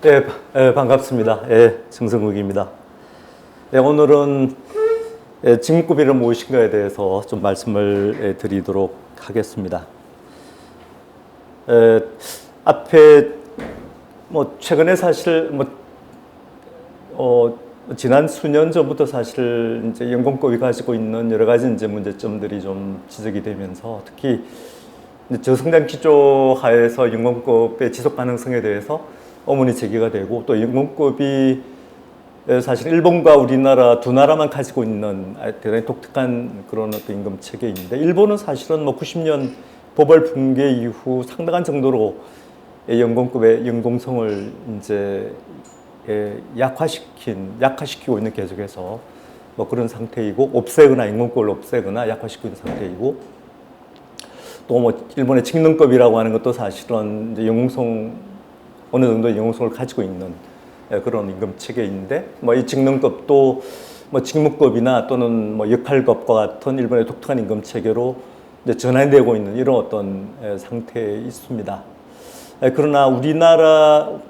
반갑습니다. 정성국입니다. 오늘은 직무급여는 무엇인가에 대해서 좀 말씀을 드리도록 하겠습니다. 앞에 최근에 사실 지난 수년 전부터 사실 이제 연공급이 가지고 있는 여러 가지 이제 문제점들이 좀 지적이 되면서 특히 저성장 기조 하에서 연공급의 지속 가능성에 대해서 의문이 제기가 되고, 또 연공급이 사실 일본과 우리나라 두 나라만 가지고 있는 대단히 독특한 그런 어떤 임금 체계인데, 일본은 사실은 90년 보벌 붕괴 이후 상당한 정도로 연공급의 연공성을 이제 약화시키고 있는, 계속해서 그런 상태이고, 없애거나 연공급을 없애거나 약화시키고 있는 상태이고, 또 일본의 직능급이라고 하는 것도 사실은 이제 어느 정도 연공성을 가지고 있는 그런 임금 체계인데, 이 직능급도 직무급이나 또는 역할급과 같은 일본의 독특한 임금 체계로 이제 전환되고 있는 이런 어떤 상태에 있습니다. 그러나 우리나라는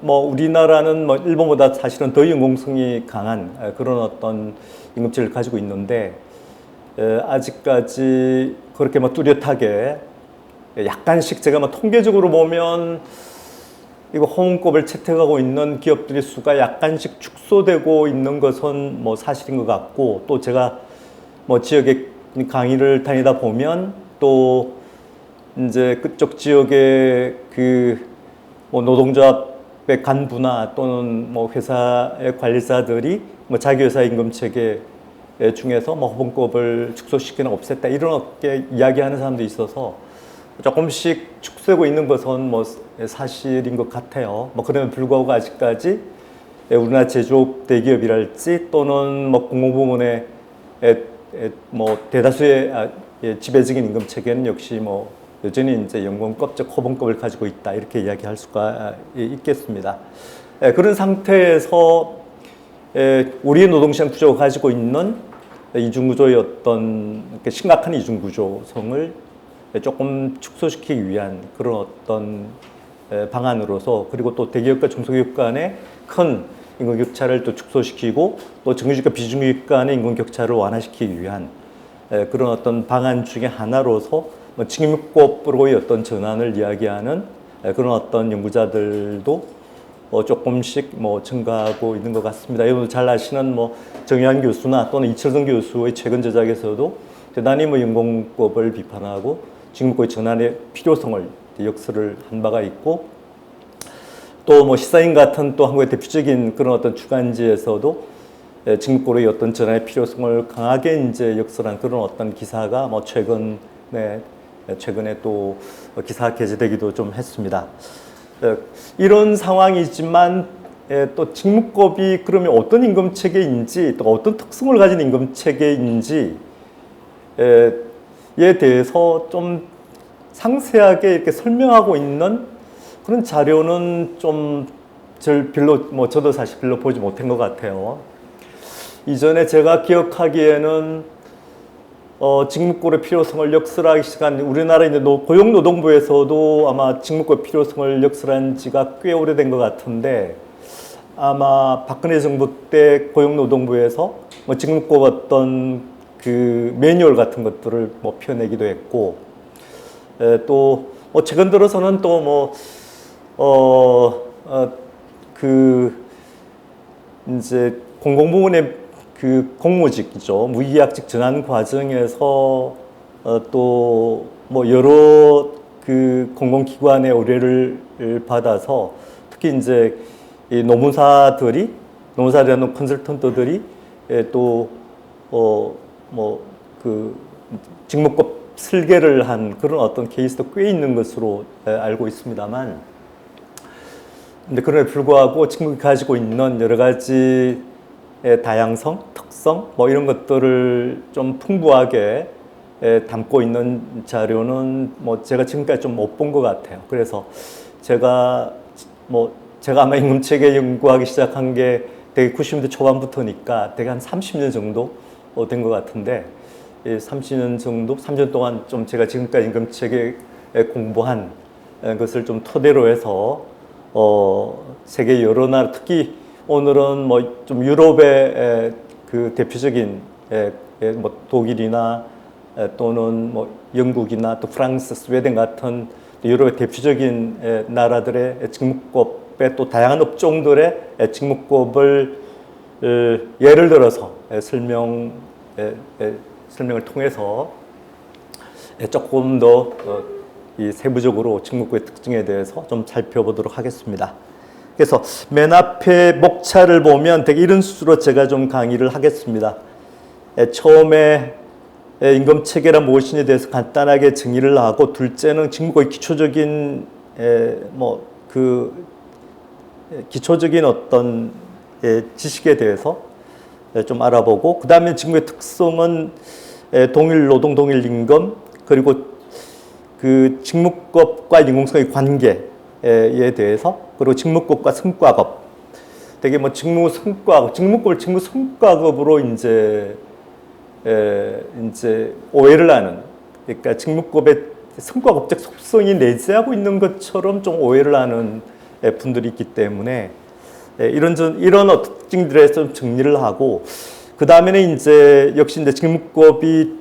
일본보다 사실은 더 연공성이 강한 그런 어떤 임금 체계를 가지고 있는데, 아직까지 그렇게 뚜렷하게 약간씩 제가 통계적으로 보면 이거 호응급을 채택하고 있는 기업들의 수가 약간씩 축소되고 있는 것은 사실인 것 같고, 또 제가 지역에 강의를 다니다 보면 또 이제 그쪽 지역의 노동조합의 간부나 또는 회사의 관리자들이 자기 회사 임금 체계 중에서 호봉급을 축소시키거나 없앴다 이렇게 이야기하는 사람도 있어서 조금씩 축소되고 있는 것은 사실인 것 같아요. 그럼에도 불구하고 아직까지 우리나라 제조업 대기업이랄지 또는 공공부문의 대다수의 지배적인 임금 체계는 역시 여전히 이제 연공급, 즉 호봉급을 가지고 있다, 이렇게 이야기할 수가 있겠습니다. 그런 상태에서 우리의 노동시장 구조가 가지고 있는 이중구조의 어떤 심각한 이중구조성을 조금 축소시키기 위한 그런 어떤 방안으로서, 그리고 또 대기업과 중소기업 간의 큰 임금격차를 또 축소시키고, 또 정규직과 비정규직 간의 임금격차를 완화시키기 위한 그런 어떤 방안 중에 하나로서 직무급으로의 어떤 전환을 이야기하는 그런 어떤 연구자들도 조금씩 증가하고 있는 것 같습니다. 여러분 잘 아시는 정의환 교수나 또는 이철성 교수의 최근 저작에서도 대단히 연공급을 비판하고 직무급의 전환의 필요성을 역설을 한 바가 있고, 또 시사인 같은 또 한국의 대표적인 그런 어떤 주간지에서도 직무급의 어떤 전환의 필요성을 강하게 이제 역설한 그런 어떤 기사가 최근에 또 기사가 게재되기도 좀 했습니다. 이런 상황이지만 또 직무급이 그러면 어떤 임금 체계인지, 또 어떤 특성을 가진 임금 체계인지 에 대해서 좀 상세하게 이렇게 설명하고 있는 그런 자료는 저도 사실 별로 보지 못한 것 같아요. 이전에 제가 기억하기에는 직무급의 필요성을 역설하기 시작한, 우리나라 이제 고용노동부에서도 아마 직무급의 필요성을 역설한 지가 꽤 오래된 것 같은데, 아마 박근혜 정부 때 고용노동부에서 직무급 어떤 매뉴얼 같은 것들을 펴내기도 했고, 또 최근 들어서는 또 이제 공공부문의 공무직이죠, 무기계약직 전환 과정에서 또 여러 공공기관의 의뢰를 받아서, 특히 이제 이 노무사라는 컨설턴트들이 또 직무급 설계를 한 그런 어떤 케이스도 꽤 있는 것으로 알고 있습니다만, 근데 그럼에도 불구하고 직무급이 가지고 있는 여러 가지 다양성, 특성 이런 것들을 좀 풍부하게 담고 있는 자료는 제가 지금까지 좀 못 본 것 같아요. 그래서 제가 아마 임금체계 연구하기 시작한 게 되게 90년대 초반부터니까 되게 한 30년 정도 된 것 같은데, 30년 정도, 3년 동안 좀 제가 지금까지 임금체계 공부한 것을 좀 토대로 해서 세계 여러 나라, 특히 오늘은 뭐 좀 유럽의 그 대표적인 뭐 독일이나 또는 뭐 영국이나 또 프랑스, 스웨덴 같은 유럽의 대표적인 나라들의 직무급의 또 다양한 업종들의 직무급을 예를 들어서 설명을 통해서 조금 더 이 세부적으로 직무급의 특징에 대해서 좀 살펴보도록 하겠습니다. 그래서 맨 앞에 목차를 보면 되게 이런 수로 제가 좀 강의를 하겠습니다. 처음에 임금 체계란 무엇인지에 대해서 간단하게 정의를 하고, 둘째는 직무급의 기초적인 뭐 그 기초적인 어떤 지식에 대해서 좀 알아보고, 그 다음에 직무의 특성은 동일 노동, 동일 임금, 그리고 그 직무급과 인공성의 관계에 대해서, 그리고 직무급과 성과급, 되게 뭐 직무 성과급, 직무급을 직무 성과급으로 이제 오해를 하는, 그러니까 직무급의 성과급적 속성이 내재하고 있는 것처럼 좀 오해를 하는 분들이 있기 때문에 이런 특징들에 좀 정리를 하고, 그 다음에는 이제 역시 이제 직무급이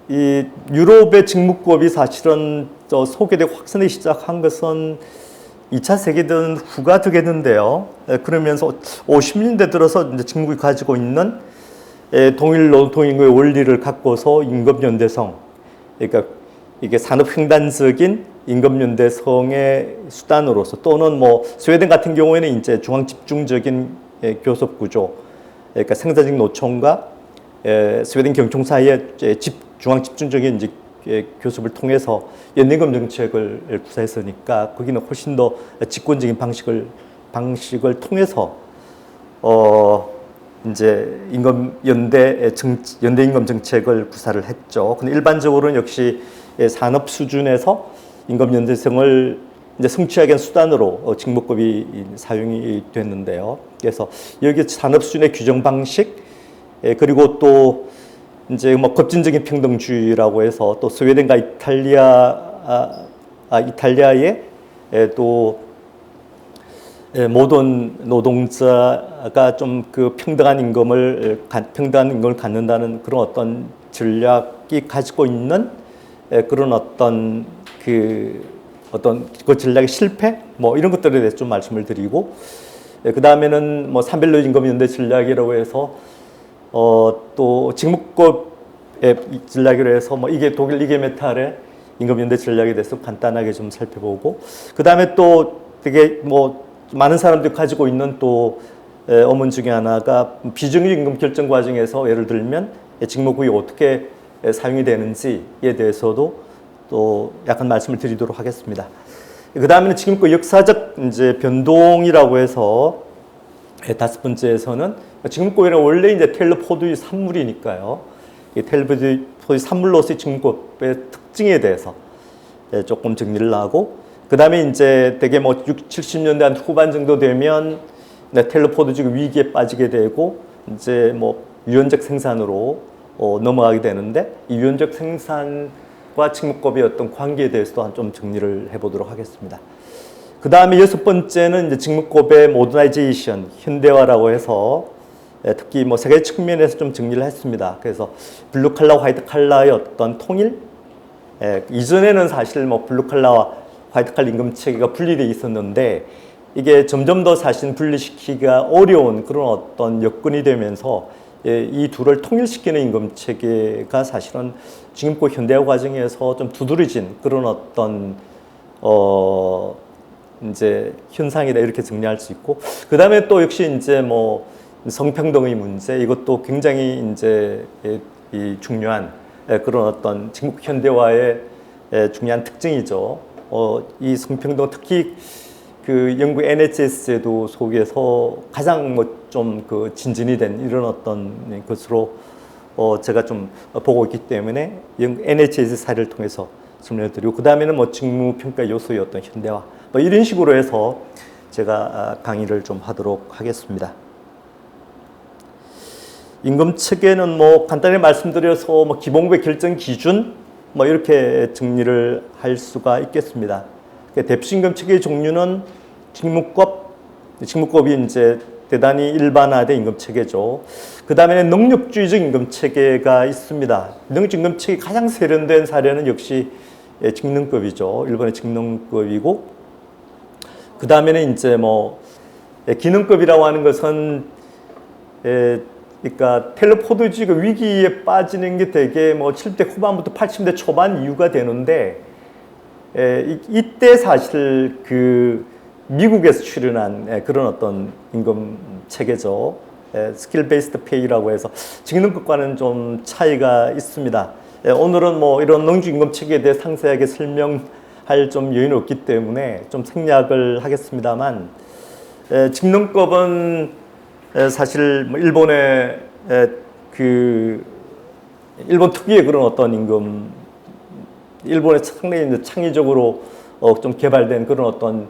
이 유럽의 직무급이 사실은 소개되고 확산되기 시작한 것은 2차 세계대전 후가 되겠는데요. 그러면서 50년대 들어서 이제 직무급이 가지고 있는 동일 노동 동일임금의 원리를 갖고서 임금연대성, 그러니까 이게 산업횡단적인 임금연대성의 수단으로서, 또는 뭐 스웨덴 같은 경우에는 이제 중앙집중적인 교섭 구조, 그러니까 생산직 노총과 스웨덴 경총 사이에 중앙집중적인 이제 교섭을 통해서 연임금 정책을 구사했으니까 거기는 훨씬 더 집권적인 방식을 통해서 이제 연대 임금 정책을 구사를 했죠. 근데 일반적으로는 역시 산업 수준에서 임금 연대성을 이제 성취하기 위한 수단으로 직무급이 사용이 됐는데요. 그래서 여기 산업 수준의 규정 방식, 그리고 또 이제 뭐 급진적인 평등주의라고 해서 또 스웨덴과 이탈리아의 또 모든 노동자가 좀 그 평등한 임금을 갖는다는 그런 어떤 전략이 가지고 있는 그런 어떤 그 전략의 실패, 뭐 이런 것들에 대해서 좀 말씀을 드리고, 그 다음에는 뭐 산별로 임금 연대 전략이라고 해서 또 직무급의 전략으로 해서 뭐 이게 독일 이게 메탈의 임금 연대 전략에 대해서 간단하게 좀 살펴보고, 그 다음에 또 되게 뭐 많은 사람들이 가지고 있는 또 어문 중에 하나가 비정규 임금 결정 과정에서 예를 들면 직무급이 어떻게 사용이 되는지에 대해서도 또 약간 말씀을 드리도록 하겠습니다. 그 다음에는 직무급 역사적 이제 변동이라고 해서 다섯 번째에서는 직무급이란 원래 이제 테일러 포드의 산물이니까요. 이 테일러 포드의 산물로서의 직무급의 특징에 대해서 조금 정리를 하고, 그 다음에 이제 되게 뭐 60, 70년대 한 후반 정도 되면 테일러 포드적 위기에 빠지게 되고 이제 뭐 유연적 생산으로 넘어가게 되는데, 이 유연적 생산과 직무급의 어떤 관계에 대해서도 좀 정리를 해보도록 하겠습니다. 그 다음에 여섯 번째는 이제 직무급의 모더나이제이션, 현대화라고 해서 특히 뭐 세계 측면에서 좀 정리를 했습니다. 그래서 블루 칼라, 화이트 칼라의 어떤 통일, 이전에는 사실 뭐 블루 칼라와 화이트 칼라 임금 체계가 분리되어 있었는데, 이게 점점 더 사실 분리시키기가 어려운 그런 어떤 여건이 되면서 이 둘을 통일시키는 임금 체계가 사실은 직무급 현대화 과정에서 좀 두드러진 그런 어떤 이제 현상이다, 이렇게 정리할 수 있고, 그 다음에 또 역시 이제 뭐 성평등의 문제, 이것도 굉장히 이제 중요한 그런 어떤 직무급 현대화의 중요한 특징이죠. 이 성평등, 특히 그 영국 NHS 제도 속에서 가장 뭐 좀 그 진전이 된 이런 어떤 것으로 제가 좀 보고 있기 때문에 NHS 사례를 통해서 설명을 드리고, 그 다음에는 뭐 직무평가 요소의 어떤 현대화, 뭐 이런 식으로 해서 제가 강의를 좀 하도록 하겠습니다. 임금 체계는 뭐 간단히 말씀드려서 뭐 기본급의 결정 기준, 뭐 이렇게 정리를 할 수가 있겠습니다. 대표적 임금 체계의 종류는 직무급이 이제 대단히 일반화된 임금 체계죠. 그 다음에는 능력주의적 임금 체계가 있습니다. 능력주의 임금 체계 가장 세련된 사례는 역시 직능급이죠. 일본의 직능급이고, 그 다음에는 이제 뭐 기능급이라고 하는 것은 그러니까 텔레포드주의가 위기에 빠지는 게 되게 뭐 70대 후반부터 80대 초반 이유가 되는데, 이때 사실 그 미국에서 출현한 그런 어떤 임금 체계죠. 스킬 베이스드 페이라고 해서 직능급과는 좀 차이가 있습니다. 오늘은 뭐 이런 능주 임금 체계에 대해 상세하게 설명할 좀 여유는 없기 때문에 좀 생략을 하겠습니다만, 직능급은 사실 뭐 일본의 그 일본 특유의 그런 어떤 임금, 일본의 상당히 창의적으로 좀 개발된 그런 어떤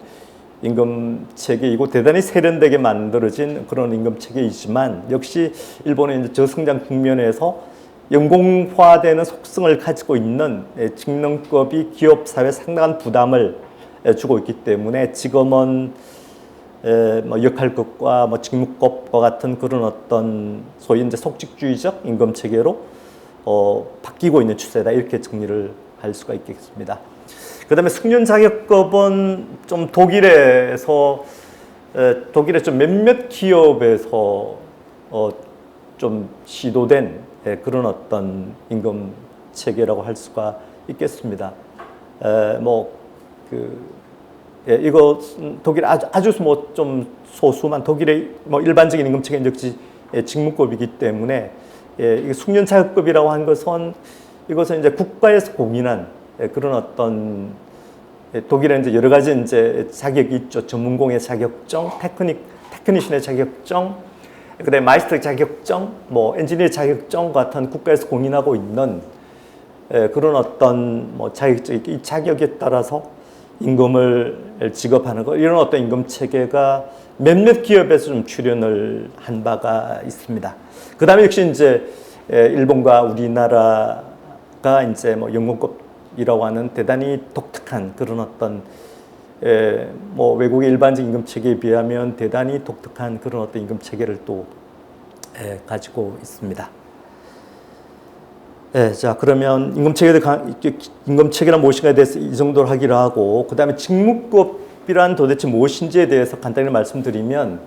임금 체계이고 대단히 세련되게 만들어진 그런 임금 체계이지만, 역시 일본의 이제 저성장 국면에서 연공화되는 속성을 가지고 있는 직능급이 기업 사회에 상당한 부담을 주고 있기 때문에 지금은 뭐 역할급과 뭐 직무급과 같은 그런 어떤 소위 이제 속직주의적 임금 체계로 바뀌고 있는 추세다, 이렇게 정리를 할 수가 있겠습니다. 그 다음에 숙련 자격급은 좀 독일의 좀 몇몇 기업에서 좀 시도된 그런 어떤 임금 체계라고 할 수가 있겠습니다. 이거 독일 아주 뭐 좀 소수만, 독일의 뭐 일반적인 임금 체계는 역시 직무급이기 때문에, 이게 숙련 자격급이라고 한 것은 이것은 이제 국가에서 공인한 그런 어떤, 독일에 이제 여러 가지 이제 자격이 있죠. 전문공의 자격증, 테크니션의 자격증, 그다음에 마이스터 자격증, 뭐 엔지니어 자격증 같은 국가에서 공인하고 있는 그런 어떤 뭐 자격증, 이 자격에 따라서 임금을 지급하는 것, 이런 어떤 임금 체계가 몇몇 기업에서 좀 출현을 한 바가 있습니다. 그다음에 역시 이제 일본과 우리나라가 이제 뭐 연공급이라고 하는 대단히 독특한 그런 어떤 뭐 외국의 일반적 임금 체계에 비하면 대단히 독특한 그런 어떤 임금 체계를 또 가지고 있습니다. 자, 그러면 임금 체계란 무엇인가에 대해서 이 정도로 하기로 하고, 그 다음에 직무급이란 도대체 무엇인지에 대해서 간단히 말씀드리면,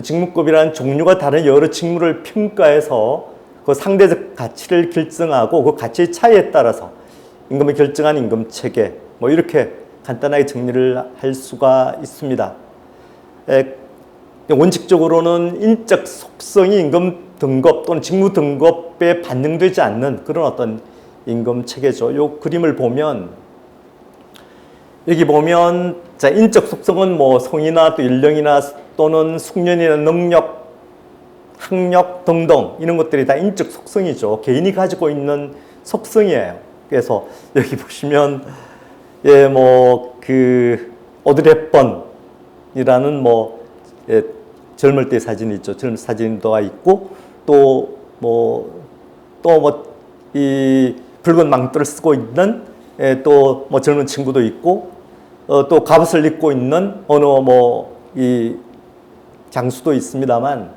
직무급이란 종류가 다른 여러 직무를 평가해서 그 상대적 가치를 결정하고 그 가치의 차이에 따라서 임금을 결정한 임금 체계, 뭐 이렇게 간단하게 정리를 할 수가 있습니다. 원칙적으로는 인적 속성이 임금 등급 또는 직무 등급에 반영되지 않는 그런 어떤 임금 체계죠. 이 그림을 보면, 여기 보면 자, 인적 속성은 뭐 성이나 또 연령이나 또는 숙련이나 능력, 학력 등등 이런 것들이 다 인적 속성이죠. 개인이 가지고 있는 속성이에요. 그래서 여기 보시면 오드리 헵번이라는 젊을 때 사진이 있죠. 젊은 사진도 있고, 이 붉은 망토를 쓰고 있는 젊은 친구도 있고, 또 갑옷을 입고 있는 이 장수도 있습니다만,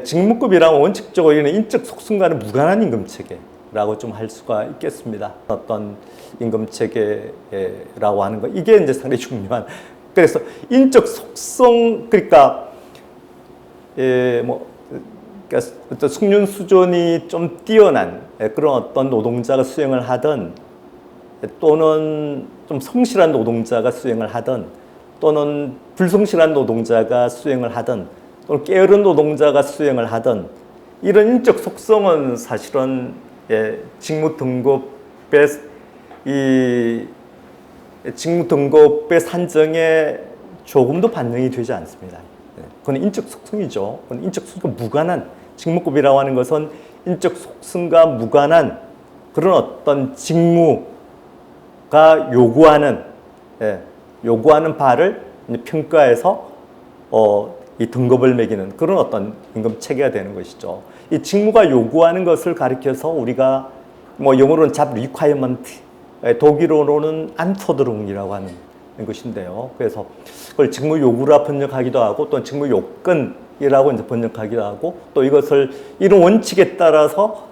직무급이라면 원칙적으로 이는 인적 속성과는 무관한 임금 체계라고 좀 할 수가 있겠습니다. 어떤 임금 체계라고 하는 거, 이게 이제 상당히 중요한. 그래서 인적 속성, 그러니까 어떤 숙련 수준이 좀 뛰어난 그런 어떤 노동자가 수행을 하든, 또는 좀 성실한 노동자가 수행을 하든, 또는 불성실한 노동자가 수행을 하든, 또는 게으른 노동자가 수행을 하든, 이런 인적 속성은 사실은 직무 등급의 산정에 조금도 반영이 되지 않습니다. 그건 인적 속성이죠. 그건 인적 속성과 무관한, 직무급이라고 하는 것은 인적 속성과 무관한 그런 어떤 직무가 요구하는 바를 평가해서 이 등급을 매기는 그런 어떤 임금 체계가 되는 것이죠. 이 직무가 요구하는 것을 가리켜서 우리가 뭐 영어로는 job requirement, 독일어로는 Anforderung이라고 하는 것인데요. 그래서 그걸 직무 요구라 번역하기도 하고 또 직무 요건이라고 이제 번역하기도 하고 또 이것을 이런 원칙에 따라서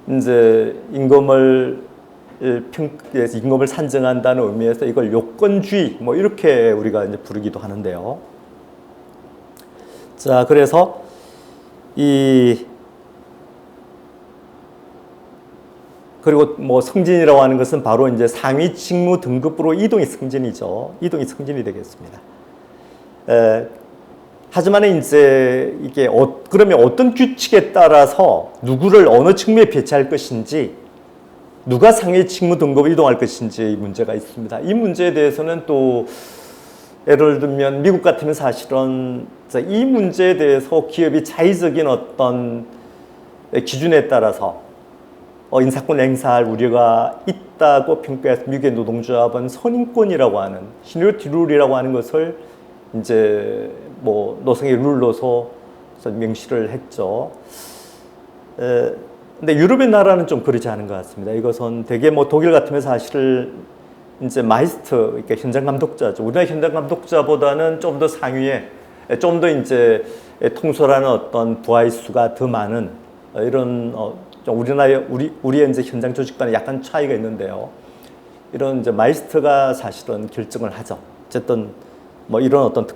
이제 임금을 산정한다는 의미에서 이걸 요건주의 뭐 이렇게 우리가 이제 부르기도 하는데요. 자, 그래서 그리고 뭐 승진이라고 하는 것은 바로 이제 상위 직무 등급으로 이동이 승진이죠. 이동이 승진이 되겠습니다. 하지만 이제 이게 그러면 어떤 규칙에 따라서 누구를 어느 직무에 배치할 것인지, 누가 상위 직무 등급으로 이동할 것인지 문제가 있습니다. 이 문제에 대해서는 또 예를 들면 미국 같으면 사실은 이 문제에 대해서 기업이 자의적인 어떤 기준에 따라서 인사권 행사할 우려가 있다고 평가해서 미국의 노동조합은 선임권이라고 하는 시니어리티 룰이라고 하는 것을 이제 뭐 노동의 룰로서 명시를 했죠. 근데 유럽의 나라는 좀 그러지 않은 것 같습니다. 이것은 대개 뭐 독일 같으면 사실 이제 마이스터, 그러니까 현장 감독자죠. 우리나라 현장 감독자보다는 좀 더 상위에 좀 더 이제 통솔하는 어떤 부하의 수가 더 많은 이런 우리의 이제 현장 조직과는 약간 차이가 있는데요. 이런 이제 마이스터가 사실은 결정을 하죠. 어쨌든 뭐 이런 어떤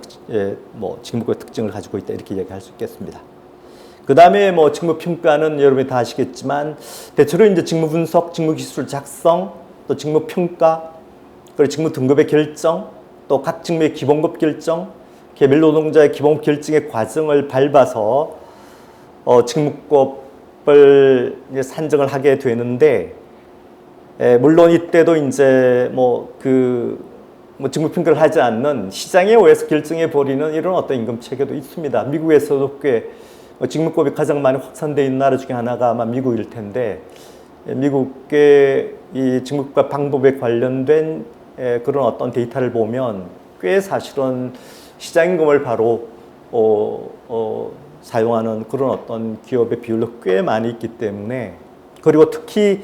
직무의 특징을 가지고 있다 이렇게 얘기할 수 있겠습니다. 그 다음에 뭐 직무 평가는 여러분이 다 아시겠지만 대체로 이제 직무 분석, 직무 기술 작성, 또 직무 평가, 그리고 직무 등급의 결정, 또 각 직무의 기본급 결정, 개별 노동자의 기본급 결정의 과정을 밟아서 직무급을 이제 산정을 하게 되는데, 물론 이때도 이제 직무 평가를 하지 않는 시장에 의해서 결정해 버리는 이런 어떤 임금 체계도 있습니다. 미국에서도 꽤 직무급이 가장 많이 확산되어 있는 나라 중에 하나가 아마 미국일 텐데, 미국의 이 직무급과 방법에 관련된 그런 어떤 데이터를 보면 꽤 사실은 시장임금을 바로 사용하는 그런 어떤 기업의 비율도 꽤 많이 있기 때문에, 그리고 특히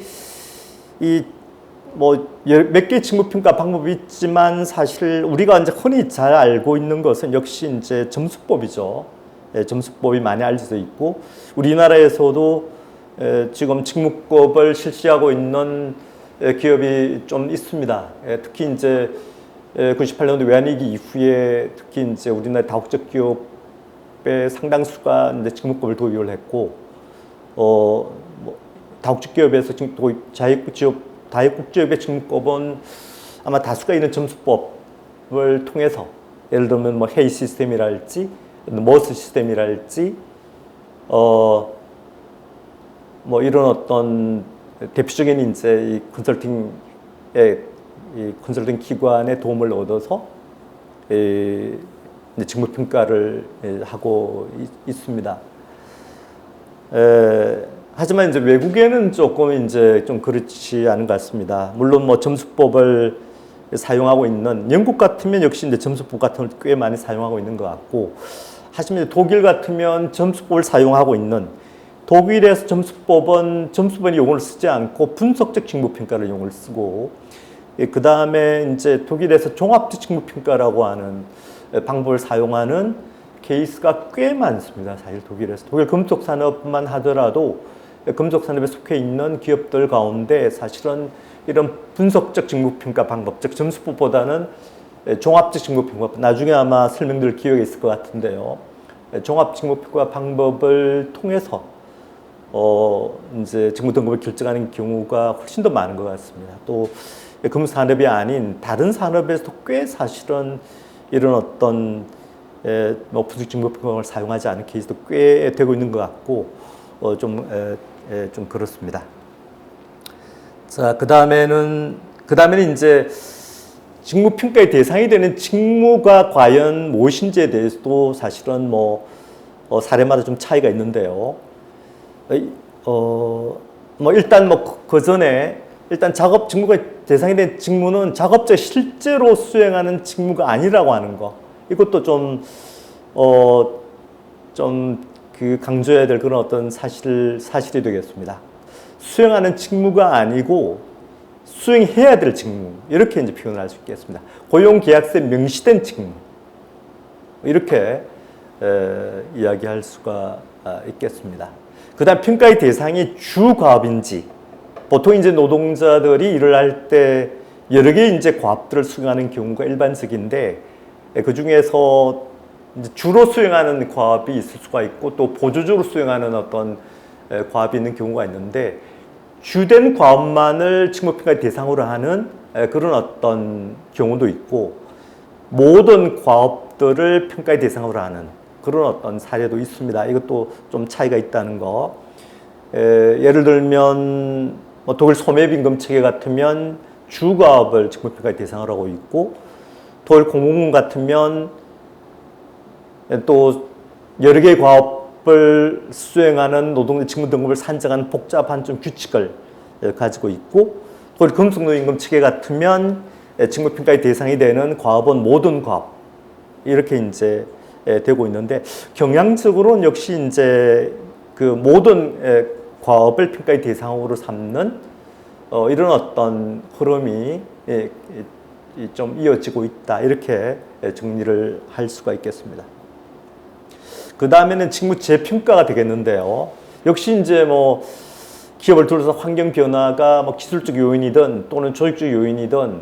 몇 개의 직무평가 방법이 있지만 사실 우리가 이제 흔히 잘 알고 있는 것은 역시 이제 점수법이죠. 점수법이 많이 알려져 있고, 우리나라에서도 지금 직무급을 실시하고 있는 기업이 좀 있습니다. 특히 이제 98년도 외환위기 이후에 특히 이제 우리나라 다국적 기업의 상당수가 이제 직무급을 도입을 했고, 다국적 기업에서 다국적 기업의 직무급은 아마 다수가 있는 점수법을 통해서, 예를 들면 뭐 헤이 시스템이랄지, 머스 시스템이랄지, 이런 어떤 대표적인 이제 컨설팅 기관의 도움을 얻어서 직무 평가를 하고 있습니다. 하지만 이제 외국에는 조금 이제 좀 그렇지 않은 것 같습니다. 물론 뭐 점수법을 사용하고 있는 영국 같으면 역시 이제 점수법 같은 걸 꽤 많이 사용하고 있는 것 같고, 하지만 독일 같으면 점수법을 사용하고 있는, 독일에서 점수법은 용어를 쓰지 않고 분석적 직무평가를 용어를 쓰고, 그 다음에 이제 독일에서 종합적 직무평가라고 하는 방법을 사용하는 케이스가 꽤 많습니다. 사실 독일에서. 독일 금속산업만 하더라도 금속산업에 속해 있는 기업들 가운데 사실은 이런 분석적 직무평가 방법, 즉 점수법보다는 종합적 직무평가, 나중에 아마 설명드릴 기회가 있을 것 같은데요. 종합 직무평가 방법을 통해서 이제 직무 등급을 결정하는 경우가 훨씬 더 많은 것 같습니다. 또 금산업이 아닌 다른 산업에서도 꽤 사실은 이런 어떤 분석 직무평가를 사용하지 않은 케이스도 꽤 되고 있는 것 같고, 좀 그렇습니다. 자, 그 다음에는 이제 직무평가의 대상이 되는 직무가 과연 무엇인지에 대해서도 사실은 사례마다 좀 차이가 있는데요. 일단 그 전에 일단 직무가 대상이 된 직무는 작업자 실제로 수행하는 직무가 아니라고 하는 거. 이것도 강조해야 될 그런 어떤 사실이 되겠습니다. 수행하는 직무가 아니고 수행해야 될 직무, 이렇게 이제 표현을 할 수 있겠습니다. 고용계약서에 명시된 직무, 이렇게 이야기할 수가 있겠습니다. 그 다음 평가의 대상이 주과업인지, 보통 이제 노동자들이 일을 할 때 여러 개의 이제 과업들을 수행하는 경우가 일반적인데, 그 중에서 이제 주로 수행하는 과업이 있을 수가 있고, 또 보조적으로 수행하는 어떤 과업이 있는 경우가 있는데, 주된 과업만을 직무평가의 대상으로 하는 그런 어떤 경우도 있고, 모든 과업들을 평가의 대상으로 하는 그런 어떤 사례도 있습니다. 이것도 좀 차이가 있다는 거. 예를 들면 독일 소매임금 체계 같으면 주과업을 직무평가의 대상으로 하고 있고, 독일 공공군 같으면 또 여러 개의 과업을 수행하는 노동자 직무 등급을 산정하는 복잡한 좀 규칙을 가지고 있고, 독일 금속노임금 체계 같으면 직무평가의 대상이 되는 과업은 모든 과업, 이렇게 이제 되고 있는데, 경향적으로는 역시 이제 그 모든 과업을 평가의 대상으로 삼는 이런 어떤 흐름이 좀 이어지고 있다, 이렇게 정리를 할 수가 있겠습니다. 그 다음에는 직무 재평가가 되겠는데요. 역시 이제 뭐 기업을 둘러서 환경 변화가 뭐 기술적 요인이든 또는 조직적 요인이든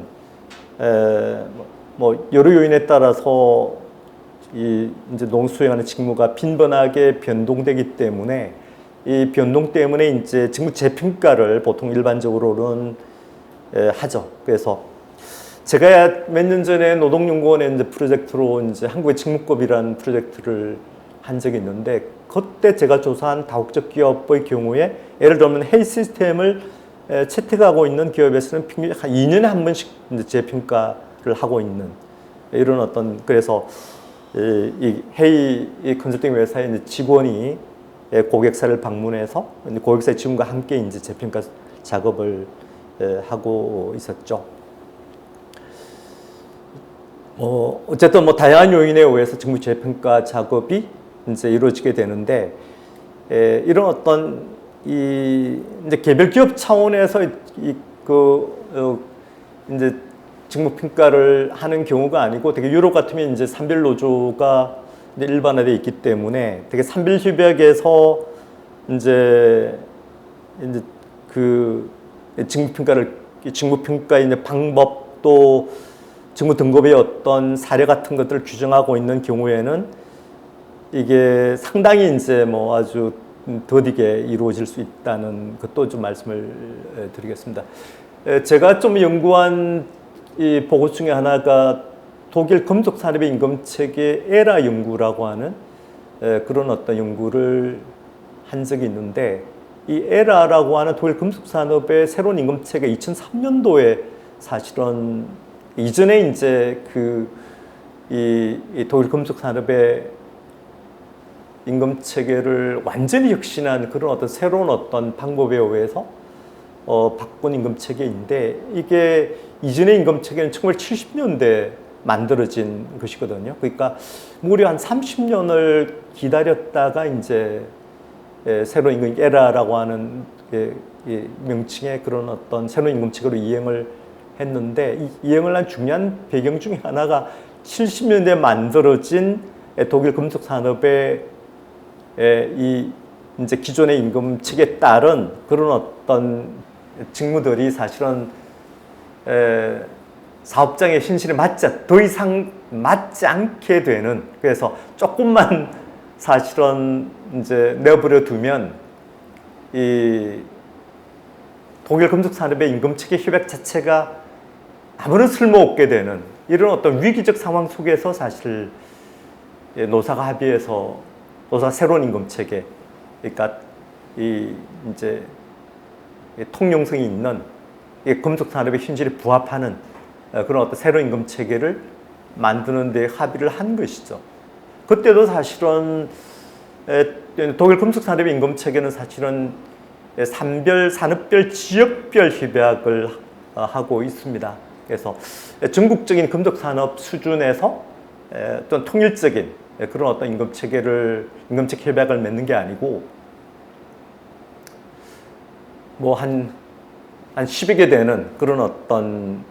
뭐 여러 요인에 따라서 이 이제 농수행하는 직무가 빈번하게 변동되기 때문에, 이 변동 때문에 이제 직무 재평가를 보통 일반적으로는 하죠. 그래서 제가 몇 년 전에 노동연구원의 이제 프로젝트로 이제 한국의 직무법이라는 프로젝트를 한 적이 있는데, 그때 제가 조사한 다국적 기업의 경우에 예를 들면 회의 시스템을 채택하고 있는 기업에서는 평균 한 2년에 한 번씩 이제 재평가를 하고 있는 이런 어떤, 그래서 이 회의 컨설팅 회사의 이제 직원이 고객사를 방문해서 고객사의 직원과 함께 이제 재평가 작업을 하고 있었죠. 어쨌든 뭐 다양한 요인에 의해서 직무 재평가 작업이 이제 이루어지게 되는데, 이런 어떤 이제 개별 기업 차원에서 이제 직무 평가를 하는 경우가 아니고, 되게 유럽 같으면 이제 산별 노조가 이제 일반화되어 있기 때문에 되게 산별 협약에서 이제 그 직무 평가의 이제 방법, 또 직무 등급의 어떤 사례 같은 것들을 규정하고 있는 경우에는 이게 상당히 이제 뭐 아주 더디게 이루어질 수 있다는 것도 좀 말씀을 드리겠습니다. 제가 좀 연구한 이 보고 중에 하나가 독일 금속산업의 임금체계 에라 연구라고 하는 그런 어떤 연구를 한 적이 있는데, 이 에라라고 하는 독일 금속산업의 새로운 임금체계 2003년도에 사실은 이전에 이제 이 독일 금속산업의 임금 체계를 완전히 혁신한 그런 어떤 새로운 어떤 방법에 의해서 바꾼 임금 체계인데, 이게 이전의 임금 체계는 1970년대 만들어진 것이거든요. 그러니까 무려 한 30년을 기다렸다가 이제 새로운 임금 에라라고 하는 명칭의 그런 어떤 새로운 임금 체계로 이행을 했는데, 이 이행을 한 중요한 배경 중에 하나가 70년대에 만들어진 독일 금속 산업의 이 이제 기존의 임금 체계에 따른 그런 어떤 직무들이 사실은 사업장의 현실에 더 이상 맞지 않게 되는, 그래서 조금만 사실은 이제 내버려 두면 이 독일 금속 산업의 임금 체계 협약 자체가 아무런 쓸모없게 되는 이런 어떤 위기적 상황 속에서 사실 노사가 합의해서 노사 새로운 임금 체계, 그러니까 이제 통용성이 있는 금속 산업의 현실에 부합하는 그런 어떤 새로운 임금 체계를 만드는 데 합의를 한 것이죠. 그때도 사실은 독일 금속 산업의 임금 체계는 사실은 산업별, 지역별 협약을 하고 있습니다. 그래서 전국적인 금속 산업 수준에서 어떤 통일적인 그런 어떤 임금체계 협약을 맺는 게 아니고, 뭐 한 10여 개 되는 그런 어떤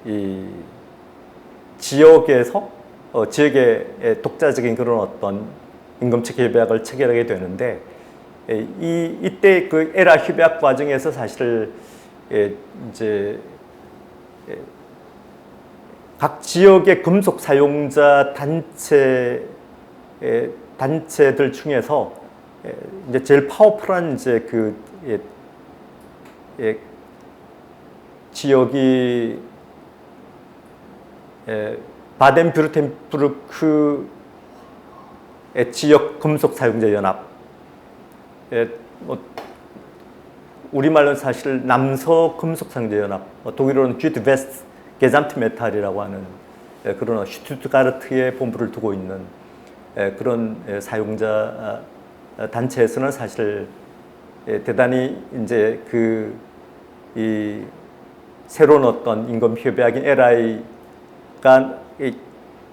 이 지역에서 지역의 독자적인 그런 어떤 임금체계 협약을 체결하게 되는데, 이때 그 에라 협약 과정에서 사실 이제 각 지역의 금속 사용자 단체들 중에서 이제 제일 파워풀한 이제 지역이 바덴뷰르텐부르크의 지역 금속 사용자 연합, 뭐 우리말로는 사실 남서 금속 사용자 연합, 독일어는 쥐트베스트 게잠트메탈이라고 하는 그런 슈투트가르트에 본부를 두고 있는 그런 사용자 단체에서는 사실 대단히 이제 이 새로운 어떤 임금 협약인 LI가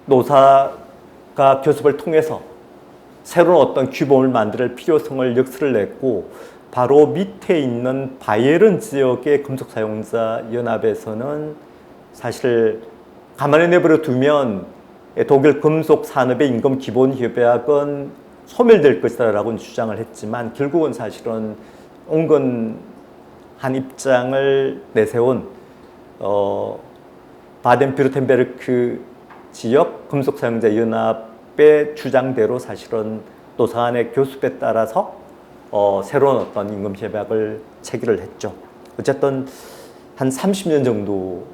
노사가 교섭을 통해서 새로운 어떤 규범을 만들 필요성을 역설을 냈고, 바로 밑에 있는 바이에른 지역의 금속 사용자 연합에서는 사실 가만히 내버려 두면 독일 금속 산업의 임금 기본 협약은 소멸될 것이다라고 주장을 했지만, 결국은 사실은 온건한 입장을 내세운 바덴뷰르텐베르크 지역 금속 사용자 연합의 주장대로 사실은 노사 간의 교섭에 따라서 새로운 어떤 임금 협약을 체결을 했죠. 어쨌든 한 30년 정도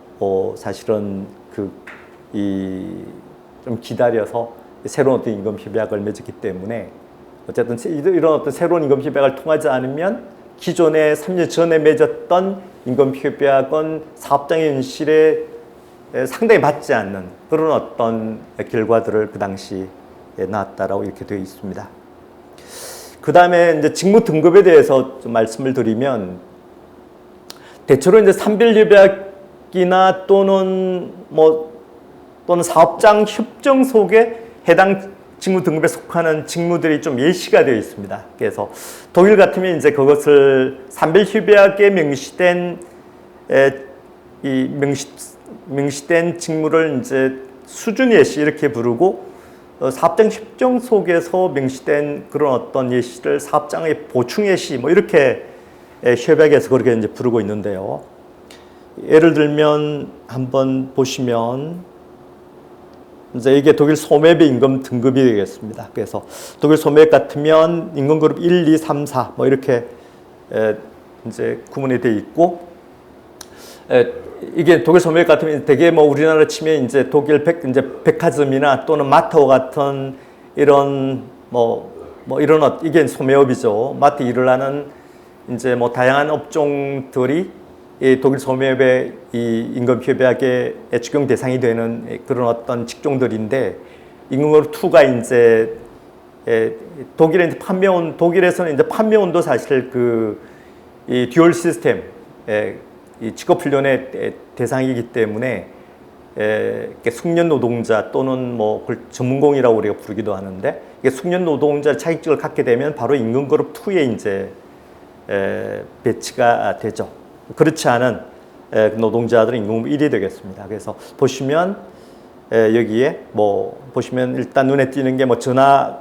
사실은 좀 기다려서 새로운 어떤 임금 협약을 맺었기 때문에, 어쨌든 이런 어떤 새로운 임금 협약을 통하지 않으면 기존에 3년 전에 맺었던 임금 협약은 사업장의 현실에 상당히 맞지 않는 그런 어떤 결과들을 그 당시 나왔다라고 이렇게 되어 있습니다. 그 다음에 이제 직무 등급에 대해서 좀 말씀을 드리면, 대체로 이제 산별협약이나 또는 사업장 협정 속에 해당 직무 등급에 속하는 직무들이 좀 예시가 되어 있습니다. 그래서 독일 같으면 이제 그것을 산별협약에 명시된 명시된 직무를 이제 수준 예시 이렇게 부르고, 사업장 협정 속에서 명시된 그런 어떤 예시를 사업장의 보충 예시 뭐 이렇게 협약에서 그렇게 이제 부르고 있는데요. 예를 들면 한번 보시면, 이제 이게 독일 소매배 임금 등급이 되겠습니다. 그래서 독일 소매배 같으면 임금 그룹 1, 2, 3, 4 뭐 이렇게 이제 구분이 되어 있고, 이게 독일 소매배 같으면 되게 뭐 우리나라 치면 이제 독일 백화점이나 또는 마트와 같은 이런 이런 이게 소매업이죠. 마트 일을 하는 이제 뭐 다양한 업종들이 이 독일 소매업의 이 임금 협약에 적용 대상이 되는 그런 어떤 직종들인데, 임금그룹 2가 이제 독일에 이제 독일에서는 이제 판매원도 사실 이 듀얼 시스템 이 직업 훈련의 대상이기 때문에 숙련 노동자 또는 뭐 전문공이라고 우리가 부르기도 하는데, 이게 숙련 노동자 자격증을 갖게 되면 바로 임금그룹 2에 이제 배치가 되죠. 그렇지 않은 노동자들은 임금그룹 1이 되겠습니다. 그래서 보시면 여기에 보시면 일단 눈에 띄는 게 전화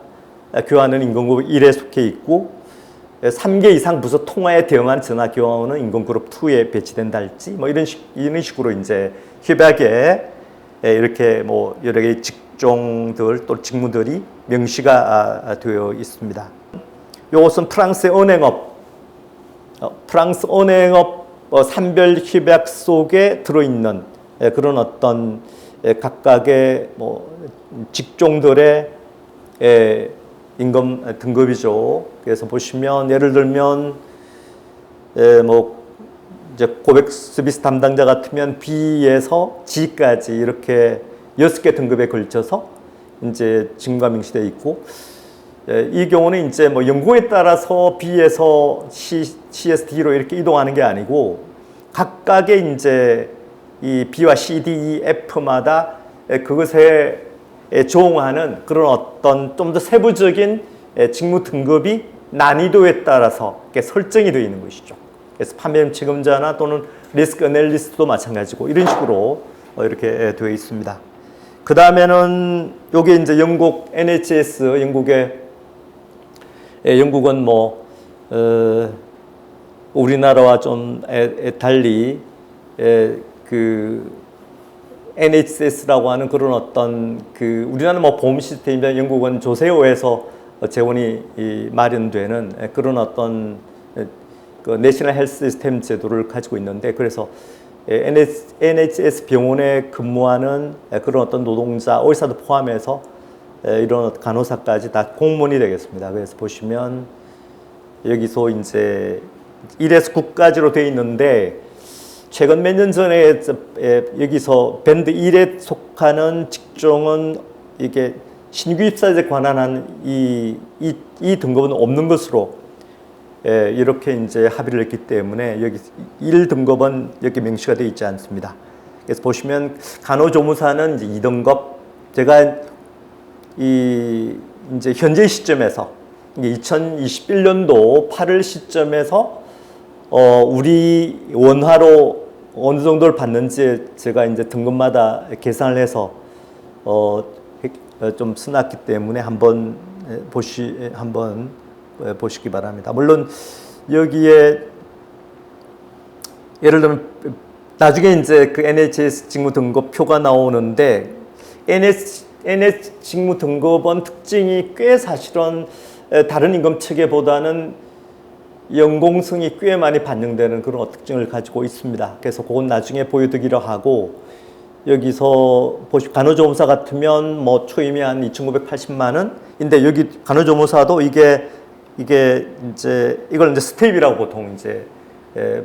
교환은 임금그룹 1에 속해 있고, 3개 이상 부서 통화에 대응한 전화 교환은 임금그룹 2에 배치된다 할지 이런 식으로 이제 협약에 이렇게 여러 개의 직종들 또 직무들이 명시가 되어 있습니다. 이것은 프랑스의 언행업, 산별 협약 속에 들어있는 그런 어떤 각각의 직종들의 임금 등급이죠. 그래서 보시면 예를 들면 이제 고객 서비스 담당자 같으면 B에서 G까지 이렇게 6개 등급에 걸쳐서 이제 직무가 명시되어 있고, 이 경우는 이제 연공에 따라서 B에서 C에서 D로 이렇게 이동하는 게 아니고, 각각의 이제 이 B와 C, D, E, F마다 그것에 조응하는 그런 어떤 좀 더 세부적인 직무 등급이 난이도에 따라서 이렇게 설정이 되어 있는 것이죠. 그래서 판매점 책임자나 또는 리스크 애널리스트도 마찬가지고 이런 식으로 이렇게 되어 있습니다. 그 다음에는 요게 이제 영국 NHS 영국은 뭐 우리나라와 좀 달리 그 NHS라고 하는 그런 어떤 그 우리나라는 뭐 보험 시스템이면 영국은 조세호에서 재원이 마련되는 그런 어떤 그 내셔널 헬스 시스템 제도를 가지고 있는데 그래서 NHS 병원에 근무하는 그런 어떤 노동자, 의사도 포함해서 이런 간호사까지 다 공무원이 되겠습니다. 그래서 보시면 여기서 이제 1에서 9까지로 되어 있는데 최근 몇 년 전에 여기서 밴드 1에 속하는 직종은 이게 신규 입사자에 관한 이 등급은 없는 것으로 이렇게 이제 합의를 했기 때문에 여기 1등급은 여기 명시가 되어 있지 않습니다. 그래서 보시면 간호조무사는 이제 2등급, 제가 이제 현재 시점에서 2021년도 8월 시점에서 우리 원화로 어느 정도를 받는지 제가 이제 등급마다 계산을 해서 좀 써놨기 때문에 한번 보시기 바랍니다. 물론 여기에 예를 들면 나중에 이제 그 NHS 직무 등급표가 나오는데 NHS 직무 등급은 특징이 꽤 사실은 다른 임금 체계보다는 연공성이 꽤 많이 반영되는 그런 특징을 가지고 있습니다. 그래서 그건 나중에 보여드리기로 하고 여기서 간호조무사 같으면 뭐 초임이 한 2,980만 원인데 여기 간호조무사도 이게 이제 이걸 이제 스텝이라고 보통 이제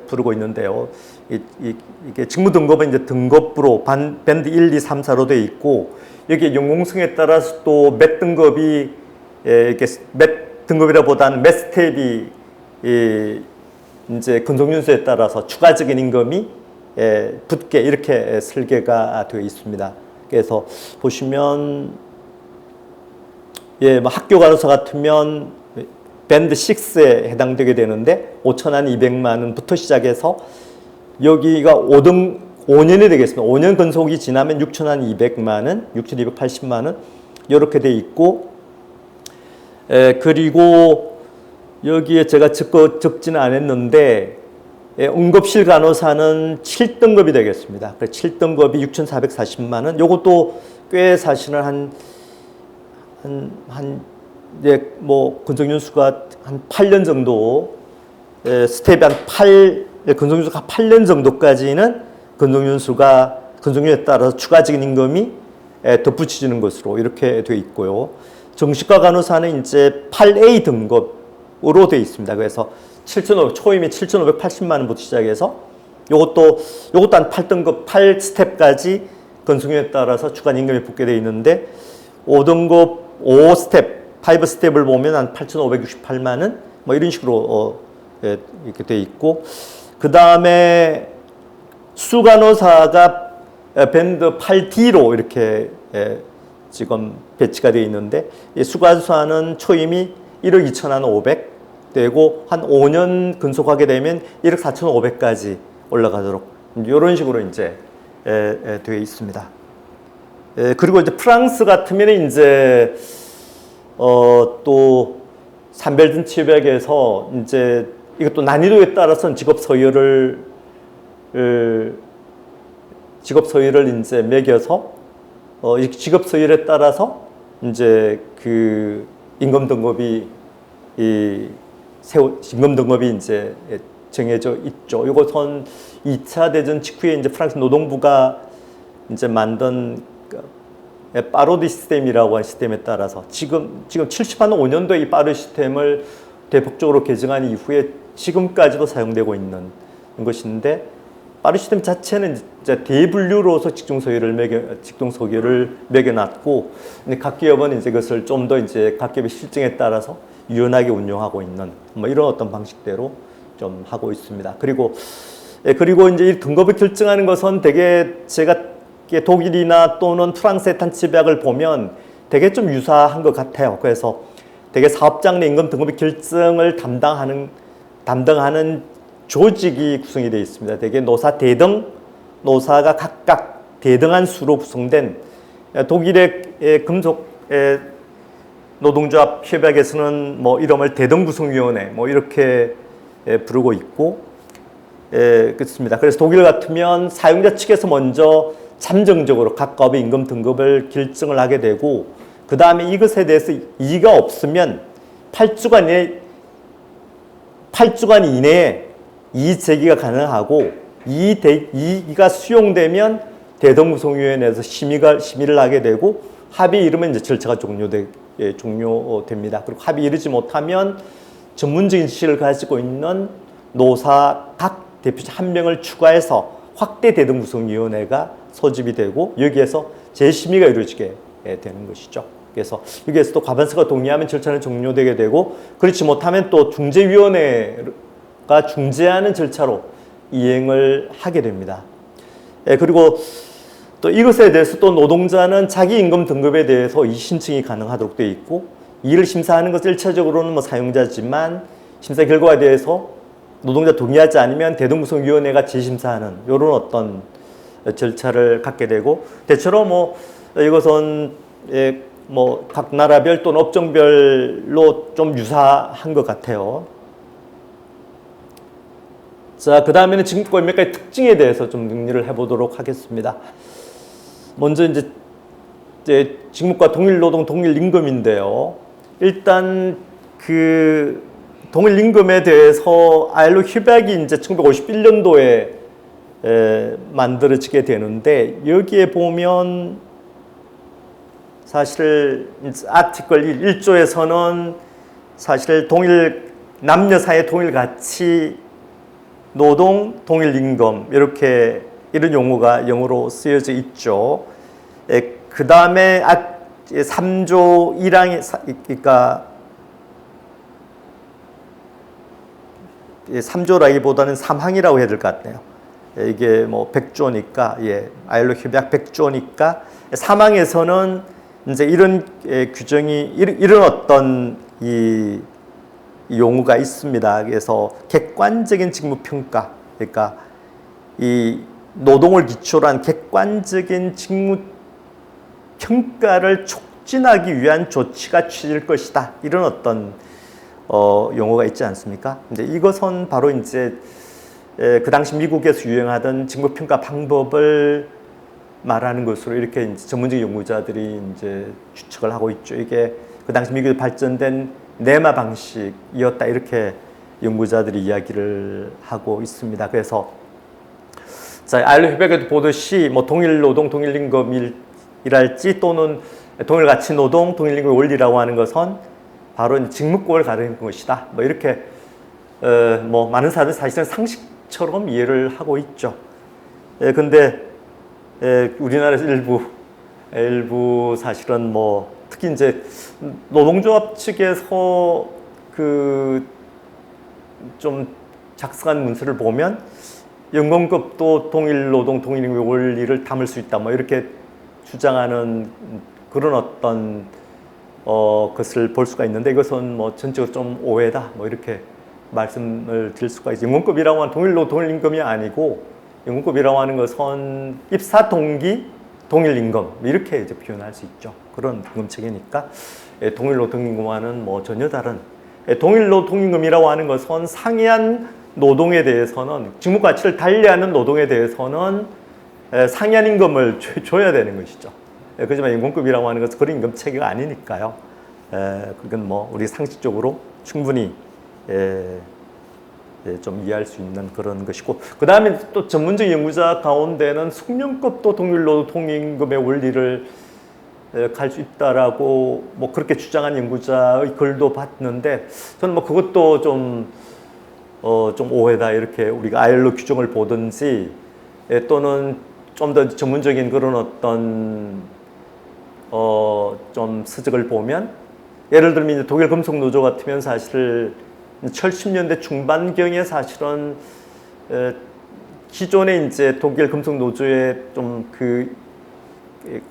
부르고 있는데요. 이게 직무 등급은 이제 등급으로 밴드 1, 2, 3, 4로 되어 있고 여기 연공성에 따라서 또 몇 등급이 이게 몇 등급이라보다는 몇 스텝이 이제 근속연수에 따라서 추가적인 임금이 붙게 이렇게 설계가 되어 있습니다. 그래서 보시면 뭐 학교 간호사 같으면 밴드 6에 해당되게 되는데 5,200만 원부터 시작해서 여기가 5년이 되겠습니다. 5년 근속이 지나면 6,200만 원, 6,280만 원 이렇게 돼 있고 그리고 여기에 제가 적지는 않았는데 응급실 간호사는 7등급이 되겠습니다. 그래서 7등급이 6,440만 원. 요것도 꽤 사실은 뭐 근속연수가 한 8년 정도 스텝이 근속연수가 8년 정도까지는 근속연수에 따라서 추가적인 임금이 덧붙여지는 것으로 이렇게 되어 있고요. 정신과 간호사는 이제 8A 등급으로 되어 있습니다. 그래서 초임이 7,580만 원부터 시작해서 요것도 한 8등급 8스텝까지 근속연수에 따라서 추가 임금이 붙게 되어 있는데 5등급 5스텝을 보면 한 8,568만 원 뭐 이런 식으로 이렇게 되어 있고 그 다음에 수간호사가 밴드 8D로 이렇게 지금 배치가 되어 있는데 수간호사는 초임이 1억 2,500 되고 한 5년 근속하게 되면 1억 4,500까지 올라가도록 이런 식으로 이제 되어 있습니다. 그리고 이제 프랑스 같으면 이제 또 산별진 취백에서 이제 이것도 난이도에 따라서는 직업 서열을 이제 매겨서 이 직업 서열에 따라서 이제 그 임금 등급이 이제 정해져 있죠. 이것은 2차 대전 직후에 이제 프랑스 노동부가 이제 만든 파로디 시스템이라고 하는 시스템에 따라서 지금 75년도에 이 파로디 시스템을 대폭적으로 개정한 이후에 지금까지도 사용되고 있는 것인데 파로디 시스템 자체는 이제 대분류로서 직종 소개를 매겨놨고 각 기업은 이제 그것을 좀 더 이제 각 기업의 실정에 따라서 유연하게 운영하고 있는 뭐 이런 어떤 방식대로 좀 하고 있습니다. 그리고 이제 이 등급을 결정하는 것은 되게 제가 독일이나 또는 프랑스의 탄치백을 보면 되게 좀 유사한 것 같아요. 그래서 대개 사업장 내 임금 등급의 결정을 담당하는 조직이 구성이 되어 있습니다. 대개 노사 대등, 노사가 각각 대등한 수로 구성된 독일의 금속 노동조합 협약에서는 뭐 이름을 대등구성위원회 뭐 이렇게 부르고 있고 그렇습니다. 그래서 독일 같으면 사용자 측에서 먼저 잠정적으로 각 가업의 임금 등급을 결정을 하게 되고 그 다음에 이것에 대해서 이의가 없으면 8주간 이내에 이의 제기가 가능하고 이의가 수용되면 대등구성위원회에서 심의를 하게 되고 합의에 이르면 이제 절차가 종료됩니다. 그리고 합의에 이르지 못하면 전문적인 지식을 가지고 있는 노사 각 대표자 한 명을 추가해서 확대 대등구성위원회가 소집이 되고 여기에서 재심의가 이루어지게 되는 것이죠. 그래서 여기에서 또 과반수가 동의하면 절차는 종료되게 되고 그렇지 못하면 또 중재위원회가 중재하는 절차로 이행을 하게 됩니다. 그리고 또 이것에 대해서 또 노동자는 자기 임금 등급에 대해서 이의신청이 가능하도록 되어 있고 이를 심사하는 것은 1차적으로는 뭐 사용자지만 심사 결과에 대해서 노동자 동의하지 않으면 대등구성위원회가 재심사하는 이런 어떤 절차를 갖게 되고 대체로 뭐 이것은 뭐 각 나라별 또는 업종별로 좀 유사한 것 같아요. 자, 그 다음에는 직무과 몇 가지 특징에 대해서 좀 정리를 해보도록 하겠습니다. 먼저 이제 직무과 동일노동 동일임금인데요. 일단 그 동일임금에 대해서 ILO 협약이 이제 1951년도에 만들어지게 되는데 여기에 보면 사실 아티클 1조에서는 사실 남녀 사이의 동일가치 노동, 동일임금 이렇게 이런 용어가 영어로 쓰여져 있죠. 그 다음에 3조 1항이 그러니까 3조라기보다는 3항이라고 해야 될 것 같네요. 이게 뭐 100조니까 ILO 협약 100조니까 3항에서는 이제 이런 규정이 이런 어떤 이 용어가 있습니다. 그래서 객관적인 직무평가, 그러니까 이 노동을 기초로 한 객관적인 직무평가를 촉진하기 위한 조치가 취해질 것이다. 이런 어떤 용어가 있지 않습니까? 근데 이것은 바로 이제 그 당시 미국에서 유행하던 직무평가 방법을 말하는 것으로 이렇게 이제 전문적 연구자들이 이제 추측을 하고 있죠. 이게 그 당시 미국에 발전된 네마 방식이었다 이렇게 연구자들이 이야기를 하고 있습니다. 그래서 자, ILO 협약에도 보듯이 뭐 동일 노동, 동일 임금이랄지 또는 동일 가치 노동, 동일 임금의 원리라고 하는 것은 바로 직무법을 가르는 것이다. 뭐 이렇게 뭐 많은 사람들이 사실은 상식처럼 이해를 하고 있죠. 근데 우리나라에서 일부 사실은 뭐 특히 이제 노동조합 측에서 그 좀 작성한 문서를 보면 연금급도 동일 노동, 동일 임금의 원리를 담을 수 있다. 뭐 이렇게 주장하는 그런 어떤 것을 볼 수가 있는데 이것은 뭐 전적으로 좀 오해다. 뭐 이렇게 말씀을 드릴 수가 있죠. 연금급이라고 하는 동일 노동, 동일 임금이 아니고 연금급이라고 하는 것은 입사 동기 동일 임금 이렇게 이제 표현할 수 있죠. 그런 임금 체계니까 동일 노동 임금과는 뭐 전혀 다른 동일 노동 임금이라고 하는 것은 상이한 노동에 대해서는 직무 가치를 달리하는 노동에 대해서는 상이한 임금을 줘야 되는 것이죠. 그렇지만 연금급이라고 하는 것은 그런 임금 체계가 아니니까요. 그건 뭐 우리 상식적으로 충분히 좀 이해할 수 있는 그런 것이고 그 다음에 또 전문적 연구자 가운데는 숙련급도 동일노동 동임금의 원리를 갈 수 있다라고 뭐 그렇게 주장한 연구자의 글도 봤는데 저는 뭐 그것도 좀 오해다 이렇게 우리가 ILO 규정을 보든지 또는 좀 더 전문적인 그런 어떤 좀 서적을 보면 예를 들면 이제 독일 금속노조 같으면 사실 70년대 중반경에 사실은 기존의 이제 독일 금속노조의 좀 그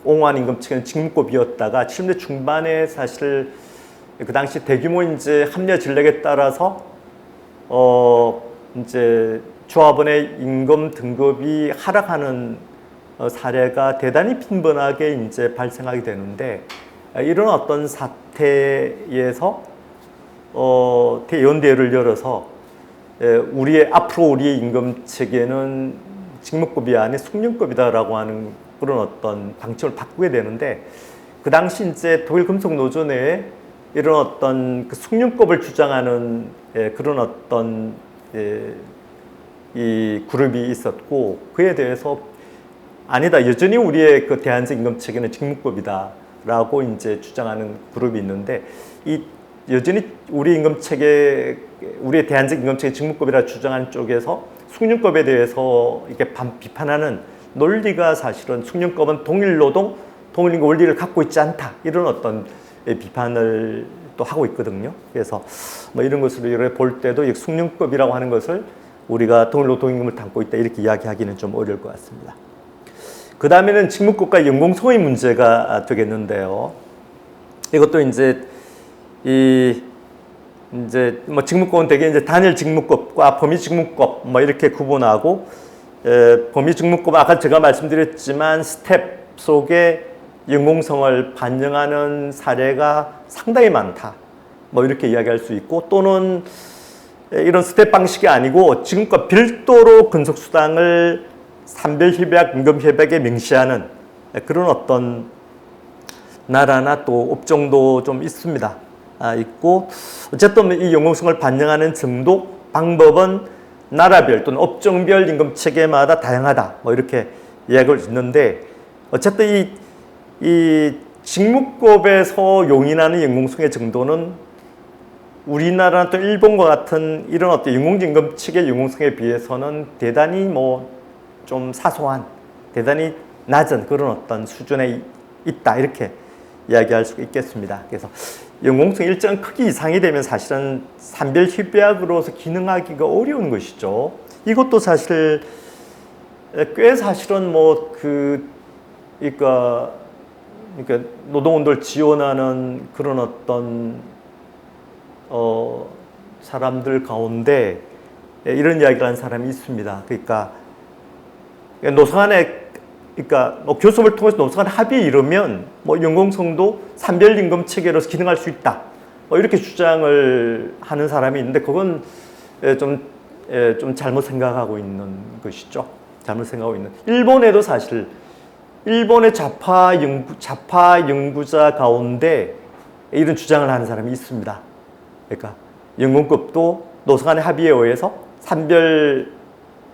옹호한 임금 측은 직무급이었다가 70년대 중반에 사실 그 당시 대규모 이제 합리화 전략에 따라서 이제 조합원의 임금 등급이 하락하는 사례가 대단히 빈번하게 이제 발생하게 되는데, 이런 어떤 사태에서 연대를 열어서 앞으로 우리의 임금 체계는 직무급이 아닌 숙련급이다라고 하는 그런 어떤 방침을 바꾸게 되는데, 그 당시 이제 독일 금속 노조 내에 이런 어떤 그 숙련급을 주장하는 그런 어떤 이 그룹이 있었고, 그에 대해서 아니다, 여전히 우리의 그 대안적 임금 체계는 직무급이다라고 이제 주장하는 그룹이 있는데, 이 여전히 우리의 대안적 임금 체계 직무급이라 주장하는 쪽에서 숙련급에 대해서 이렇게 비판하는 논리가 사실은 숙련급은 동일 노동, 동일 임금 원리를 갖고 있지 않다, 이런 어떤 비판을 또 하고 있거든요. 그래서 뭐 이런 것으로 볼 때도 이 숙련급이라고 하는 것을 우리가 동일 노동 임금을 담고 있다, 이렇게 이야기하기는 좀 어려울 것 같습니다. 그 다음에는 직무급과 연공성의 문제가 되겠는데요. 이것도 이제 뭐 직무급은 대개 이제 단일 직무급과 범위 직무급 뭐 이렇게 구분하고, 범위 직무급은 아까 제가 말씀드렸지만 스텝 속에 연공성을 반영하는 사례가 상당히 많다, 뭐 이렇게 이야기할 수 있고, 또는 이런 스텝 방식이 아니고 지금과 별도로 근속수당을 산별협약, 임금협약에 명시하는 그런 어떤 나라나 또 업종도 좀 있습니다. 있고, 어쨌든 이 연공성을 반영하는 정도, 방법은 나라별 또는 업종별 임금 체계마다 다양하다, 뭐 이렇게 이야기를 있는데, 어쨌든 이 직무급에서 용인하는 연공성의 정도는 우리나라나 또 일본과 같은 이런 어떤 임금 체계 연공성에 비해서는 대단히 뭐 좀 사소한, 대단히 낮은 그런 어떤 수준에 있다, 이렇게 이야기할 수 있겠습니다. 그래서 연공성 일정 크기 이상이 되면 사실은 산별 협약으로서 기능하기가 어려운 것이죠. 이것도 사실 꽤 사실은 뭐 그러니까 노동운동을 지원하는 그런 어떤 사람들 가운데 이런 이야기를 하는 사람이 있습니다. 그러니까 노사간에, 그러니까 뭐 교섭을 통해서 노사간 합의에 이르면 뭐 연공성도 산별 임금 체계로서 기능할 수 있다, 뭐 이렇게 주장을 하는 사람이 있는데, 그건 좀 잘못 생각하고 있는 것이죠. 잘못 생각하고 있는. 일본에도 사실 일본의 좌파 연구자 가운데 이런 주장을 하는 사람이 있습니다. 그러니까 연공급도 노사간의 합의에 의해서 산별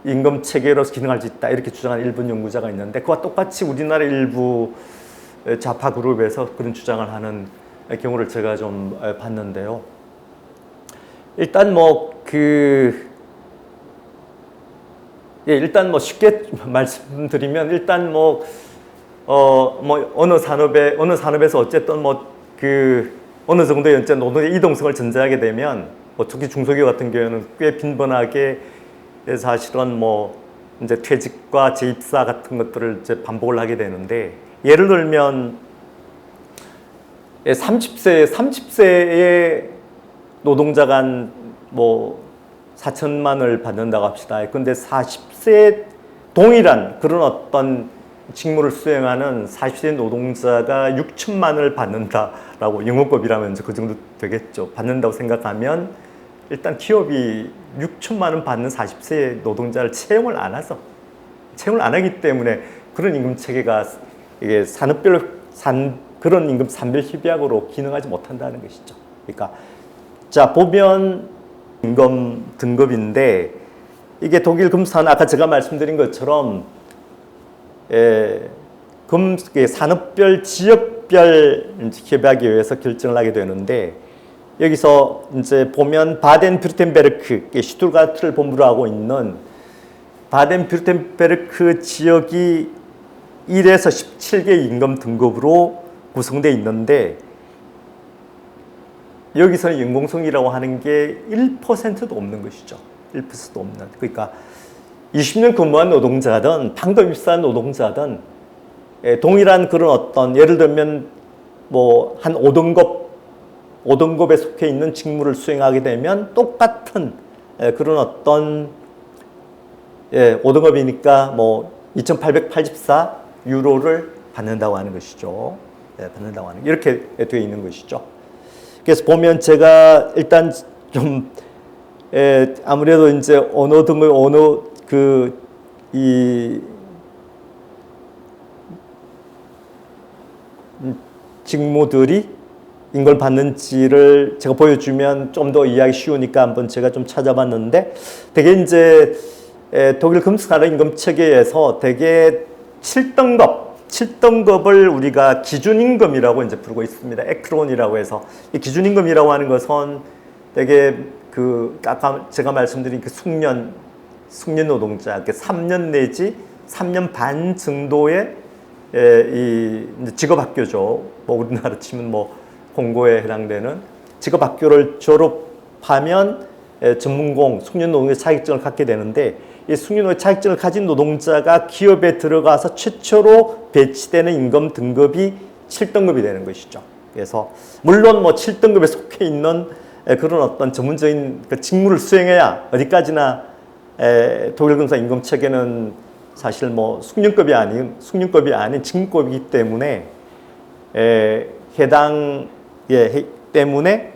임금 체계로서 기능할 수 있다, 이렇게 주장하는 일본 연구자가 있는데, 그와 똑같이 우리나라 일부 좌파 그룹에서 그런 주장을 하는 경우를 제가 좀 봤는데요. 일단 일단 쉽게 말씀드리면, 일단 어느 산업에서 어쨌든 어느 정도의 노동의 이동성을 전제하게 되면, 특히 중소기업 같은 경우는 꽤 빈번하게 사실은 이제 퇴직과 재입사 같은 것들을 이제 반복을 하게 되는데, 예를 들면 30세의 노동자가 한 4천만 원을 받는다고 합시다. 근데 40세 동일한 그런 어떤 직무를 수행하는 40세 노동자가 6천만 원을 받는다라고, 영어급이라면 그 정도 되겠죠. 받는다고 생각하면 일단 기업이 6천만 원 받는 40세 노동자를 채용을 안 하기 때문에 그런 임금 체계가 이게 그런 임금 산별 협약으로 기능하지 못한다는 것이죠. 그러니까 자, 보면 임금 등급인데, 이게 독일 금산, 아까 제가 말씀드린 것처럼 산업별, 지역별 협약에 의해서 결정을 하게 되는데, 여기서 이제 보면 바덴뷰르텐베르크, 슈투트가르트를 본부로 하고 있는 바덴뷰르텐베르크 지역이 1에서 17개 임금 등급으로 구성되어 있는데, 여기서는 연공성이라고 하는 게 1%도 없는 것이죠. 1%도 없는. 그러니까 20년 근무한 노동자든 방금 입사한 노동자든 동일한 그런 어떤, 예를 들면 한 5등급 5등급에 속해 있는 직무를 수행하게 되면 똑같은 그런 어떤 5등급이니까 뭐 2,884 유로를 받는다고 하는 것이죠. 받는다고 하는 이렇게 되어 있는 것이죠. 그래서 보면 제가 일단 좀 아무래도 이제 언어 등급 직무들이 인걸 받는지를 제가 보여주면 좀 더 이해하기 쉬우니까 한번 제가 좀 찾아봤는데, 대개 이제 독일 금수나라 임금 체계에서 대개 7등급을 우리가 기준임금이라고 이제 부르고 있습니다. 에크론이라고 해서 이 기준임금이라고 하는 것은 대개 그 아까 제가 말씀드린 그 숙련 노동자, 3년 내지 3년 반 정도의 이 직업학교죠. 뭐 우리나라 치면 뭐 공고에 해당되는 직업학교를 졸업하면 전문공, 숙련노동의 자격증을 갖게 되는데, 이 숙련노동의 자격증을 가진 노동자가 기업에 들어가서 최초로 배치되는 임금 등급이 7등급이 되는 것이죠. 그래서 물론 뭐 7등급에 속해 있는 그런 어떤 전문적인 그 직무를 수행해야 어디까지나 독일 금수나 임금 체계는 사실 뭐 숙련급이 아닌 직무급이기 때문에 때문에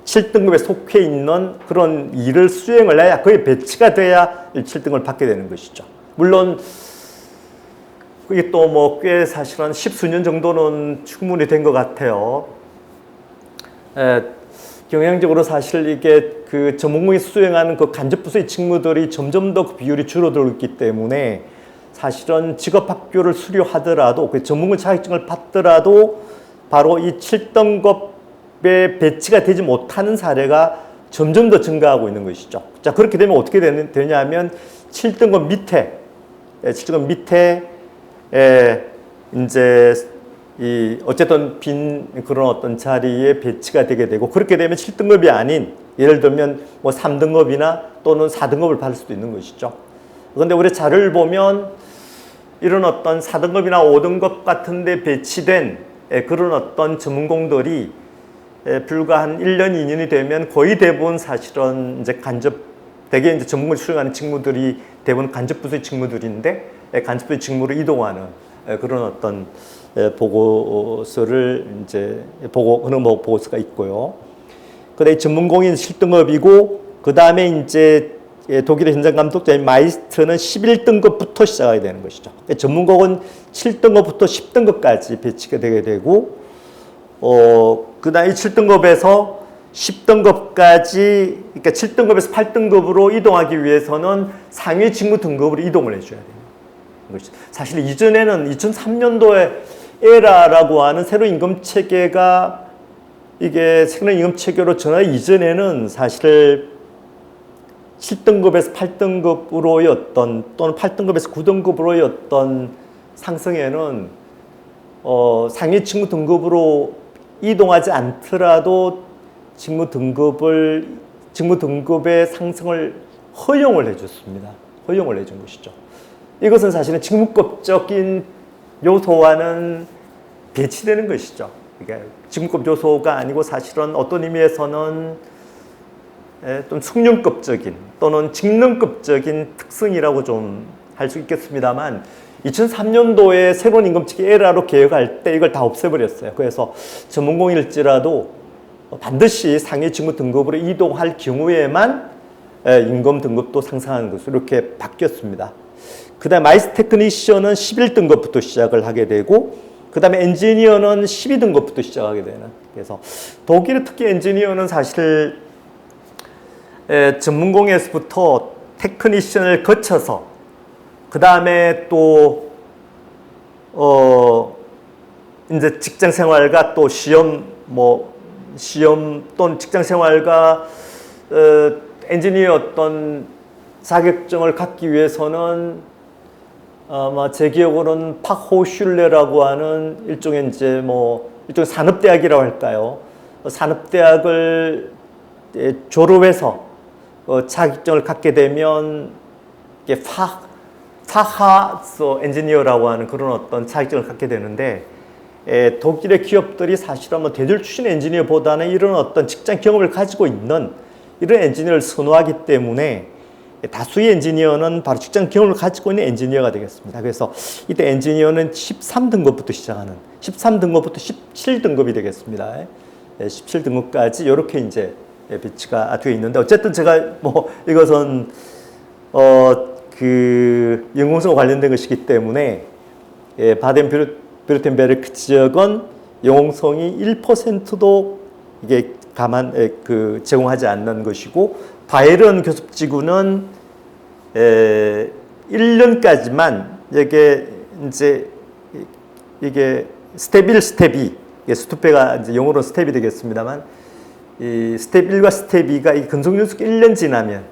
7등급에 속해 있는 그런 일을 수행을 해야, 거기에 배치가 돼야 7등급을 받게 되는 것이죠. 물론 그게 또 뭐 꽤 사실은 10수년 정도는 충분히 된 것 같아요. 경향적으로 사실 이게 그 전문공이 수행하는 그 간접부서의 직무들이 점점 더 그 비율이 줄어들고 있기 때문에 사실은 직업학교를 수료하더라도 그 전문공 자격증을 받더라도 바로 이 7등급에 배치가 되지 못하는 사례가 점점 더 증가하고 있는 것이죠. 자, 그렇게 되면 어떻게 되냐면 7등급 밑에 이제 어쨌든 빈 그런 어떤 자리에 배치가 되게 되고, 그렇게 되면 7등급이 아닌 예를 들면 뭐 3등급이나 또는 4등급을 받을 수도 있는 것이죠. 그런데 우리 자료를 보면 이런 어떤 4등급이나 5등급 같은 데 배치된 그런 어떤 전문공들이 불과 한 1년, 2년이 되면 거의 대부분 사실은 이제 대개 이제 전문공을 수행하는 직무들이 대부분 간접부서의 직무들인데, 간접부서의 직무로 이동하는 그런 어떤 보고서를 이제 보고서가 있고요. 그다음에 전문공인 7등급이고, 그 다음에 이제 독일의 현장 감독자인 마이스트는 11등급부터 시작하게 되는 것이죠. 전문공은 7등급부터 10등급까지 배치가 되게 되고, 그 다음에 7등급에서 10등급까지, 그러니까 7등급에서 8등급으로 이동하기 위해서는 상위 직무 등급으로 이동을 해줘야 돼요. 사실 이전에는 2003년도에 에라라고 하는 새로운 임금 체계가 이게 새로운 임금 체계로 전환 이전에는 사실 7등급에서 8등급으로였던 또는 8등급에서 9등급으로였던 상승에는 상위 직무 등급으로 이동하지 않더라도 직무 등급의 상승을 허용을 해줬습니다. 허용을 해준 것이죠. 이것은 사실은 직무급적인 요소와는 배치되는 것이죠. 그러니까 직무급 요소가 아니고 사실은 어떤 의미에서는 좀 숙련급적인 또는 직능급적인 특성이라고 좀 할 수 있겠습니다만, 2003년도에 새로운 임금체계 에라로 개혁할 때 이걸 다 없애버렸어요. 그래서 전문공일지라도 반드시 상위 직무 등급으로 이동할 경우에만 임금 등급도 상승하는 것으로 이렇게 바뀌었습니다. 그 다음에 마이스 테크니션은 11등급부터 시작을 하게 되고, 그 다음에 엔지니어는 12등급부터 시작하게 되는. 그래서 독일의 특히 엔지니어는 사실 전문공에서부터 테크니션을 거쳐서 그 다음에 또 이제 직장 생활과 또 시험 또는 직장 생활과 엔지니어 어떤 자격증을 갖기 위해서는 아마 제 기억으로는 팍호슐레라고 하는 일종의 산업대학이라고 할까요? 산업대학을 졸업해서 자격증을 갖게 되면 이게 파하서 엔지니어라고 하는 그런 어떤 자격증을 갖게 되는데, 독일의 기업들이 사실은 뭐 대졸 출신 엔지니어보다는 이런 어떤 직장 경험을 가지고 있는 이런 엔지니어를 선호하기 때문에 다수의 엔지니어는 바로 직장 경험을 가지고 있는 엔지니어가 되겠습니다. 그래서 이때 엔지니어는 13등급부터 시작하는 13등급부터 17등급이 되겠습니다. 17등급까지 이렇게 이제 배치가 되어 있는데 어쨌든 제가 뭐 이것은 그 연공성과 관련된 것이기 때문에 바덴-뷰르텐베르크 지역은 영공성이 1%도 이게 제공하지 않는 것이고 바이에른 교섭지구는 1년까지만 이게 스텝 1, 스투페가 이제 영어로 스텝이 되겠습니다만 이 스텝 1과 스텝 2가 이 근속연수가 1년 지나면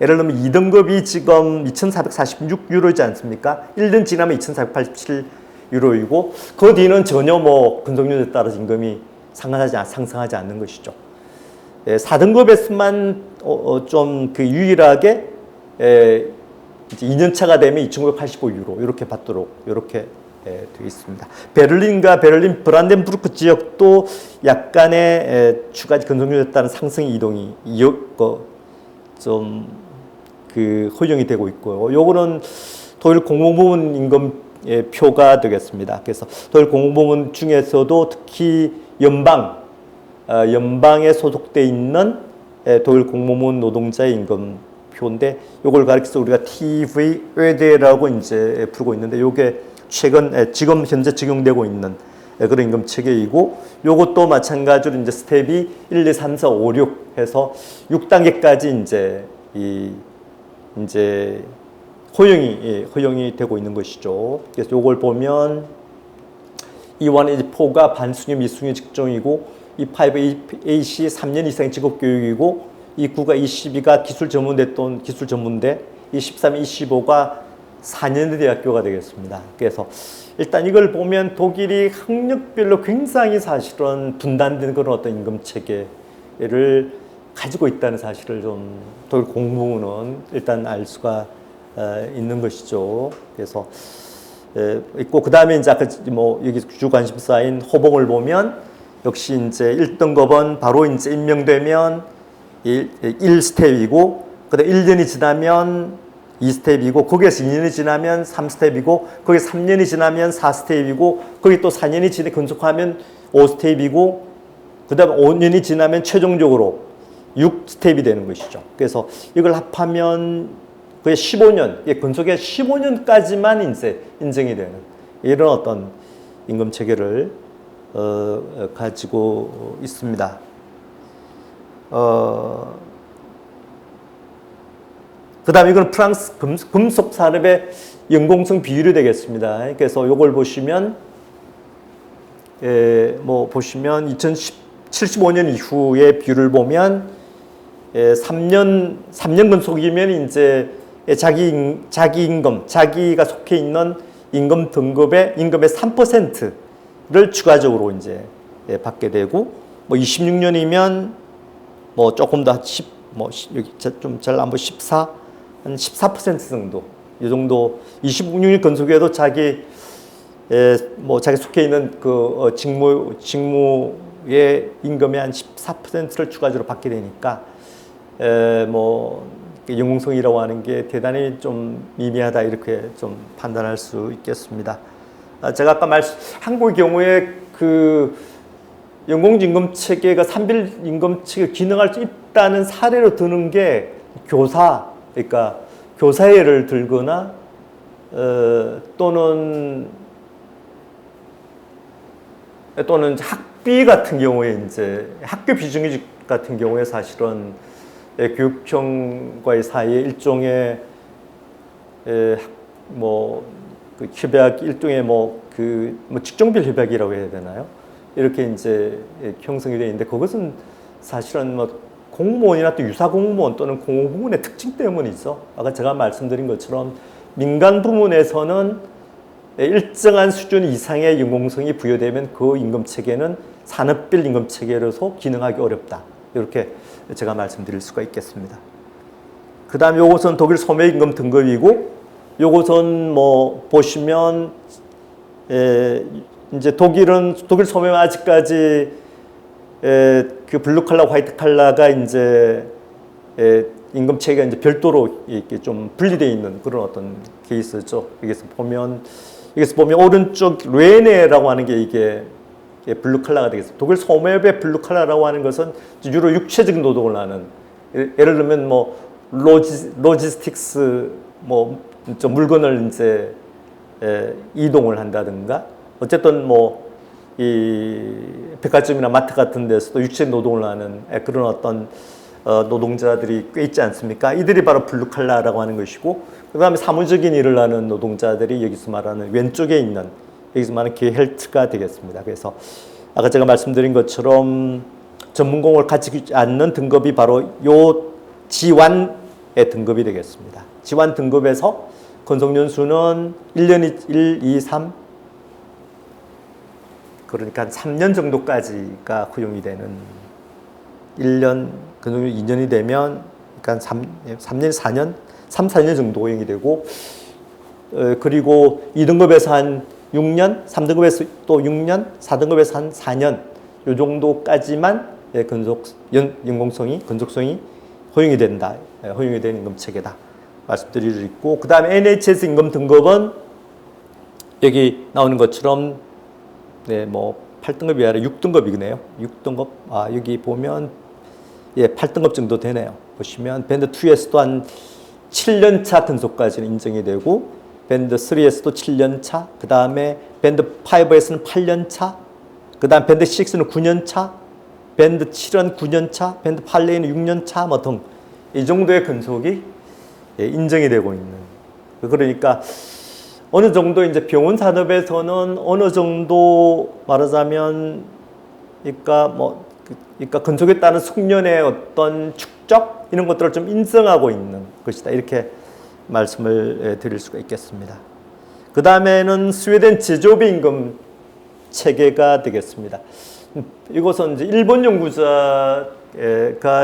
예를 들면 2등급이 지금 2,446유로이지 않습니까? 1년 지나면 2,487유로이고 그 뒤는 전혀 뭐 근속연수에 따라서 임금이 상승하지 않는 것이죠. 4등급에서만 좀 그 유일하게 이제 2년 차가 되면 2,985유로 이렇게 받도록 이렇게 되어 있습니다. 베를린과 베를린 브란덴부르크 지역도 약간의 추가 근속연수에 따른 상승 이동이 좀 허용이 되고 있고요. 요거는 독일 공공부문 임금 표가 되겠습니다. 그래서 독일 공공부문 중에서도 특히 연방에 소속돼 있는 독일 공무원 노동자의 임금표인데 요걸 가리켜서 우리가 TV ÖD라고 이제 부르고 있는데 요게 지금 현재 적용되고 있는 그런 임금 체계이고 요것도 마찬가지로 이제 스텝이 1, 2, 3, 4, 5, 6 해서 6단계까지 이제 허용이 되고 있는 것이죠. 그래서 요걸 보면 E1, E4가 반수녀 미수녀 직종이고 E5AC 3년 이상의 직업교육이고 E9가 E12가 기술 전문대 E13, E15가 4년제 대학교가 되겠습니다. 그래서 일단 이걸 보면 독일이 학력별로 굉장히 사실은 분단된 그런 어떤 임금 체계를 가지고 있다는 사실을 좀 독일 공무원은 일단 알 수가 있는 것이죠. 그래서 있고 그 다음에 이제 아까 뭐 여기 주 관심사인 호봉을 보면 역시 이제 1등급은 바로 이제 임명되면 1스텝이고 그다음 1년이 지나면 2스텝이고 거기에서 2년이 지나면 3스텝이고 거기 3년이 지나면 4스텝이고 거기 또 4년이 지나 근속하면 5스텝이고 그다음 5년이 지나면 최종적으로 6스텝이 되는 것이죠. 그래서 이걸 합하면 그게 15년, 근속의 15년까지만 이제 인정이 되는 이런 어떤 임금 체계를 가지고 있습니다. 그 다음에 이건 프랑스 금속 산업의 연공성 비율이 되겠습니다. 그래서 이걸 보시면, 보시면 2075년 이후의 비율을 보면 3년 근속이면 이제 자기가 속해 있는 임금 등급의 임금의 3%를 추가적으로 이제 받게 되고, 26년이면 조금 더 여기 좀 잘 안 보면 14% 정도, 이 정도 26년 근속에도 자기 속해 있는 그 직무의 임금의 한 14%를 추가적으로 받게 되니까 연공성이라고 하는 게 대단히 좀 미미하다 이렇게 좀 판단할 수 있겠습니다. 제가 아까 한국의 경우에 그 연공임금 체계가 삼별 임금 체계 기능할 수 있다는 사례로 드는 게 그러니까 교사 예를 들거나 또는 학비 같은 경우에 이제 학교 비정규직 같은 경우에 사실은 교육청과의 사이에 일종의 그 협약 일종의 직종별 협약이라고 해야 되나요? 이렇게 이제 형성이 되어 있는데 그것은 사실은 공무원이나 또 유사 공무원 또는 공공부문의 특징 때문이죠. 아까 제가 말씀드린 것처럼 민간 부문에서는 일정한 수준 이상의 연공성이 부여되면 그 임금 체계는 산업별 임금 체계로서 기능하기 어렵다. 이렇게 제가 말씀드릴 수가 있겠습니다. 그 다음 요것은 독일 소매임금 등급이고 요것은 보시면 이제 독일 소매는 아직까지 그 블루 칼라, 화이트 칼라가 이제 임금 체계가 이제 별도로 이렇게 좀 분리되어 있는 그런 어떤 케이스죠. 여기서 보면 오른쪽 르네라고 하는 게 이게 블루 칼라가 되겠습니다. 독일 소매의 블루 칼라라고 하는 것은 주로 육체적인 노동을 하는, 예를 들면 뭐 로지스틱스 뭐 좀 물건을 이제 이동을 한다든가, 어쨌든 뭐 이 백화점이나 마트 같은 데서도 육체 노동을 하는 그런 어떤 노동자들이 꽤 있지 않습니까? 이들이 바로 블루 칼라라고 하는 것이고, 그 다음에 사무적인 일을 하는 노동자들이 여기서 말하는 왼쪽에 있는, 여기서 말하는 게헬트가 되겠습니다. 그래서 아까 제가 말씀드린 것처럼 전문공을 가지지 않는 등급이 바로 요 G1의 등급이 되겠습니다. G1 등급에서 건속연수는 1년, 1, 2, 3, 그러니까 한 3년 정도까지가 허용이 되는, 1년, 건속연수 2년이 되면 그러니까 3년, 4년, 3, 4년 정도 허용이 되고, 그리고 2등급에서 한 6년, 3등급에서 또 6년, 4등급에서 한 4년 요 정도까지만 건속성이 허용이 된다. 허용이 되는 임금 체계다. 말씀드릴 수 있고, 그 다음에 NHS 임금 등급은 여기 나오는 것처럼 뭐 8등급이 아니라 6등급이네요. 6등급. 여기 보면 8등급 정도 되네요. 보시면 밴드 2에서도 한 7년차 근속까지는 인정이 되고, 밴드 3에서도 7년차, 그 다음에 밴드 5에서는 8년차, 그 다음 밴드 6는 9년차, 밴드 7은 9년차, 밴드 8A는 6년차 뭐 등 이 정도의 근속이 인정이 되고 있는. 그러니까 어느 정도 이제 병원 산업에서는 어느 정도 말하자면 그러니까 근속에 따른 숙련의 어떤 축적 이런 것들을 좀 인정하고 있는 것이다. 이렇게 말씀을 드릴 수가 있겠습니다. 그 다음에는 스웨덴 제조업의 임금 체계가 되겠습니다. 이것은 이제 일본 연구자가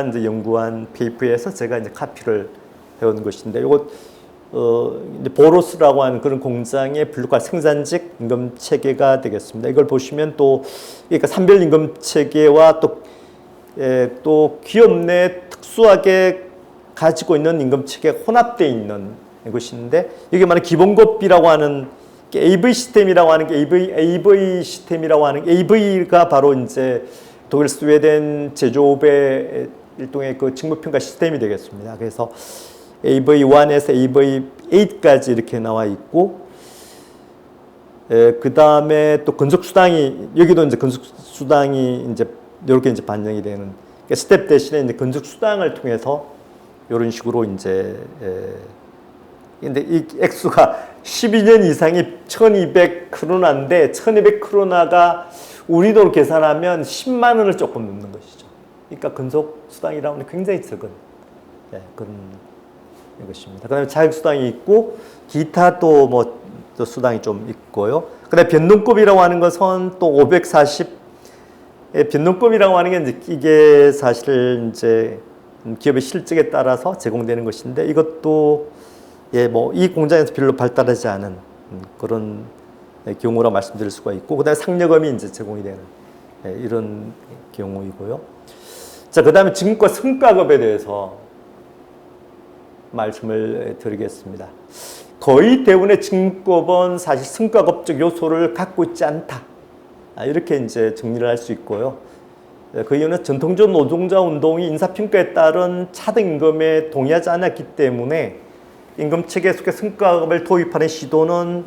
이제 연구한 페이퍼에서 제가 이제 카피를 해온 것인데, 이것 이제 보로스라고 하는 그런 공장의 블루칼 생산직 임금 체계가 되겠습니다. 이걸 보시면 또 그러니까 산별 임금 체계와 또 기업 내 특수하게 가지고 있는 임금 체계가 혼합되어 있는 것인데, 여기 말하는 기본급비라고 하는 AV 시스템이라고 하는 게 AV 시스템이라고 하는 AV가 바로 이제 독일 스웨덴 제조업의 일종의 그 직무평가 시스템이 되겠습니다. 그래서 AV1에서 AV8까지 이렇게 나와 있고, 그 다음에 또 근속수당이, 여기도 이제 근속수당이 이제 이렇게 이제 반영이 되는, 그러니까 스텝 대신에 이제 근속수당을 통해서 이런 식으로 이제, 근데 이 액수가 12년 이상이 1200크로나인데, 1200크로나가 우리 돈으로 계산하면 10만 원을 조금 넘는 것이죠. 그러니까 근속수당이라고 하면 굉장히 적은 그런 것입니다. 그 다음에 자격수당이 있고, 기타 또 뭐 또 수당이 좀 있고요. 그 다음에 변동급이라고 하는 것은 또 540, 변동급이라고 하는 게 이제 이게 사실 이제 기업의 실적에 따라서 제공되는 것인데, 이것도 뭐 이 공장에서 별로 발달하지 않은 그런 경우라 말씀드릴 수가 있고, 그 다음에 상여금이 이제 제공이 되는 이런 경우이고요. 자, 그 다음에 직무과 성과급에 대해서 말씀을 드리겠습니다. 거의 대부분의 직무급은 사실 성과급적 요소를 갖고 있지 않다. 이렇게 이제 정리를 할 수 있고요. 그 이유는 전통적 노동자 운동이 인사평가에 따른 차등 임금에 동의하지 않았기 때문에 임금 체계 속에 성과급을 도입하는 시도는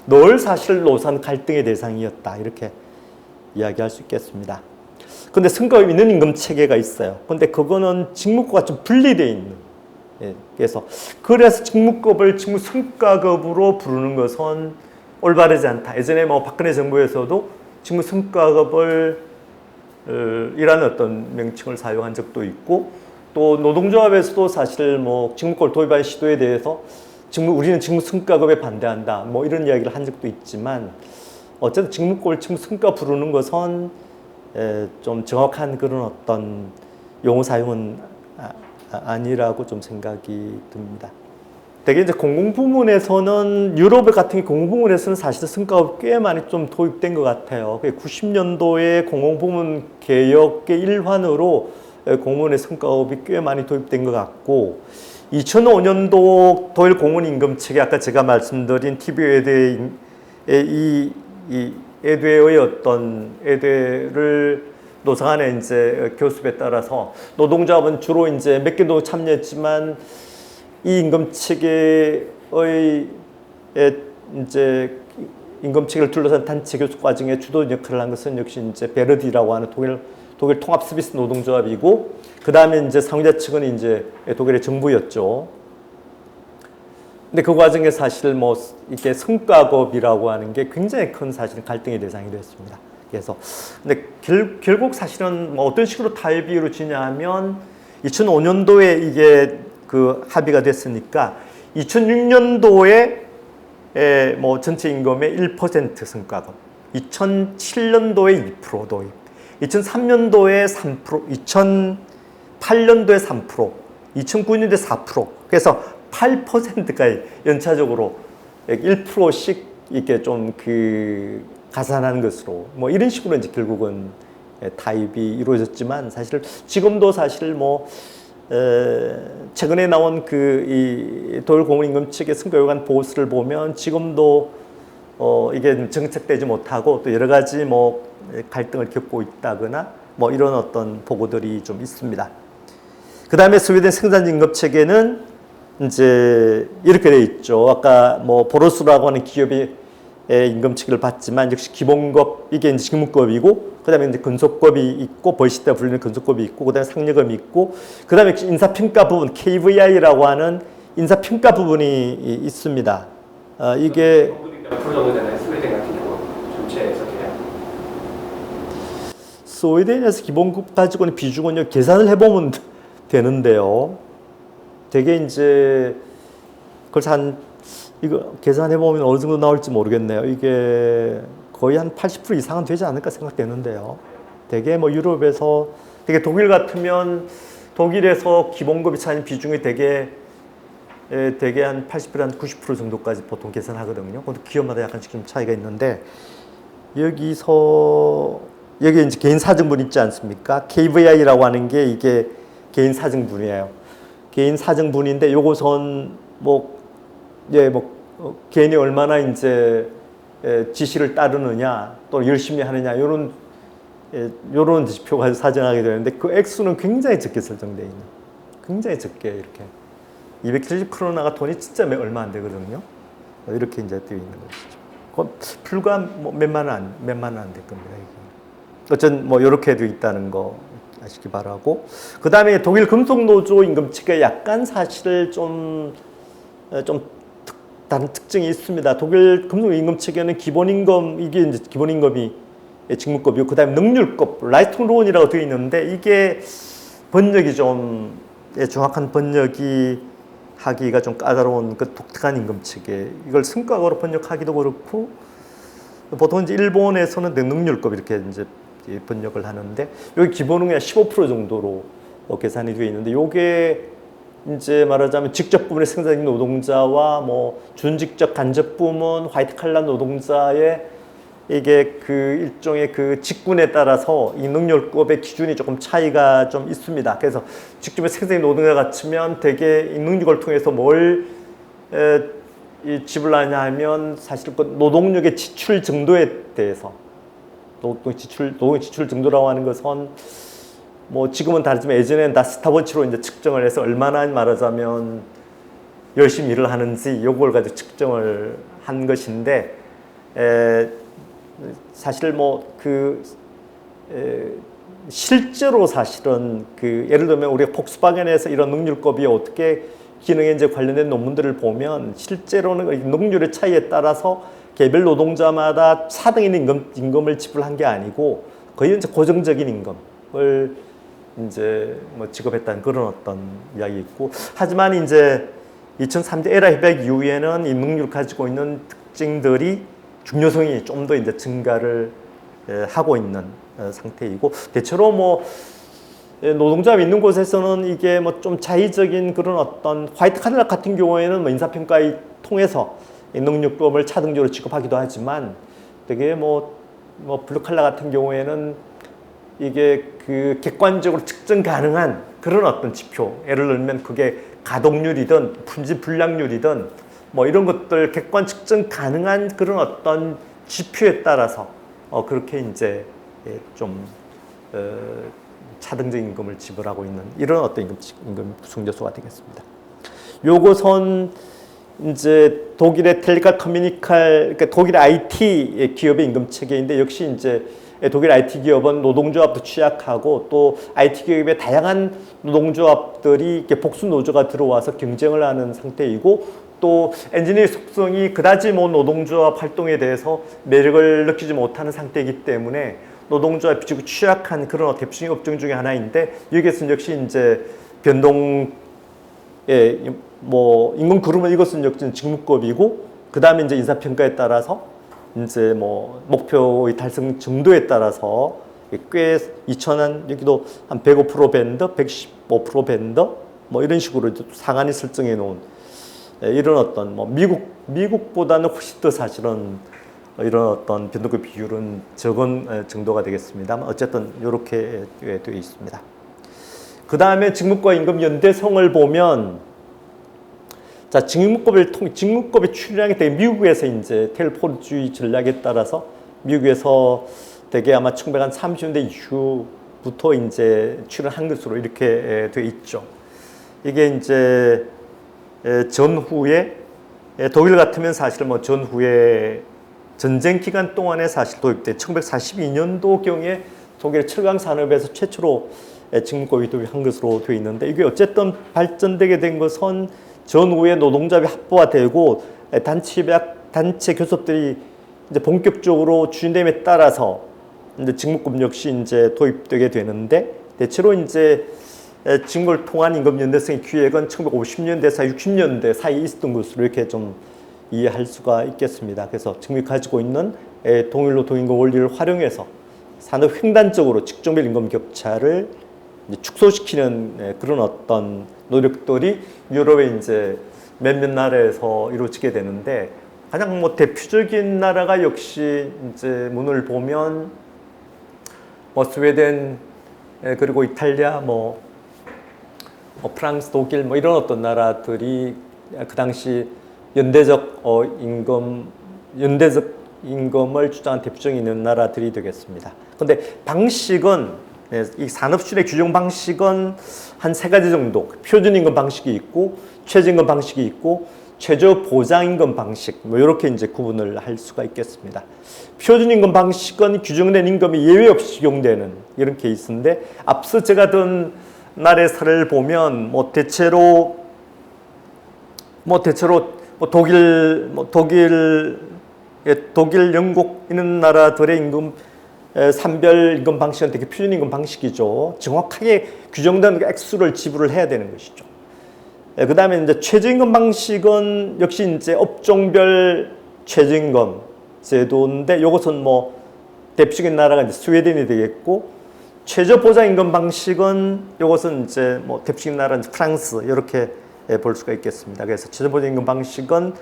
늘 사실 노사 갈등의 대상이었다. 이렇게 이야기할 수 있겠습니다. 근데 성과급 있는 임금 체계가 있어요. 근데 그거는 직무급과 좀 분리되어 있는. 그래서 직무급을 직무 성과급으로 부르는 것은 올바르지 않다. 예전에 뭐 박근혜 정부에서도 직무 성과급을 이라는 어떤 명칭을 사용한 적도 있고, 또 노동조합에서도 사실 뭐 직무급을 도입하는 시도에 대해서 우리는 직무 성과급에 반대한다. 뭐 이런 이야기를 한 적도 있지만, 어쨌든 직무급을 직무 성과 부르는 것은 좀 정확한 그런 어떤 용어 사용은 아니라고 좀 생각이 듭니다. 되게 이제 공공부문에서는 유럽 같은 공공부문에서는 사실 성과가 꽤 많이 좀 도입된 것 같아요. 90년도에 공공부문 개혁의 일환으로 공무원의 성과급이 꽤 많이 도입된 것 같고 2005년도 독일 공무원임금체계 아까 제가 말씀드린 TV 에드의 에드의 어떤 에드를 노사간의 이제 교습에 따라서 노동조합은 주로 이제 몇 개도 참여했지만 이 임금체계의 이제 임금체계를 둘러싼 단체 교섭 과정에 주도 역할을 한 것은 역시 이제 베르디라고 하는 독일 통합 서비스 노동조합이고 그 다음에 이제 상위자 측은 이제 독일의 정부였죠. 근데 그 과정에 사실 뭐 이게 성과급이라고 하는 게 굉장히 큰 사실 갈등의 대상이 됐습니다. 그래서 근데 결국 사실은 뭐 어떤 식으로 타협이 이루어지냐 하면 2005년도에 이게 그 합의가 됐으니까 2006년도에 뭐 전체 임금의 1% 성과급, 2007년도에 2% 도입, 2003년도에 3%, 2008년도에 3%, 2009년도에 4%. 그래서 8%까지 연차적으로 1%씩 이렇게 좀 그 가산한 것으로 뭐 이런 식으로 이제 결국은 타입이 이루어졌지만 사실 지금도 사실 뭐 최근에 나온 그 이 독일 공무원임금 측의 성과요관 보고서를 보면 지금도 이게 정착되지 못하고 또 여러 가지 뭐 갈등을 겪고 있다거나 뭐 이런 어떤 보고들이 좀 있습니다. 그 다음에 스웨덴 생산임금 체계는 이제 이렇게 돼 있죠. 아까 뭐 보로스라고 하는 기업이 임금 체계를 받지만 역시 기본급 이게 이제 직무급이고 그다음에 이제 근속급이 있고 벌시다 불리는 근속급이 있고 그다음에 상여금이 있고 그다음에 인사평가 부분 KVI라고 하는 인사평가 부분이 있습니다. 이게 몇 프로 정도 되나요? 스웨덴 같은 경우 전체에서 그냥 스웨덴에서 기본급 가지고는 비중은 계산을 해보면 되는데요. 되게 이제 그걸 한 이거 계산해 보면 어느 정도 나올지 모르겠네요. 이게 거의 한 80% 이상은 되지 않을까 생각되는데요. 되게 뭐 유럽에서 되게 독일 같으면 독일에서 기본급이 차지하는 비중이 되게 한 80%, 한 90% 정도까지 보통 계산하거든요. 그것도 기업마다 약간씩 좀 차이가 있는데 여기 이제 개인 사정분 있지 않습니까? KVI라고 하는 게 이게 개인 사정분이에요. 개인 사정분인데 요것은 개인이 얼마나 이제 지시를 따르느냐 또 열심히 하느냐 요런 지표가 사정하게 되는데 그 액수는 굉장히 적게 설정되어 있는 굉장히 적게 이렇게 270크로나가 돈이 진짜 얼마 안 되거든요. 이렇게 이제 되어 있는 것이죠. 불과 몇만 원 안 될 겁니다. 이게. 어쨌든 뭐 이렇게 되어 있다는 거 아시기 바라고. 그 다음에 독일 금속노조 임금체계 약간 사실 좀 다른 특징이 있습니다. 독일 금속 임금체계는 기본임금 이게 이제 기본임금이 직무급이고 그 다음에 능률급 라이스통론이라고 되어 있는데 이게 번역이 좀 정확한 번역이 하기가 좀 까다로운 그 독특한 임금체계. 이걸 성과급으로 번역하기도 그렇고 보통 이제 일본에서는 능률급 이렇게 이제 번역을 하는데 여기 기본은 15% 정도로 계산이 되어 있는데 요게 이제 말하자면 직접 부문의 생산직 노동자와 뭐 준직접 간접 부문 화이트 칼라 노동자의 이게 그 일종의 그 직군에 따라서 이 능률급의 기준이 조금 차이가 좀 있습니다. 그래서 직접의 생산직 노동자 같으면 대개 이 능력을 통해서 뭘 지불하냐 하면 사실 그 노동력의 지출 정도에 대해서 노동 지출 정도라고 하는 것은 뭐 지금은 다르지만 예전에는 다 스탑워치로 이제 측정을 해서 얼마나 말하자면 열심히 일을 하는지 요걸 가지고 측정을 한 것인데 사실 실제로 사실은 그 예를 들면 우리가 폭스바겐에서 이런 능률급이 어떻게 기능에 이제 관련된 논문들을 보면 실제로는 능률의 차이에 따라서 개별 노동자마다 차등 있는 임금을 지불한 게 아니고 거의 이제 고정적인 임금을 이제 뭐 지급했다는 그런 어떤 이야기 있고 하지만 이제 2003년 에라 협약 이후에는 이 능률을 가지고 있는 특징들이 중요성이 좀 더 이제 증가를 하고 있는 상태이고 대체로 노동자가 있는 곳에서는 이게 뭐 좀 자의적인 그런 어떤 화이트 칼라 같은 경우에는 뭐 인사평가를 통해서 이 능력급을 차등적으로 취급하기도 하지만 되게 뭐 블루 칼라 같은 경우에는 이게 그 객관적으로 측정 가능한 그런 어떤 지표, 예를 들면 그게 가동률이든 품질 불량률이든 뭐 이런 것들 객관 측정 가능한 그런 어떤 지표에 따라서 그렇게 이제 좀 차등적 임금을 지불하고 있는 이런 어떤 임금 구성요소가 되겠습니다. 요것은 이제 독일의 텔레카 커뮤니칼, 그러니까 독일 IT 기업의 임금 체계인데 역시 이제 독일 IT 기업은 노동조합도 취약하고 또 IT 기업의 다양한 노동조합들이 이렇게 복수 노조가 들어와서 경쟁을 하는 상태이고 또 엔지니어 속성이 그다지 뭐 노동조합 활동에 대해서 매력을 느끼지 못하는 상태이기 때문에 노동조합이 취약한 그런 대표적인 업종 중에 하나인데 여기에서는 역시 이제 변동 뭐 임금 그룹은 이것은 역시 직무급이고 그 다음에 이제 인사평가에 따라서 이제 뭐 목표의 달성 정도에 따라서 꽤 2,000한 여기도 한 105% 밴드, 115% 밴드 뭐 이런 식으로 상한이 설정해 놓은 이런 어떤 뭐 미국보다는 훨씬 더 사실은 이런 어떤 변동급 비율은 적은 정도가 되겠습니다만 어쨌든 이렇게 되어 있습니다. 그 다음에 직무과 임금 연대성을 보면 자, 직무급의 출량이 되게 미국에서 이제 텔포주의 전략에 따라서 미국에서 되게 아마 1930년대 이후부터 이제 출연한 것으로 이렇게 되어 있죠. 이게 이제 전후에 독일 같으면 사실 뭐 전후에 전쟁 기간 동안에 사실 도입돼 1942년도경에 독일 철강 산업에서 최초로 직무급이 도입한 것으로 되어 있는데 이게 어쨌든 발전되게 된 것은 전후에 노동조합이 합보가 되고 단체 교섭들이 이제 본격적으로 추진됨에 따라서 이제 직무급 역시 이제 도입되게 되는데 대체로 이제 직무를 통한 임금 연대성의 기획은 1950년대에서 60년대 사이에 있었던 것으로 이렇게 좀 이해할 수가 있겠습니다. 그래서 직무이 가지고 있는 동일로 동임금 원리를 활용해서 산업 횡단적으로 직종별 임금 격차를 축소시키는 그런 어떤 노력들이 유럽의 이제 몇몇 나라에서 이루어지게 되는데 가장 뭐 대표적인 나라가 역시 이제 문을 보면 뭐 스웨덴 그리고 이탈리아 뭐 프랑스, 독일 뭐 이런 어떤 나라들이 그 당시 연대적 임금을 주장한 대표적인 있는 나라들이 되겠습니다. 그런데 방식은 이 산업실의 규정 방식은 한 세 가지 정도 표준임금 방식이 있고 최저임금 방식이 있고 최저보장임금 방식 뭐 이렇게 이제 구분을 할 수가 있겠습니다. 표준임금 방식은 규정된 임금이 예외 없이 적용되는 이런 케이스인데 앞서 제가 든 나라의 사례를 보면 대체로 독일, 영국 이런 나라들의 임금 산별 임금 방식은 되게 표준 임금 방식이죠. 정확하게 규정된 액수를 지불을 해야 되는 것이죠. 그 다음에 이제 최저임금 방식은 역시 이제 업종별 최저임금 제도인데 이것은 뭐 대표적인 나라가 이제 스웨덴이 되겠고 최저보장임금 방식은 이것은 이제 뭐 대표적인 나라는 프랑스 이렇게 볼 수가 있겠습니다. 그래서 최저보장임금 방식은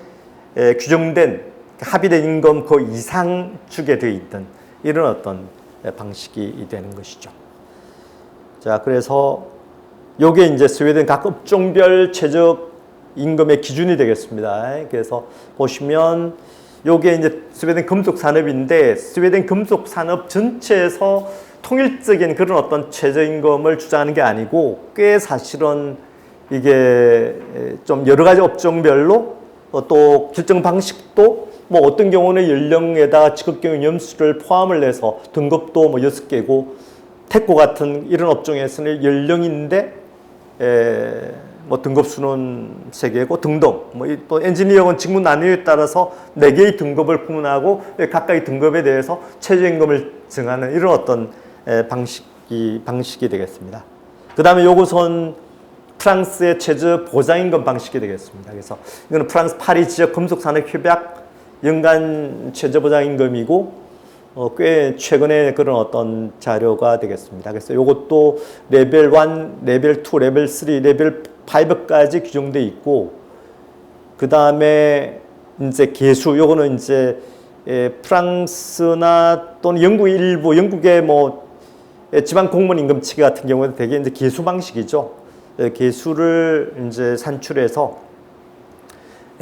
규정된 합의된 임금 그 이상 주게 되어 있던 이런 어떤 방식이 되는 것이죠. 자, 그래서 요게 이제 스웨덴 각 업종별 최저임금의 기준이 되겠습니다. 그래서 보시면 요게 이제 스웨덴 금속 산업인데 스웨덴 금속 산업 전체에서 통일적인 그런 어떤 최저임금을 주장하는 게 아니고 꽤 사실은 이게 좀 여러 가지 업종별로 또 결정 방식도 뭐 어떤 경우는 연령에다 직업 경영 연수를 포함을 해서 등급도 뭐 6개고 택고 같은 이런 업종에서는 연령인데 뭐 등급수는 3개고 등등 뭐 또 엔지니어는 직무 난이도에 따라서 4개의 등급을 구분하고 각각의 등급에 대해서 최저임금을 정하는 이런 어떤 방식이 되겠습니다. 그 다음에 요것은 프랑스의 최저 보장임금 방식이 되겠습니다. 그래서 이거는 프랑스 파리 지역 금속산업협약 연간 최저보장임금이고 꽤 최근에 그런 어떤 자료가 되겠습니다. 그래서 이것도 레벨 1, 레벨 2, 레벨 3, 레벨 5까지 규정돼 있고, 그 다음에 이제 개수, 요거는 이제 프랑스나 또는 영국 일부, 영국의 뭐 지방 공무원 임금 체계 같은 경우는 되게 이제 개수 방식이죠. 개수를 이제 산출해서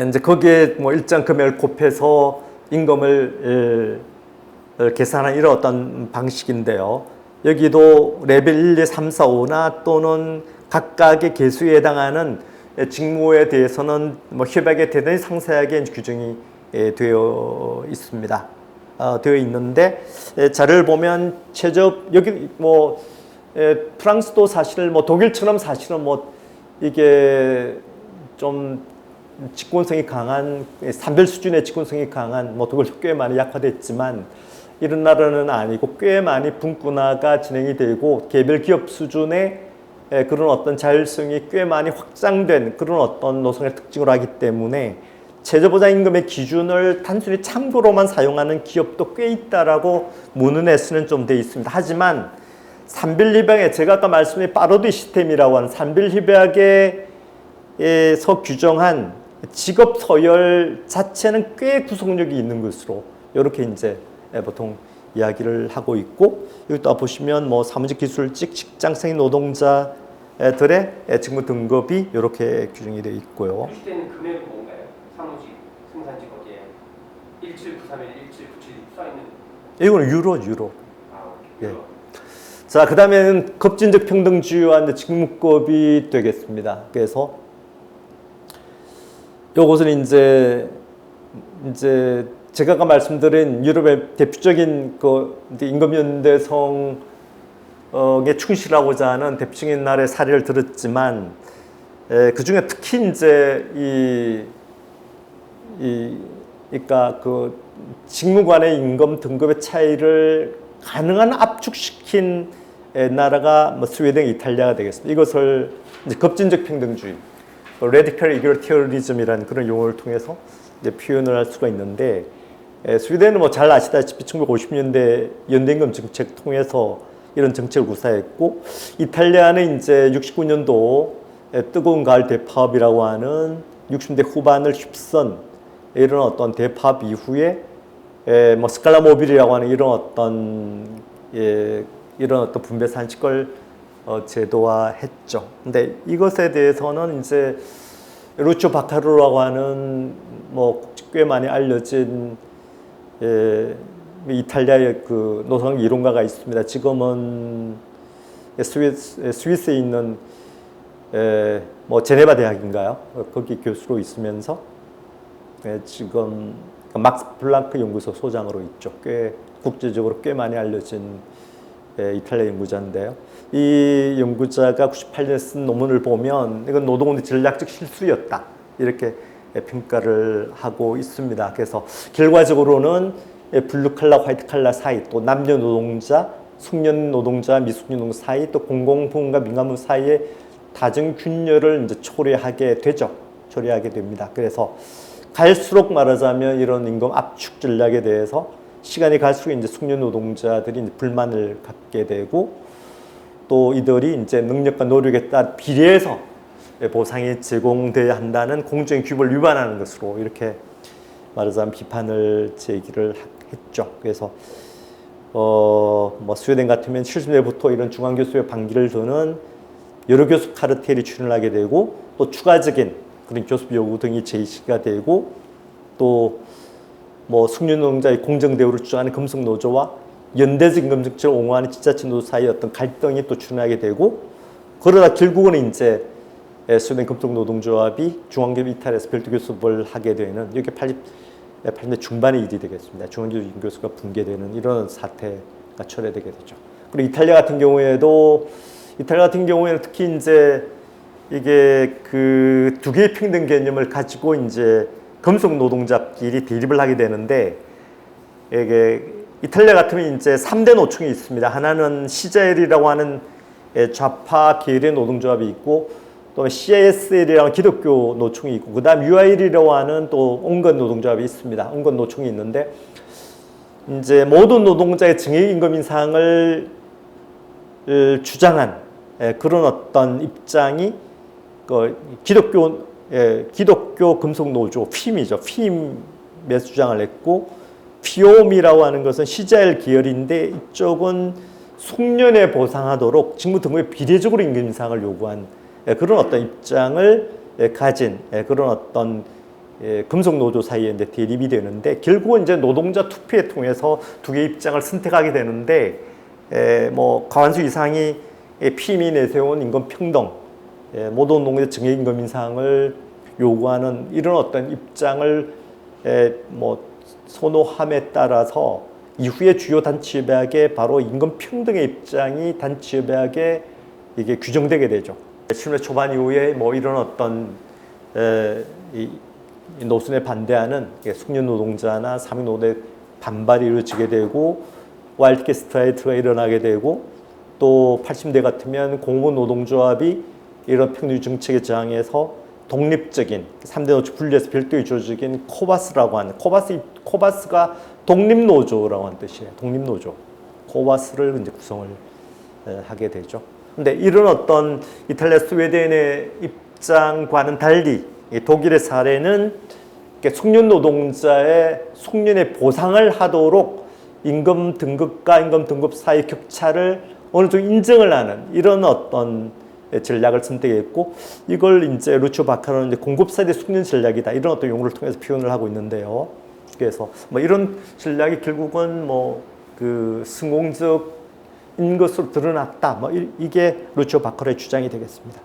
이제 거기에 뭐 일정 금액을 곱해서 임금을 계산한 이런 어떤 방식인데요. 여기도 레벨 1, 2, 3, 4, 5나 또는 각각의 개수에 해당하는 직무에 대해서는 뭐 협약에 대단히 상세하게 규정이 되어 있습니다. 되어 있는데 자료를 보면 최저 여기 뭐 프랑스도 사실 뭐 독일처럼 사실은 뭐 이게 좀 직권성이 강한 산별 수준의 직권성이 강한 뭐 독일도 꽤 많이 약화됐지만 이런 나라는 아니고 꽤 많이 분권화가 진행이 되고 개별 기업 수준의 그런 어떤 자율성이 꽤 많이 확장된 그런 어떤 노선을 특징으로 하기 때문에 최저보장임금의 기준을 단순히 참고로만 사용하는 기업도 꽤 있다라고 문헌에서는 좀 돼 있습니다. 하지만 산별협약에 제가 아까 말씀드린 파로디 시스템이라고 하는 산별협약에서 규정한 직업 서열 자체는 꽤 구속력이 있는 것으로 이렇게 이제 보통 이야기를 하고 있고, 여기 또 보시면 뭐 사무직 기술직 직장생 노동자들의 직무 등급이 이렇게 규정이 되어 있고요. 표시되는 금액은 뭔가요? 사무직, 생산직 어디에 1793에 1797 써 있는. 이거는 유로. 유로. 자, 그 다음에는 급진적 평등주의와 이제 직무급이 되겠습니다. 그래서 요것은 이제 제가 아까 말씀드린 유럽의 대표적인 그 임금연대성에 충실하고자 하는 대표적인 나라의 사례를 들었지만, 그 중에 특히 이제 그러니까 그 직무 간의 임금 등급의 차이를 가능한 압축시킨 나라가 뭐 스웨덴, 이탈리아가 되겠습니다. 이것을 이제 급진적 평등주의, radical egalitarianism이라는 그런 용어를 통해서 이제 표현을 할 수가 있는데, 스웨덴은 뭐 잘 아시다시피 1950년대 연대임금 정책 통해서 이런 정책을 구사했고, 이탈리아는 이제 69년도 뜨거운 가을 대파업이라고 하는 60년대 후반을 휩쓴 이런 어떤 대파업 이후에 뭐 스칼라 모빌이라고 하는 이런 어떤 분배 산식을 제도화했죠. 근데 이것에 대해서는 이제 루치오 바카루라고 하는 뭐 꽤 많이 알려진 이탈리아의 그 노동 이론가가 있습니다. 지금은 스위스에 있는 뭐 제네바 대학인가요? 거기 교수로 있으면서 지금 막스 플랑크 연구소 소장으로 있죠. 꽤 국제적으로 꽤 많이 알려진 이탈리아 연구자인데요. 이 연구자가 98년에 쓴 논문을 보면 이건 노동운동의 전략적 실수였다, 이렇게 평가를 하고 있습니다. 그래서 결과적으로는 블루 칼라, 화이트 칼라 사이, 또 남녀 노동자, 숙련 노동자, 미숙련 노동자 사이, 또 공공부문과 민간부문 사이에 다중균열을 이제 초래하게 됩니다. 그래서 갈수록 말하자면 이런 임금 압축 전략에 대해서 시간이 갈수록 이제 숙련 노동자들이 이제 불만을 갖게 되고, 또 이들이 이제 능력과 노력에 따라 비례해서 보상이 제공돼야 한다는 공정의 규범을 위반하는 것으로 이렇게 말하자면 비판을 제기를 했죠. 그래서 뭐 스웨덴 같으면 70년대부터 이런 중앙교수의 반기를 드는 여러 교수 카르텔이 출현하게 되고, 또 추가적인 그런 교섭 요구 등이 제시가 되고, 또 뭐 숙련 노동자의 공정 대우를 주장하는 금속 노조와 연대적 임금 정책을 옹호하는 지자체 노조 사이의 어떤 갈등이 또 출현하게 되고, 그러다 결국은 이제 스웨덴 금속 노동조합이 중앙교섭 이탈에서 별도 교섭을 하게 되는, 이렇게 80년대 중반의 일이 되겠습니다. 중앙교섭 교섭가 붕괴되는 이런 사태가 초래되게 되죠. 그리고 이탈리아 같은 경우에는 특히 이제 이게 그 두 개의 평등 개념을 가지고 이제 금속 노동자끼리 대립을 하게 되는데, 이게 이탈리아 같으면 이제 3대 노총이 있습니다. 하나는 CGIL이라고 하는 좌파 계열의 노동조합이 있고, 또 CISL이라고 하는 기독교 노총이 있고, 그 다음 UIL이라고 하는 또 온건 노동조합이 있습니다. 온건 노총이 있는데, 이제 모든 노동자의 증액임금 인상을 주장한 그런 어떤 입장이 그 기독교 금속노조 FIM이죠. FIM에서 주장을 했고, 피오미라고 하는 것은 시자엘 계열인데 이쪽은 숙련에 보상하도록 직무 등급에 비례적으로 임금 인상을 요구한 그런 어떤 입장을 가진 그런 어떤 금속노조 사이에 이제 대립이 되는데, 결국은 이제 노동자 투표에 통해서 두 개의 입장을 선택하게 되는데, 뭐 과반수 이상이 피임이 내세운 임금 평등, 모든 노동자 증액 임금 인상을 요구하는 이런 어떤 입장을 뭐 선호함에 따라서 이후에 주요 단체협약에 바로 임금 평등의 입장이 단체협약에 이게 규정되게 되죠. 70년대 초반 이후에 뭐 이런 어떤 이 노선에 반대하는 숙련 노동자나 사명 노동의 반발이 이루어지게 되고, 와일드캣 스트라이크가 일어나게 되고, 또 80년대 같으면 공무원 노동조합이 이런 평등 정책에 저항해서 독립적인 3대 노조 분리해서 별도의 조직인 코바스라고 하는, 코바스가 독립노조라고 하는 뜻이에요. 독립노조. 코바스를 이제 구성을 하게 되죠. 근데 이런 어떤 이탈리아, 스웨덴의 입장과는 달리 독일의 사례는 숙련 노동자의 숙련의 보상을 하도록 임금 등급과 임금 등급 사이 격차를 어느 정도 인정을 하는 이런 어떤 전략을 선택했고, 이걸 이제 루치오 바카로는 공급사대 숙련 전략이다, 이런 어떤 용어를 통해서 표현을 하고 있는데요. 그래서 뭐 이런 전략이 결국은 뭐 그 성공적인 것으로 드러났다, 뭐 이게 루치오 바카로의 주장이 되겠습니다.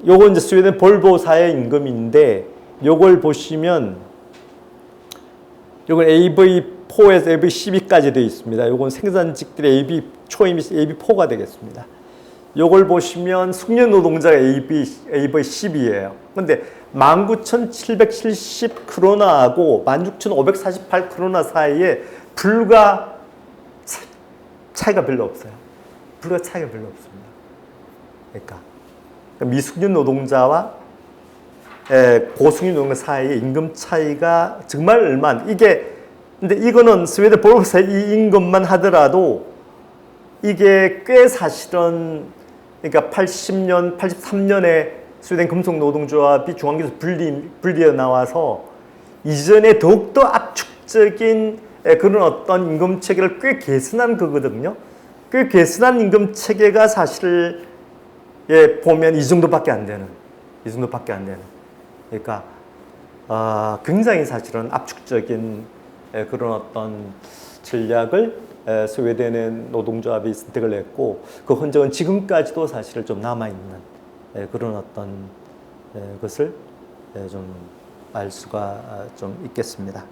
요건 이제 스웨덴 볼보사의 임금인데, 요걸 보시면 요건 AV4에서 AV12까지 되어 있습니다. 요건 생산직들의 AV 초임이 AV4가 되겠습니다. 요걸 보시면 숙련 노동자가 AV10이에요. 근데 19,770 크로나하고 16,548 크로나 사이에 불과 차이가 별로 없어요. 불과 차이가 별로 없습니다. 그러니까 미숙련 노동자와 고숙련 노동자 사이의 임금 차이가 정말 얼마, 근데 이거는 스웨덴 볼보사의 이 임금만 하더라도 이게 꽤 사실은, 그러니까 80년, 83년에 스웨덴 금속노동조합이 중앙기에서 분리해 나와서 이전에 더욱더 압축적인 그런 어떤 임금 체계를 꽤 개선한 거거든요. 꽤 개선한 임금 체계가 사실 보면 이 정도밖에 안 되는. 그러니까 굉장히 사실은 압축적인 그런 어떤 전략을 스웨덴의 노동조합이 선택을 했고, 그 흔적은 지금까지도 사실 좀 남아있는 그런 어떤 것을 좀 알 수가 좀 있겠습니다.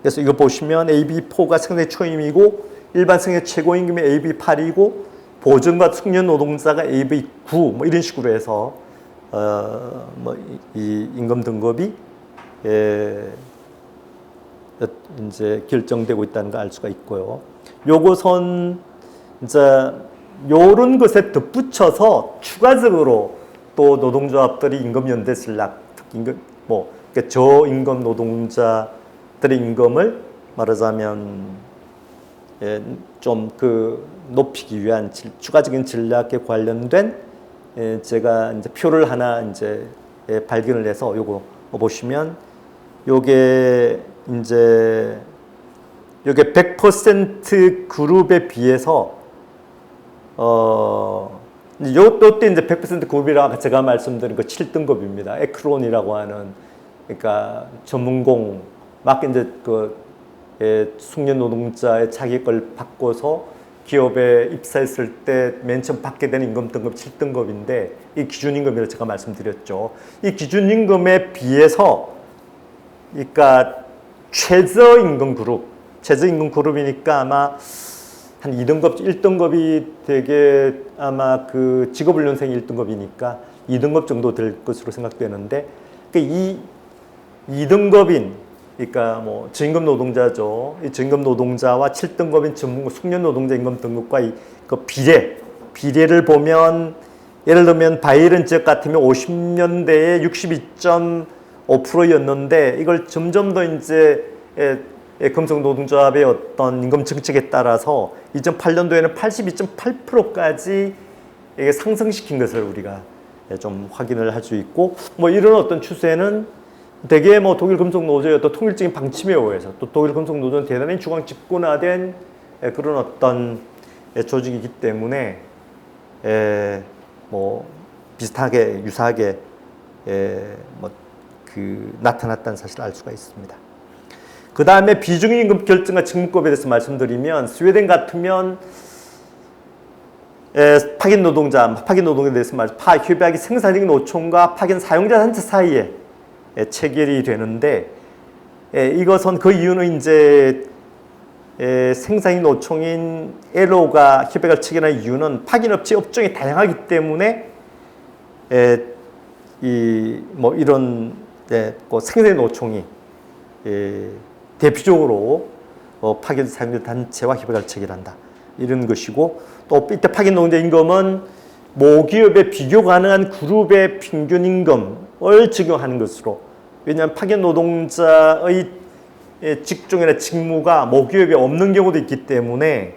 그래서 이거 보시면 AB4가 생산의 초임이고, 일반 생산 최고임금이 AB8이고, 보증과 숙련 노동자가 AB9 뭐 이런 식으로 해서 뭐 이 임금 등급이 이제 결정되고 있다는 걸 알 수가 있고요. 요것은 이제 요런 것에 덧붙여서 추가적으로 또 노동조합들이 임금 연대 전략, 임금 뭐 저임금 노동자들의 임금을 말하자면 좀 그 높이기 위한 추가적인 전략에 관련된 제가 이제 표를 하나 이제 발견을 해서 요거 보시면 요게 100% 그룹에 비해서 요때 이제 100% 그룹이라 제가 말씀드린 그 7등급입니다. 에크론이라고 하는, 그러니까 전문공 막 이제 그 숙련 노동자의 자격을 바꿔서 기업에 입사했을 때 맨 처음 받게 되는 임금 등급 7등급인데, 이 기준임금이라고 제가 말씀드렸죠. 이 기준임금에 비해서, 그러니까 최저임금 그룹이니까 아마 한 2등급, 1등급이 되게 아마 그 직업훈련생 1등급이니까 2등급 정도 될 것으로 생각되는데, 이 2등급인, 그러니까 뭐 저임금 노동자죠. 이 저임금 노동자와 7등급인 전문 숙련 노동자 임금 등급과 그 비례를 보면, 예를 들면 바이에른 지역 같으면 50년대에 62.5%였는데 이걸 점점 더 이제 금속 노동조합의 어떤 임금 정책에 따라서 2008년도에는 82.8%까지 상승시킨 것을 우리가 좀 확인을 할 수 있고, 뭐 이런 어떤 추세는 대개 뭐 독일 금속 노조의 어떤 통일적인 방침에 의해서, 또 독일 금속 노조는 대단히 중앙 집권화된 그런 어떤 조직이기 때문에 뭐 비슷하게 유사하게 뭐 그 나타났다는 사실을 알 수가 있습니다. 그 다음에 비중임금 결정과 직무급에 대해서 말씀드리면, 스웨덴 같으면 파견 노동자에 대해서 협약이 생산직 노총과 파견 사용자 단체 사이에 체결이 되는데, 이것은 그 이유는 이제 생산직 노총인 LO가 협약을 체결한 이유는 파견업체 업종이 다양하기 때문에 뭐 이런 생산직 노총이 대표적으로 파견 사용자 단체와 협약을 체결한다, 이런 것이고, 또 이때 파견 노동자 임금은 모기업의 비교 가능한 그룹의 평균 임금을 적용하는 것으로, 왜냐하면 파견 노동자의 직종이나 직무가 모기업에 없는 경우도 있기 때문에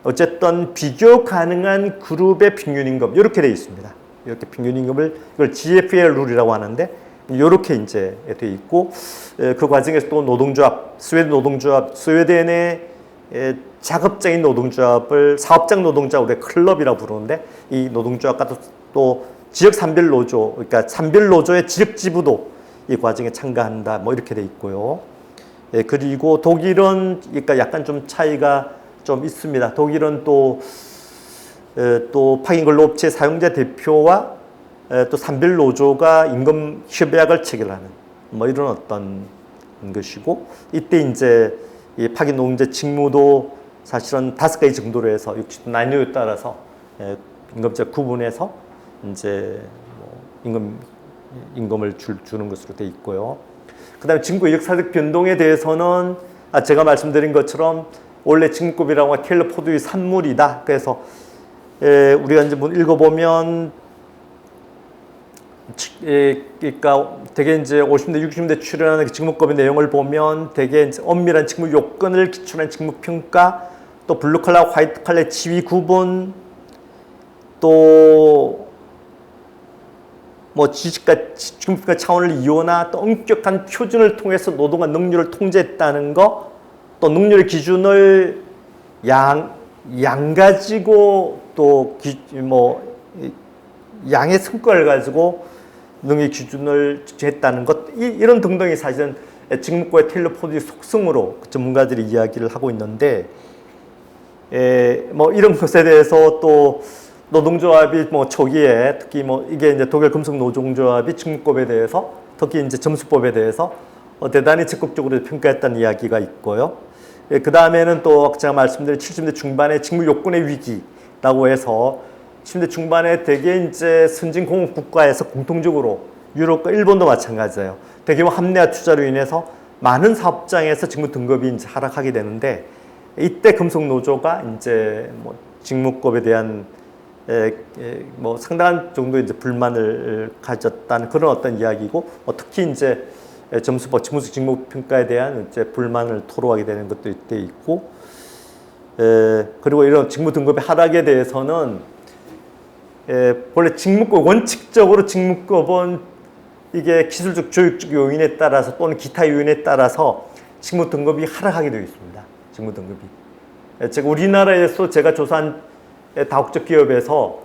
어쨌든 비교 가능한 그룹의 평균 임금, 이렇게 되어 있습니다. 이렇게 평균 임금을, 이걸 GFL 룰이라고 하는데, 이렇게 이제 되어 있고, 그 과정에서 또 노동조합, 스웨덴의 작업장인 노동조합을 사업장 노동자, 우리 클럽이라고 부르는데, 이 노동조합과 또 지역 산별 노조, 그러니까 산별 노조의 지역 지부도 이 과정에 참가한다, 뭐 이렇게 돼 있고요. 그리고 독일은 그러니까 약간 좀 차이가 좀 있습니다. 독일은 또 파견 근로업체 사용자 대표와 또 산별 노조가 임금 협약을 체결하는 뭐 이런 어떤 것이고, 이때 이제 이 파견 노동자 직무도 사실은 5가지 정도로 해서 60도 난이도에 따라서 임금제 구분해서 이제 뭐 임금을 주는 것으로 되어 있고요. 그다음에 직무 역사적 변동에 대해서는 제가 말씀드린 것처럼 원래 직무급이라고 하면 켈러 포드의 산물이다. 그래서 우리가 이제 읽어보면 그러니까 되게 이제 50대 60대 출연하는 직무급의 내용을 보면 되게 이제 엄밀한 직무 요건을 기초로 한 직무 평가, 또 블루칼라, 화이트칼라 지위 구분, 또 뭐 지식과 직무평가 차원을 이용하나 또 엄격한 표준을 통해서 노동과 능률을 통제했다는 거, 또 능률의 기준을 양 가지고 또 양의 성과를 가지고 능력 기준을 했다는 것, 이런 등등이 사실은 직무고의 테일러 포드의 속성으로 전문가들이 이야기를 하고 있는데, 뭐 이런 것에 대해서 또 노동조합이 뭐 초기에 특히 뭐 이게 이제 독일 금속 노동조합이 직무법에 대해서, 특히 이제 점수법에 대해서 대단히 적극적으로 평가했다는 이야기가 있고요. 그 다음에는 또 제가 말씀드린 70대 중반의 직무 요건의 위기라고 해서 70대 중반에 대개 이제 선진 공업 국가에서 공통적으로 유럽과 일본도 마찬가지예요. 대규모 합리화 투자로 인해서 많은 사업장에서 직무 등급이 이제 하락하게 되는데, 이때 금속 노조가 이제 뭐 직무급에 대한 뭐 상당한 정도 이제 불만을 가졌다는 그런 어떤 이야기고, 특히 이제 점수법 직무적 직무 평가에 대한 이제 불만을 토로하게 되는 것도 이때 있고, 그리고 이런 직무 등급의 하락에 대해서는 원래 직무급, 원칙적으로 직무급은 이게 기술적 교육적 요인에 따라서 또는 기타 요인에 따라서 직무 등급이 하락하게 되어 있습니다. 직무 등급이. 제가 우리나라에서 제가 조사한 다국적 기업에서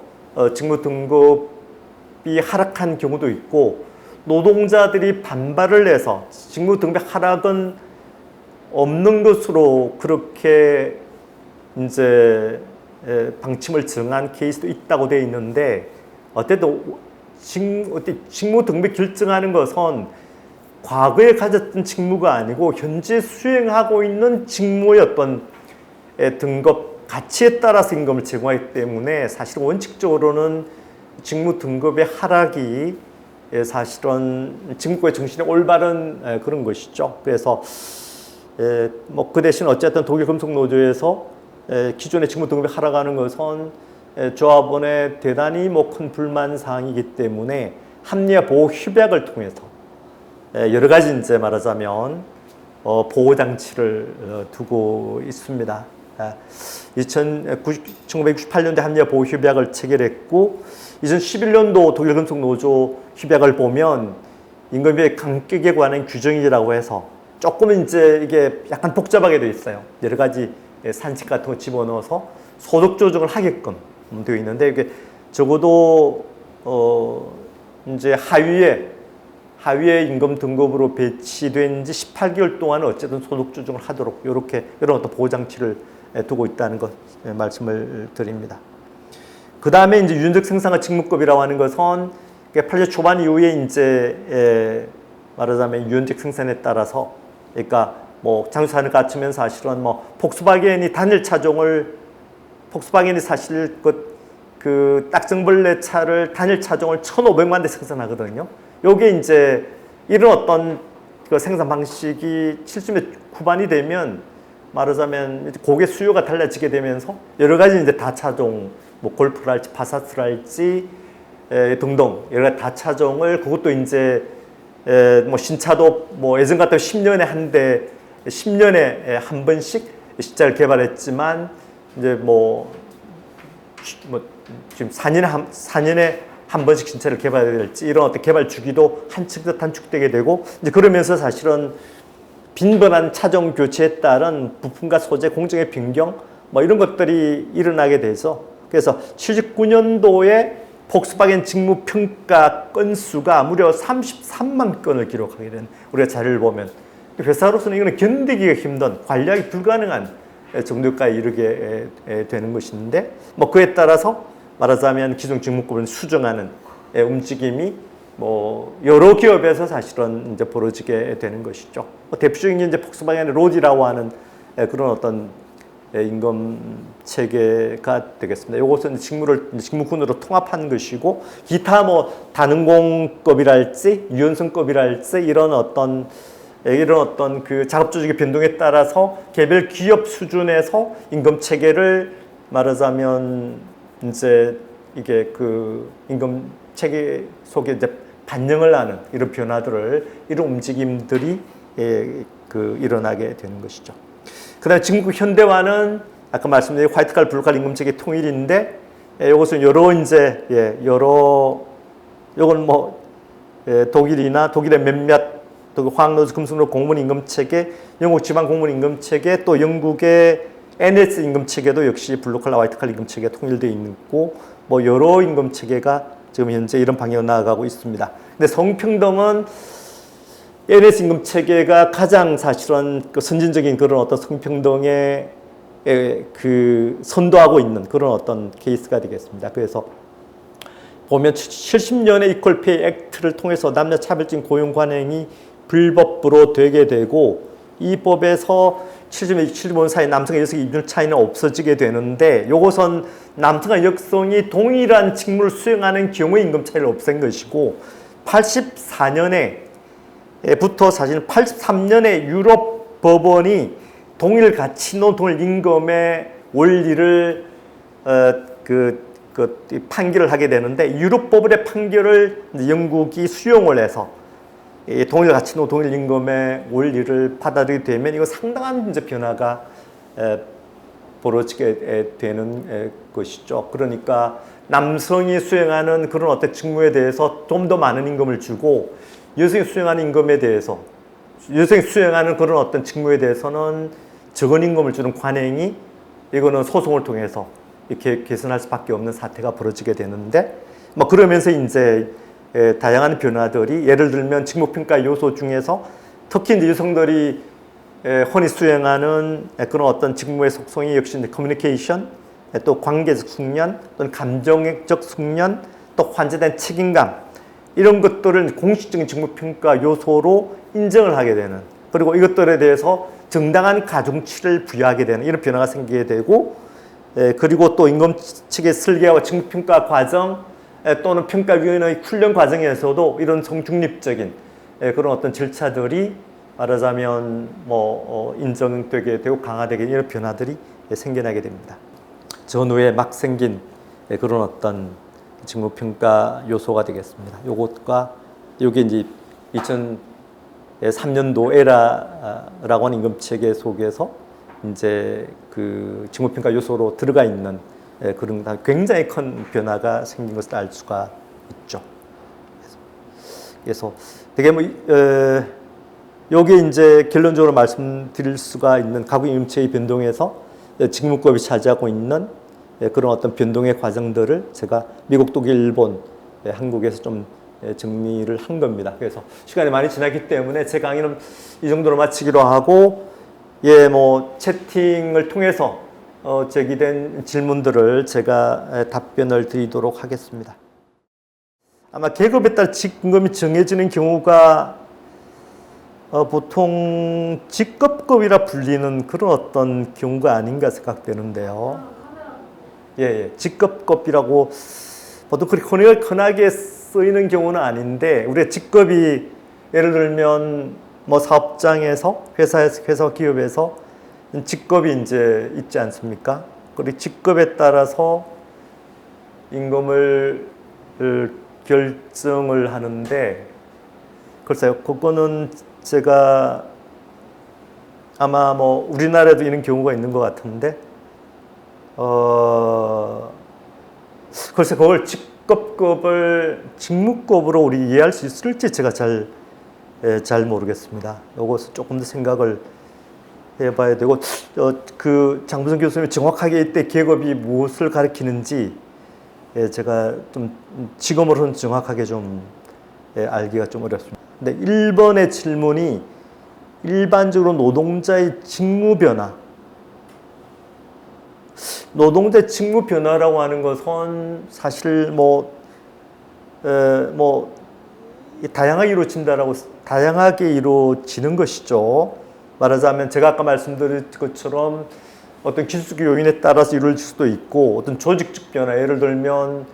직무 등급이 하락한 경우도 있고, 노동자들이 반발을 해서 직무 등급 하락은 없는 것으로 그렇게 이제 방침을 정한 케이스도 있다고 되어 있는데, 어쨌든 직무 등급 결정하는 것은 과거에 가졌던 직무가 아니고 현재 수행하고 있는 직무의 어떤 등급 가치에 따라서 임금을 제공하기 때문에, 사실 원칙적으로는 직무 등급의 하락이 사실은 직무고의 정신에 올바른 그런 것이죠. 그래서 뭐 그 대신 어쨌든 독일 금속 노조에서 기존의 직무 등급이 하락하는 것은 조합원의 대단히 뭐 큰 불만 사항이기 때문에 합리화 보호 협약을 통해서 여러 가지 이제 말하자면 보호 장치를 두고 있습니다. 1968년도에 한미화 보호 협약을 체결했고 2011년도 독일 금속 노조 협약을 보면 임금비의 간격에 관한 규정이라고 해서 조금 이제 이게 약간 복잡하게 되어 있어요. 여러 가지 산책 같은 거 집어넣어서 소득 조정을 하게끔 되어 있는데 이게 적어도 이제 하위에 임금 등급으로 배치된 지 18개월 동안은 어쨌든 소득 조정을 하도록 이렇게 이런 어떤 보호 장치를 두고 있다는 것 말씀을 드립니다. 그 다음에 이제 유연적 생산과 직무급이라고 하는 것은 80년 초반 이후에 이제 말하자면 유연적 생산에 따라서 그러니까 뭐 장수산을 갖추면 사실은 뭐 폭스바겐이 사실 그 딱정벌레 차를 단일 차종을 1,500만 대 생산하거든요. 요게 이제 이런 어떤 그 생산 방식이 70년 후반이 되면 말하자면 고객 수요가 달라지게 되면서 여러 가지 이제 다차종, 뭐 골프랄지 파사스랄지 등등 여러 가지 다차종을 그것도 이제 뭐 신차도 뭐 예전 같으면 10년에 한 대, 10년에 한 번씩 신차를 개발했지만 이제 뭐 지금 4년에 한 번씩 신차를 개발해야 될지 이런 어떤 개발 주기도 한층 더 단축되게 되고 이제 그러면서 사실은 빈번한 차종 교체에 따른 부품과 소재 공정의 변경 뭐 이런 것들이 일어나게 돼서 그래서 79년도에 폭스바겐 직무 평가 건수가 무려 33만 건을 기록하게 된 우리가 자료를 보면 회사로서는 이거는 견디기가 힘든 관리하기 불가능한 정도까지 이르게 되는 것인데 뭐 그에 따라서 말하자면 기존 직무급을 수정하는 움직임이 뭐 여러 기업에서 사실은 이제 벌어지게 되는 것이죠. 대표적인 게 이제 폭스바겐의 로디라고 하는 그런 어떤 임금 체계가 되겠습니다. 이것은 직무군으로 통합한 것이고 기타 뭐 단원공급이랄지 유연성급이랄지 이런 어떤 그 작업 조직의 변동에 따라서 개별 기업 수준에서 임금 체계를 말하자면 이제 이게 그 임금 체계 속에 이제 반영을 하는 이런 변화들을 이런 움직임들이 그 일어나게 되는 것이죠. 그다음에 중국 현대화는 아까 말씀드린 화이트칼 블루칼 임금 체계 통일인데 이것은 여러 이제 요건 뭐 독일의 몇몇 또 화학노조 금속노조 공무원 임금 체계, 영국 지방 공무원 임금 체계, 또 영국의 NS 임금 체계도 역시 블루칼라 화이트칼 임금 체계가 통일되어 있고 뭐 여러 임금 체계가 지금 현재 이런 방향으로 나아가고 있습니다. 근데 성평등은 NS 임금 체계가 가장 사실은 그 선진적인 그런 어떤 성평등에 그 선도하고 있는 그런 어떤 케이스가 되겠습니다. 그래서 보면 70년의 이퀄 페이 액트를 통해서 남녀 차별적인 고용 관행이 불법으로 되게 되고 이 법에서 75년 사이 남성과 여성의 이별 차이는 없어지게 되는데 이것은 남성과 여성이 동일한 직무를 수행하는 경우에 임금 차이를 없앤 것이고 84년에부터 사실 83년에 유럽 법원이 동일 가치 노동을 임금의 원리를 판결을 하게 되는데 유럽 법원의 판결을 영국이 수용을 해서 동일 가치 노동일 임금의 원리를 받아들이게 되면 이거 상당한 이제 변화가 벌어지게 되는 것이죠. 그러니까 남성이 수행하는 그런 어떤 직무에 대해서 좀 더 많은 임금을 주고 여성이 수행하는 임금에 대해서 여성이 수행하는 그런 어떤 직무에 대해서는 적은 임금을 주는 관행이 이거는 소송을 통해서 이렇게 개선할 수밖에 없는 사태가 벌어지게 되는데 뭐 그러면서 이제 다양한 변화들이 예를 들면 직무평가 요소 중에서 특히 이제 여성들이 흔히 수행하는 그런 어떤 직무의 속성이 역시 커뮤니케이션, 또 관계적 숙련, 또는 감정적 숙련, 또 환제된 책임감 이런 것들을 공식적인 직무평가 요소로 인정을 하게 되는 그리고 이것들에 대해서 정당한 가중치를 부여하게 되는 이런 변화가 생기게 되고 그리고 또 임금 측의 설계와 직무평가 과정 또는 평가위원회의 훈련 과정에서도 이런 성중립적인 그런 어떤 절차들이 말하자면 인정되게 되고 강화되게 이런 변화들이 생겨나게 됩니다. 전후에 막 생긴 그런 어떤 직무평가 요소가 되겠습니다. 요게 이제 3년도 에라라고 하는 임금 체계 속에서 이제 그 직무평가 요소로 들어가 있는 그런 굉장히 큰 변화가 생긴 것을 알 수가 있죠. 그래서 되게 뭐 요게 이제 결론적으로 말씀드릴 수가 있는 가구 임금체의 변동에서 직무법이 차지하고 있는 그런 어떤 변동의 과정들을 제가 미국, 독일, 일본, 한국에서 좀 정리를 한 겁니다. 그래서 시간이 많이 지났기 때문에 제 강의는 이 정도로 마치기로 하고, 뭐 채팅을 통해서 제기된 질문들을 제가 답변을 드리도록 하겠습니다. 아마 계급에 따라 직급이 정해지는 경우가 보통 직급급이라 불리는 그런 어떤 경우가 아닌가 생각되는데요. 직급급이라고 보통 그렇게 흔하게 쓰이는 경우는 아닌데, 우리가 직급이 예를 들면 뭐 사업장에서 회사 기업에서 직급이 이제 있지 않습니까? 그리고 직급에 따라서 임금을 결정을 하는데, 글쎄요, 그거는 제가 아마 뭐 우리나라에도 이런 경우가 있는 것 같은데, 글쎄 그걸 직급급을 직무급으로 우리 이해할 수 있을지 제가 잘 모르겠습니다. 이것을 조금 더 생각을 해봐야 되고, 그 장부성 교수님이 정확하게 이때 계급이 무엇을 가리키는지 제가 좀 지금으로는 정확하게 좀 알기가 좀 어렵습니다. 근데 1번의 질문이 일반적으로 노동자의 직무 변화, 노동자 직무 변화라고 하는 것은 사실 다양하게 이루어지는 것이죠. 말하자면 제가 아까 말씀드린 것처럼 어떤 기술적 요인에 따라서 이루어질 수도 있고, 어떤 조직적 변화, 예를 들면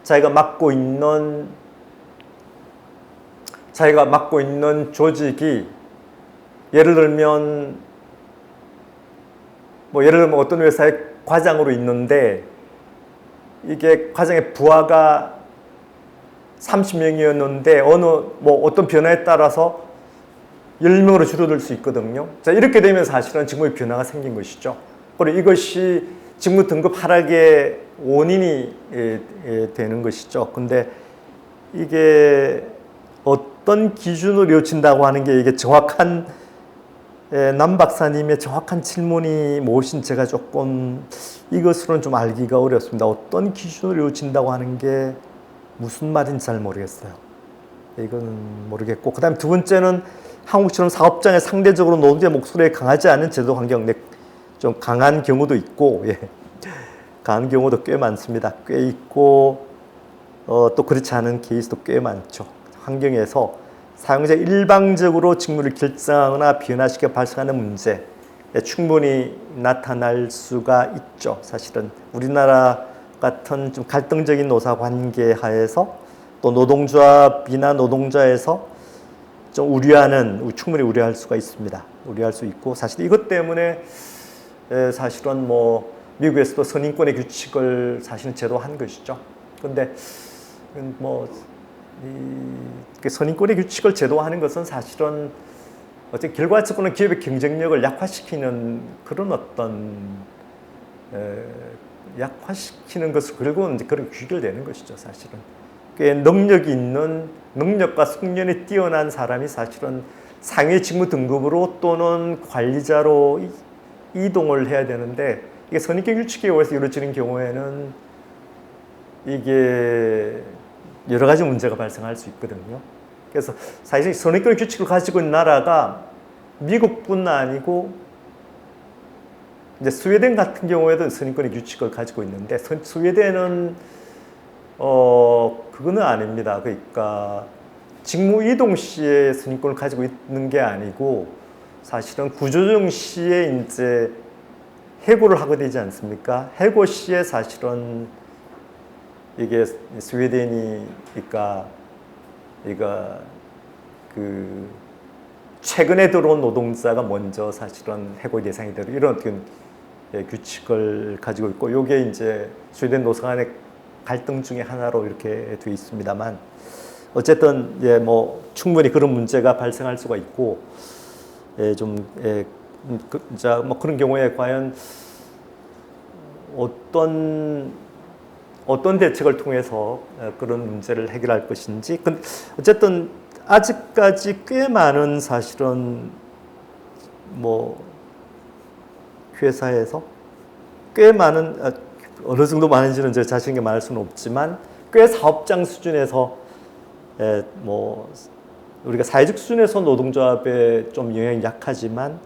자기가 맡고 있는 조직이 예를 들면 어떤 회사에 과장으로 있는데, 이게 과장의 부하가 30명이었는데 어떤 변화에 따라서 10명으로 줄어들 수 있거든요. 자, 이렇게 되면 사실은 직무의 변화가 생긴 것이죠. 그리고 이것이 직무 등급 하락의 원인이 되는 것이죠. 근데 이게 어떤 기준으로 이루어진다고 하는 게 이게 정확한 남 박사님의 정확한 질문이 무엇인 제가 조금 이것으로는 좀 알기가 어렵습니다. 어떤 기준으로 이루어진다고 하는 게 무슨 말인지 잘 모르겠어요. 이건 모르겠고, 그 다음에 두 번째는 한국처럼 사업장에 상대적으로 노동자 목소리가 강하지 않은 제도 환경, 좀 강한 경우도 있고, 강한 경우도 꽤 많습니다. 꽤 있고, 또 그렇지 않은 케이스도 꽤 많죠. 환경에서 사용자 일방적으로 직무를 결정하거나 변화시켜 발생하는 문제, 충분히 나타날 수가 있죠. 사실은 우리나라 같은 좀 갈등적인 노사 관계 하에서 또 노동조합이나 노동자에서 좀 충분히 우려할 수가 있습니다. 우려할 수 있고, 사실 이것 때문에 사실은 미국에서도 선임권의 규칙을 사실은 제도한 것이죠. 근데 선임권의 규칙을 제도하는 것은 사실은 어쨌든 결과적으로는 기업의 경쟁력을 약화시키는 그런 약화시키는 것으로 결국은 이제 그렇게 귀결되는 것이죠. 사실은 꽤 능력과 숙련이 뛰어난 사람이 사실은 상위 직무 등급으로 또는 관리자로 이동을 해야 되는데, 이게 선임권 규칙에 의해서 이루어지는 경우에는 이게 여러 가지 문제가 발생할 수 있거든요. 그래서 사실 선임권 규칙을 가지고 있는 나라가 미국뿐 아니고 이제 스웨덴 같은 경우에도 선임권의 규칙을 가지고 있는데, 스웨덴은 그거는 아닙니다. 그러니까 직무 이동 시에 선임권을 가지고 있는 게 아니고, 사실은 구조조정 시에 이제 해고를 하게 되지 않습니까? 해고 시에 사실은 이게 스웨덴이 최근에 들어온 노동자가 먼저 사실은 해고 대상이 되는 이런 규칙을 가지고 있고, 요게 이제 스웨덴 노사 간의 갈등 중에 하나로 이렇게 되어 있습니다만, 어쨌든 예, 뭐 충분히 그런 문제가 발생할 수가 있고 예, 좀 예, 자, 뭐 그런 경우에 과연 어떤 대책을 통해서 그런 문제를 해결할 것인지. 어쨌든 아직까지 꽤 많은 사실은 뭐 회사에서 꽤 많은 어느 정도 많은지는 제 자신 있게 말할 수는 없지만 꽤 사업장 수준에서 뭐 우리가 사회적 수준에서 노동조합에 좀 영향이 약하지만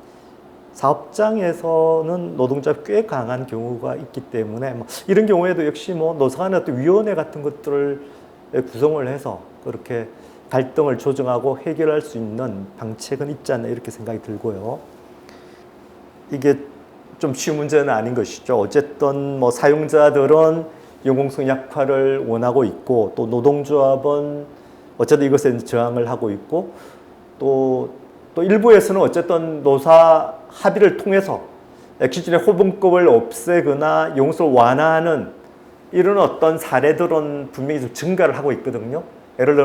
사업장에서는 노동조합이 꽤 강한 경우가 있기 때문에 뭐 이런 경우에도 역시 뭐 노사 간의 어떤 위원회 같은 것들을 구성을 해서 그렇게 갈등을 조정하고 해결할 수 있는 방책은 있지 않나 이렇게 생각이 들고요. 이게 좀 쉬운 문제는 아닌 것이죠. 어쨌든 뭐 사용자들은 연공성 약화를 원하고 있고 또 노동조합은 어쨌든 이것에 저항을 하고 있고 또 일부에서는 어쨌든 노사 합의를 통해서 기존의 호봉급을 없애거나 용서를 완화하는 이런 어떤 사례들은 분명히 좀 증가를 하고 있거든요. 예를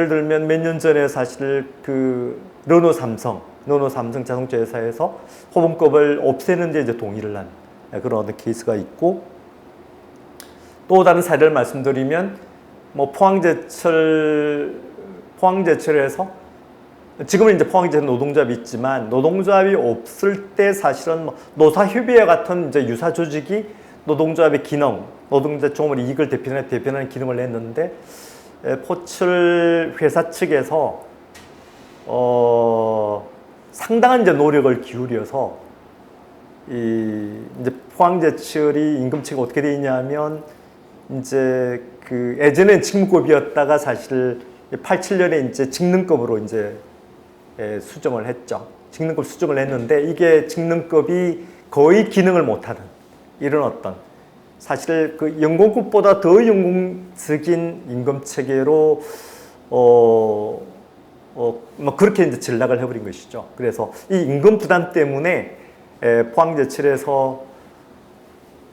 들면 몇 년 전에 사실 그 르노 삼성 자동차 회사에서 호봉급을 없애는 데 이제 동의를 한 그런 어떤 케이스가 있고 또 다른 사례를 말씀드리면 뭐 포항제철에서 지금은 이제 포항제철 노동조합이 있지만 노동조합이 없을 때 사실은 뭐 노사협의회 같은 이제 유사 조직이 노동조합의 기능, 노동자 종업원 이익을 대변하는 기능을 했는데 포철 회사 측에서 상당한 이제 노력을 기울여서 이제 포항제철이 임금체가 어떻게 돼 있냐면 이제 그 예전엔 직무급이었다가 사실 87년에 이제 직능급으로 이제 수정을 했죠. 직능급 수정을 했는데 이게 직능급이 거의 기능을 못하는 이런 어떤 사실 그 연공급보다 더 연공적인 임금 체계로 뭐 그렇게 이제 전락을 해버린 것이죠. 그래서 이 임금 부담 때문에 포항제철에서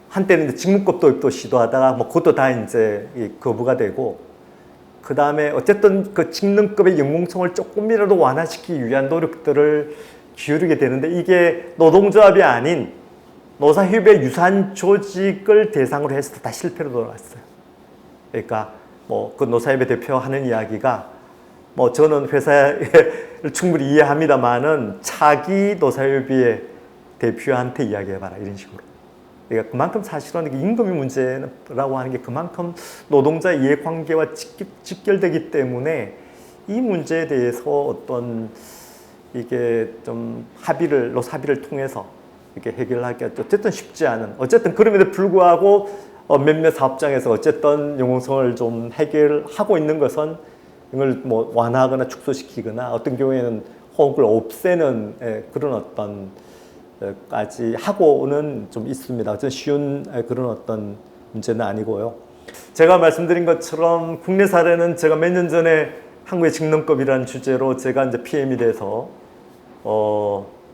한때는 이제 직무급 도입도 시도하다가 뭐 그것도 다 이제 거부가 되고 그 다음에 어쨌든 그 직능급의 연공성을 조금이라도 완화시키기 위한 노력들을 기울이게 되는데 이게 노동조합이 아닌 노사협의 유사한 조직을 대상으로 해서 다 실패로 돌아갔어요. 그러니까 뭐 그 노사협의 대표 하는 이야기가 뭐 저는 회사를 충분히 이해합니다만은 차기 노사협의 대표한테 이야기해봐라 이런 식으로. 그러니까 그만큼 사실은 임금의 문제라고 하는 게 그만큼 노동자 이해관계와 직결되기 때문에 이 문제에 대해서 어떤 이게 좀 노사합의를 통해서 이렇게 해결하기가 어쨌든 쉽지 않은 어쨌든 그럼에도 불구하고 몇몇 사업장에서 어쨌든 연공성을 좀 해결하고 있는 것은 이걸 뭐 완화하거나 축소시키거나 어떤 경우에는 호흡을 없애는 그런 어떤 까지 하고는 좀 있습니다. 어쨌든 쉬운 그런 어떤 문제는 아니고요. 제가 말씀드린 것처럼 국내 사례는 제가 몇 년 전에 한국의 직능급이라는 주제로 제가 이제 PM이 돼서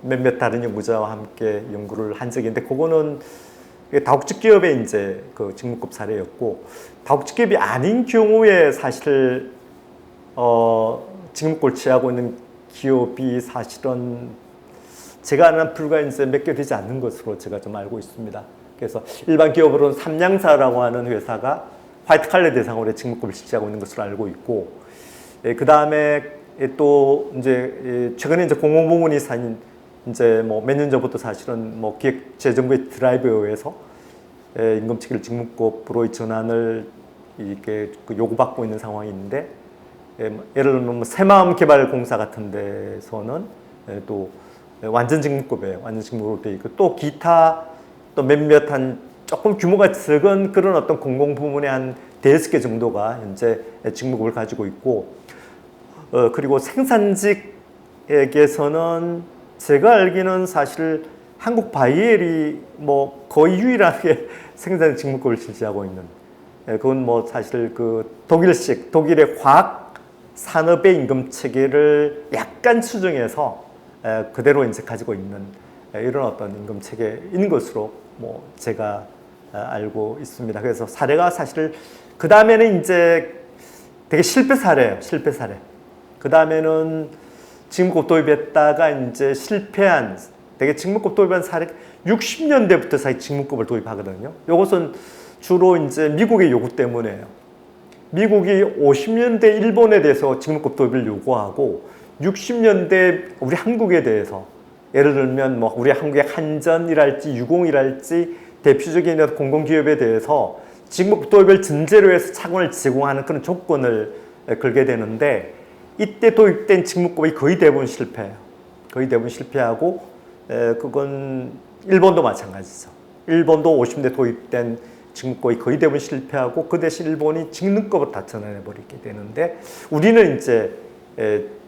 몇몇 다른 연구자와 함께 연구를 한 적이 있는데 그거는 다국적 기업의 이제 그 직무급 사례였고 다국적 기업이 아닌 경우에 사실 직무급을 취하고 있는 기업이 사실은 제가 아는 불과 이제 몇 개 되지 않는 것으로 제가 좀 알고 있습니다. 그래서 일반 기업으로는 삼양사라고 하는 회사가 화이트 칼라 대상으로 직무급을 실시하고 있는 것으로 알고 있고, 그 다음에 또 이제 최근에 이제 공공부문이 이제 뭐 몇 년 전부터 사실은 뭐 기획재정부의 드라이브에 의해서 임금체계를 직무급으로의 전환을 이렇게 요구받고 있는 상황이 있는데, 예를 들면 뭐 새마음개발공사 같은 데서는 또 완전 직무급이에요. 완전 직무급으로 되어 있고 또 기타 또 몇몇 한 조금 규모가 적은 그런 어떤 공공부문의 한 5개 정도가 현재 직무급을 가지고 있고 그리고 생산직에게서는 제가 알기는 사실 한국 바이엘이 뭐 거의 유일하게 생산 직무급을 실시하고 있는 그건 뭐 사실 그 독일의 화학 산업의 임금 체계를 약간 수정해서 그대로 이제 가지고 있는 이런 어떤 임금 체계인 것으로 뭐 제가 알고 있습니다. 그래서 사례가 사실 그 다음에는 이제 되게 실패 사례예요. 실패 사례. 그 다음에는 직무급 도입했다가 이제 실패한, 되게 직무급 도입한 사례 60년대부터 사실 직무급을 도입하거든요. 이것은 주로 이제 미국의 요구 때문에요. 미국이 50년대 일본에 대해서 직무급 도입을 요구하고 60년대 우리 한국에 대해서 예를 들면 뭐 우리 한국의 한전이랄지 유공이랄지 대표적인 공공기업에 대해서 직무급 도입을 전제로 해서 차관을 제공하는 그런 조건을 걸게 되는데 이때 도입된 직무급이 거의 대부분 실패해요. 거의 대부분 실패하고 그건 일본도 마찬가지죠. 일본도 50년대 도입된 직무급이 거의 대부분 실패하고 그 대신 일본이 직능급으로 다 전환해버리게 되는데 우리는 이제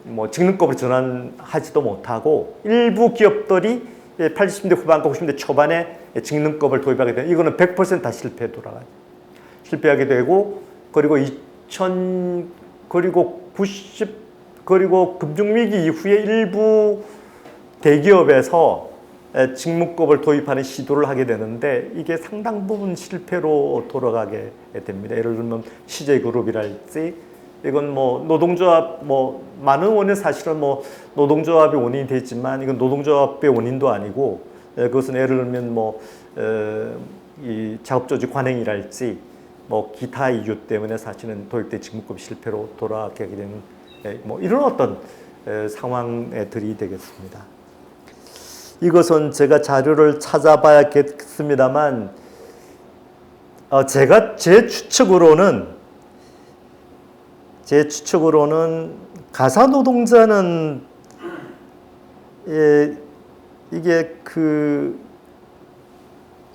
뭐 직능급으로 전환하지도 못하고 일부 기업들이 80년대 후반과 90년대 초반에 직능급을 도입하게 되는 이거는 100%다 실패에 돌아가죠. 실패하게 되고 그리고 2000 그리고 90 그리고 금융위기 이후에 일부 대기업에서 직무급을 도입하는 시도를 하게 되는데 이게 상당 부분 실패로 돌아가게 됩니다. 예를 들면 CJ그룹이랄지 이건 뭐 노동조합 뭐 많은 원인 사실은 뭐 노동조합이 원인이 되지만 이건 노동조합의 원인도 아니고 그것은 예를 들면 뭐 이 작업조직 관행이랄지 뭐 기타 이유 때문에 사실은 도입된 직무급 실패로 돌아가게 되는 뭐 이런 어떤 상황들이 되겠습니다. 이것은 제가 자료를 찾아봐야겠습니다만 제가 제 추측으로는 가사 노동자는 이게 그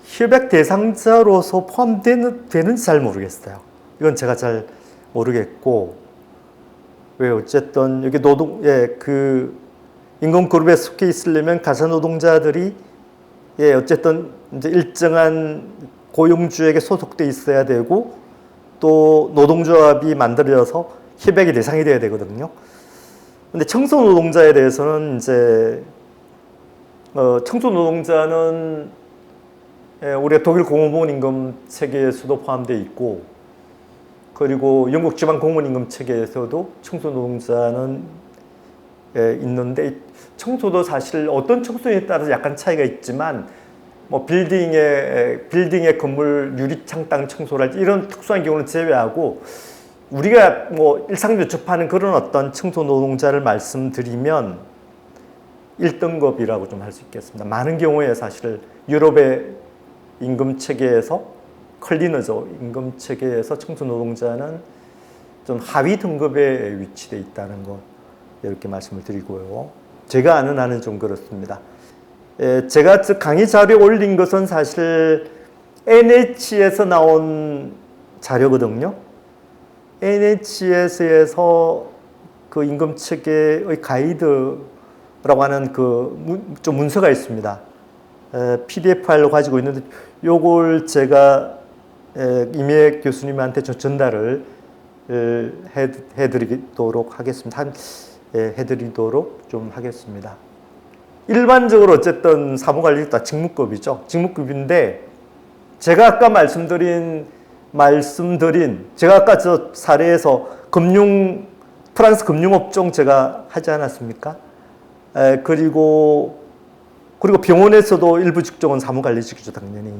협약 대상자로서 포함되는지 잘 모르겠어요. 이건 제가 잘 모르겠고 왜 어쨌든 여기 그 임금 그룹에 속해 있으려면 가사 노동자들이 어쨌든 이제 일정한 고용주에게 소속돼 있어야 되고 또 노동조합이 만들어져서 협약의 대상이 돼야 되거든요. 근데 청소 노동자에 대해서는 이제 청소 노동자는 우리가 독일 공무원 임금 체계에서도 포함되어 있고 그리고 영국 지방 공무원 임금 체계에서도 청소 노동자는 있는데 청소도 사실 어떤 청소에 따라서 약간 차이가 있지만 뭐 빌딩의 건물 유리창 땅 청소랄지 이런 특수한 경우는 제외하고 우리가 뭐 일상적으로 접하는 그런 어떤 청소 노동자를 말씀드리면 1등급이라고 좀 할 수 있겠습니다. 많은 경우에 사실 유럽의 임금 체계에서 클리너죠. 임금 체계에서 청소 노동자는 좀 하위 등급에 위치돼 있다는 것 이렇게 말씀을 드리고요. 제가 아는 한은 좀 그렇습니다. 제가 강의 자료에 올린 것은 사실 NH에서 나온 자료거든요. NHS에서 그 임금 체계의 가이드라고 하는 그 좀 문서가 있습니다. PDF 파일로 가지고 있는데 요걸 제가 임혜 교수님한테 전달을 해드리도록 하겠습니다. 해드리도록 좀 하겠습니다. 일반적으로 어쨌든 사무관리직 다 직무급이죠. 직무급인데 제가 아까 말씀드린 제가 아까 저 사례에서 프랑스 금융업종 제가 하지 않았습니까? 그리고 병원에서도 일부 직종은 사무관리직이죠, 당연히.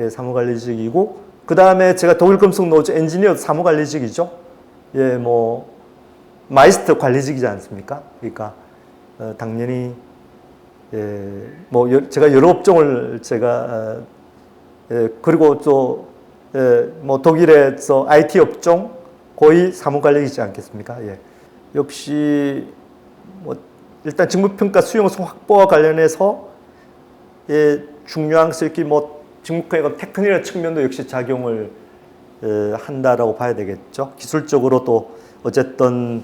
사무관리직이고, 그 다음에 제가 독일금속노조 엔지니어 사무관리직이죠. 뭐, 마이스터 관리직이지 않습니까? 그러니까, 당연히, 뭐, 제가 여러 업종을 그리고 또, 뭐, 독일에서 IT 업종 거의 사무관리이지 않겠습니까? 역시, 뭐, 일단 직무평가 수용성 확보와 관련해서 중요한 것이 뭐 직무평가 테크닉의 측면도 역시 작용을 한다라고 봐야 되겠죠. 기술적으로 또 어쨌든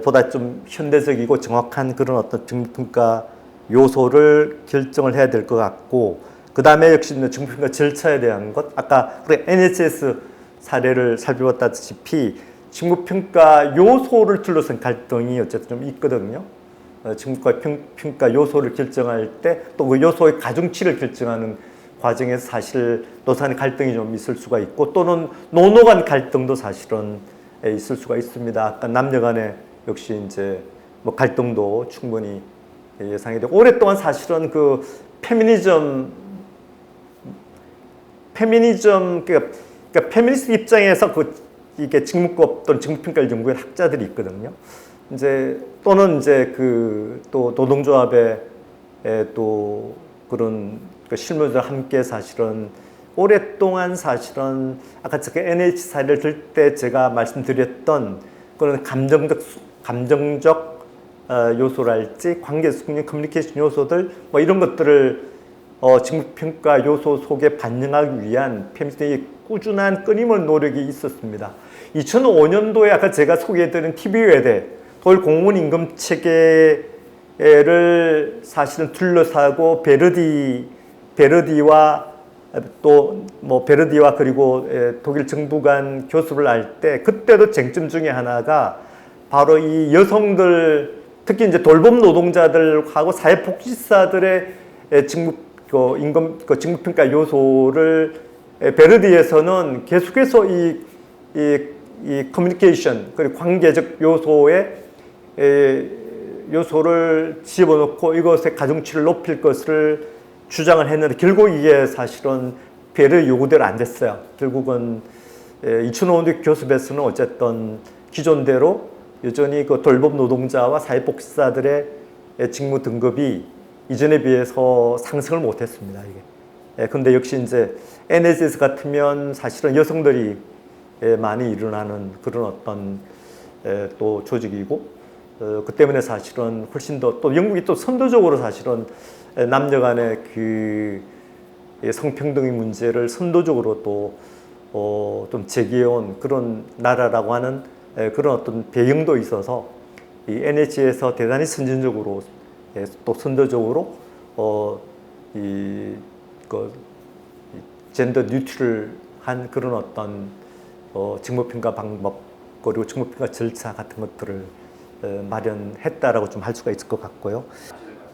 보다 좀 현대적이고 정확한 그런 어떤 직무평가 요소를 결정을 해야 될 것 같고 그 다음에 역시 직무평가 절차에 대한 것 아까 우리 NHS 사례를 살펴봤다시피 직무평가 요소를 둘러싼 갈등이 어쨌든 좀 있거든요. 직무평가 요소를 결정할 때 또 그 요소의 가중치를 결정하는 과정에서 사실 노사간의 갈등이 좀 있을 수가 있고 또는 노노 간 갈등도 사실은 있을 수가 있습니다. 아까 남녀 간에 역시 이제 뭐 갈등도 충분히 예상이 되고, 오랫동안 사실은 그 그러니까 페미니스트 입장에서 이게 직무법 또는 직무평가를 연구한 학자들이 있거든요. 이제 또는 이제 또 노동조합의 또 그런 실무자들 함께 사실은 오랫동안 사실은 아까 제가 NH 사례를 들 때 제가 말씀드렸던 그런 감정적 요소랄지 관계 숙련 커뮤니케이션 요소들 뭐 이런 것들을 직무평가 요소 속에 반영하기 위한 페미니스트의 꾸준한 끊임없는 노력이 있었습니다. 2005년도에 아까 제가 소개해드린 TV외대 도일 공무원 임금 체계를 사실은 둘러싸고 베르디와 그리고 독일 정부 간 교섭을 할 때 그때도 쟁점 중에 하나가 바로 이 여성들 특히 이제 돌봄 노동자들하고 사회복지사들의 직무평가 요소를 베르디에서는 계속해서 이 커뮤니케이션 그리고 관계적 요소를 집어넣고 이것의 가중치를 높일 것을 주장을 했는데 결국 이게 사실은 베르디 요구대로 안 됐어요. 결국은 2005년도 교섭에서는 어쨌든 기존대로 여전히 그 돌봄 노동자와 사회복지사들의 직무 등급이 이전에 비해서 상승을 못했습니다. 이게. 근데 역시 이제 NHS 같으면 사실은 여성들이 많이 일어나는 그런 어떤 또 조직이고 그 때문에 사실은 훨씬 더 또 영국이 또 선도적으로 사실은 남녀 간의 그 성평등의 문제를 선도적으로 또 좀 제기해온 그런 나라라고 하는 그런 어떤 배경도 있어서 이 NH에서 대단히 선진적으로 또 선도적으로 젠더 뉴트럴한 그런 어떤 직무평가 방법 그리고 직무평가 절차 같은 것들을 마련했다라고 좀 할 수가 있을 것 같고요.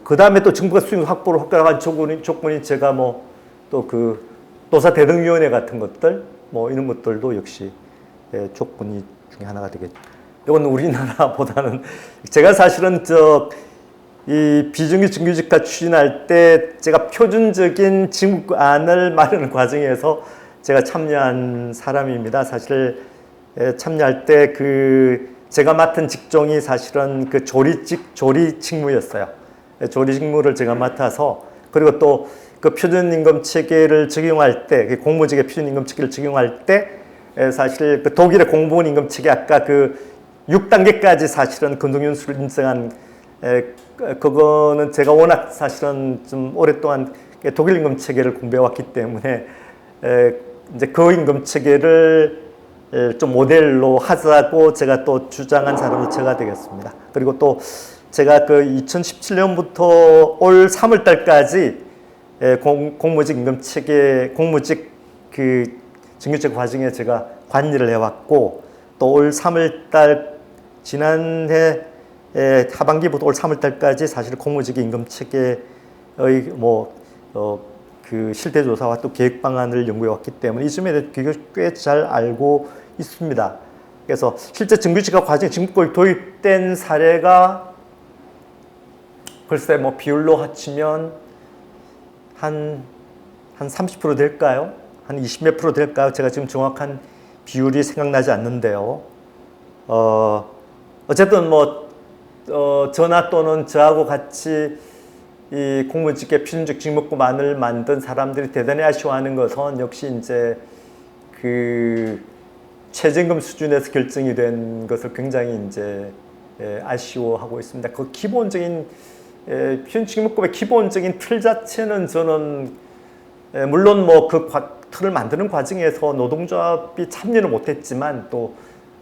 그 다음에 또 정부가 수익 확보를 확대한 조건이 제가 뭐 또 그 노사 대등위원회 같은 것들 뭐 이런 것들도 역시 조건이 중에 하나가 되겠죠. 이건 우리나라보다는 제가 사실은 이 비정규직과 추진할 때 제가 표준적인 직무안을 마련하는 과정에서 제가 참여한 사람입니다. 사실 참여할 때 제가 맡은 직종이 사실은 그 조리 직무였어요. 조리 직무를 제가 맡아서 그리고 또 그 표준임금 체계를 적용할 때 공무직의 표준임금 체계를 적용할 때 사실 그 독일의 공무원 임금 체계 아까 그 6단계까지 사실은 근속연수를 인정한 그거는 제가 워낙 사실은 좀 오랫동안 독일 임금 체계를 공부해왔기 때문에 이제 그 임금 체계를 좀 모델로 하자고 제가 또 주장한 사람이 제가 되겠습니다. 그리고 또 제가 그 2017년부터 올 3월 달까지 공무직 임금 체계, 공무직 그 정규직 과정에 제가 관리를 해왔고 또 올 3월 달 지난해 하반기부터 올 3월 달까지 사실 공무직 임금 체계의 그 실태 조사와 또 계획 방안을 연구해 왔기 때문에 이 점에 대해서 꽤 잘 알고 있습니다. 그래서 실제 정규직화 과정에 직무법이 도입된 사례가 글쎄 뭐 비율로 합치면 한 30% 될까요? 한 20 몇 프로 될까요? 제가 지금 정확한 비율이 생각나지 않는데요. 어쨌든 저나 또는 저하고 같이 이 공무직의 표준적 직무법안을 만든 사람들이 대단히 아쉬워하는 것은 역시 이제 그 최저임금 수준에서 결정이 된 것을 굉장히 이제 아쉬워하고 있습니다. 그 기본적인 표준직무법의 기본적인 틀 자체는 저는 물론 그 틀을 만드는 과정에서 노동조합이 참여는 못했지만 또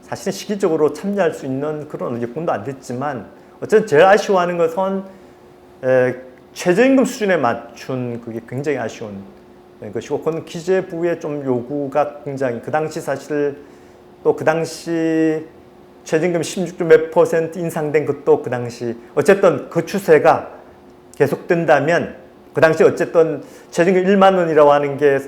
사실 시기적으로 참여할 수 있는 그런 여건도 안 됐지만 어쨌든 제일 아쉬워하는 것은 최저임금 수준에 맞춘 그게 굉장히 아쉬운 것이고 그건 기재부의 좀 요구가 굉장히 그 당시 사실 또 그 당시 최저임금 16조 몇 % 인상된 것도 그 당시 어쨌든 그 추세가 계속된다면 그 당시 어쨌든 최저임금 1만 원이라고 하는 게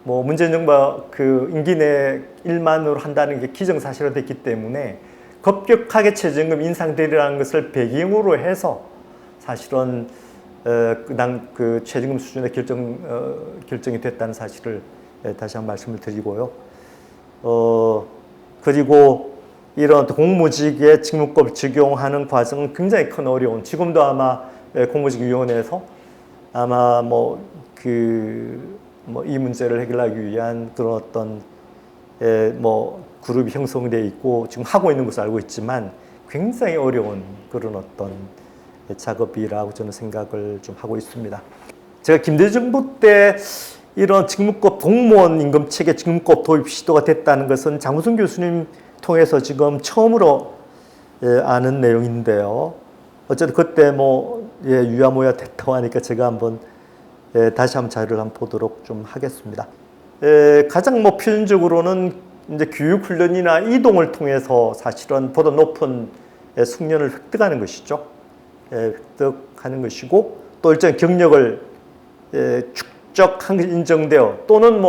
뭐 문재인 정부가 그 임기 내 1만으로 한다는 게 기정사실화됐기 때문에 급격하게 최저임금 인상되리라는 것을 배경으로 해서 사실은 그 최저임금 수준의 결정이 됐다는 사실을 다시 한번 말씀을 드리고요. 그리고 이런 공무직의 직무법 적용하는 과정은 굉장히 큰 어려운, 지금도 아마 공무직위원회에서 아마 이 문제를 해결하기 위한 그런 어떤 그룹이 형성되어 있고 지금 하고 있는 것을 알고 있지만 굉장히 어려운 그런 어떤 작업이라고 저는 생각을 좀 하고 있습니다. 제가 김대중 정부 때 이런 직무법 공무원 임금 체계 직무법 도입 시도가 됐다는 것은 장우승 교수님 통해서 지금 처음으로 아는 내용인데요. 어쨌든 그때 유야무야 됐다고 하니까 제가 한번 다시 한번 자료를 한번 보도록 좀 하겠습니다. 가장 표현적으로는 이제 교육 훈련이나 이동을 통해서 사실은 보다 높은 숙련을 획득하는 것이죠. 획득하는 것이고 또 일정한 경력을 축적한 것이 인정되어 또는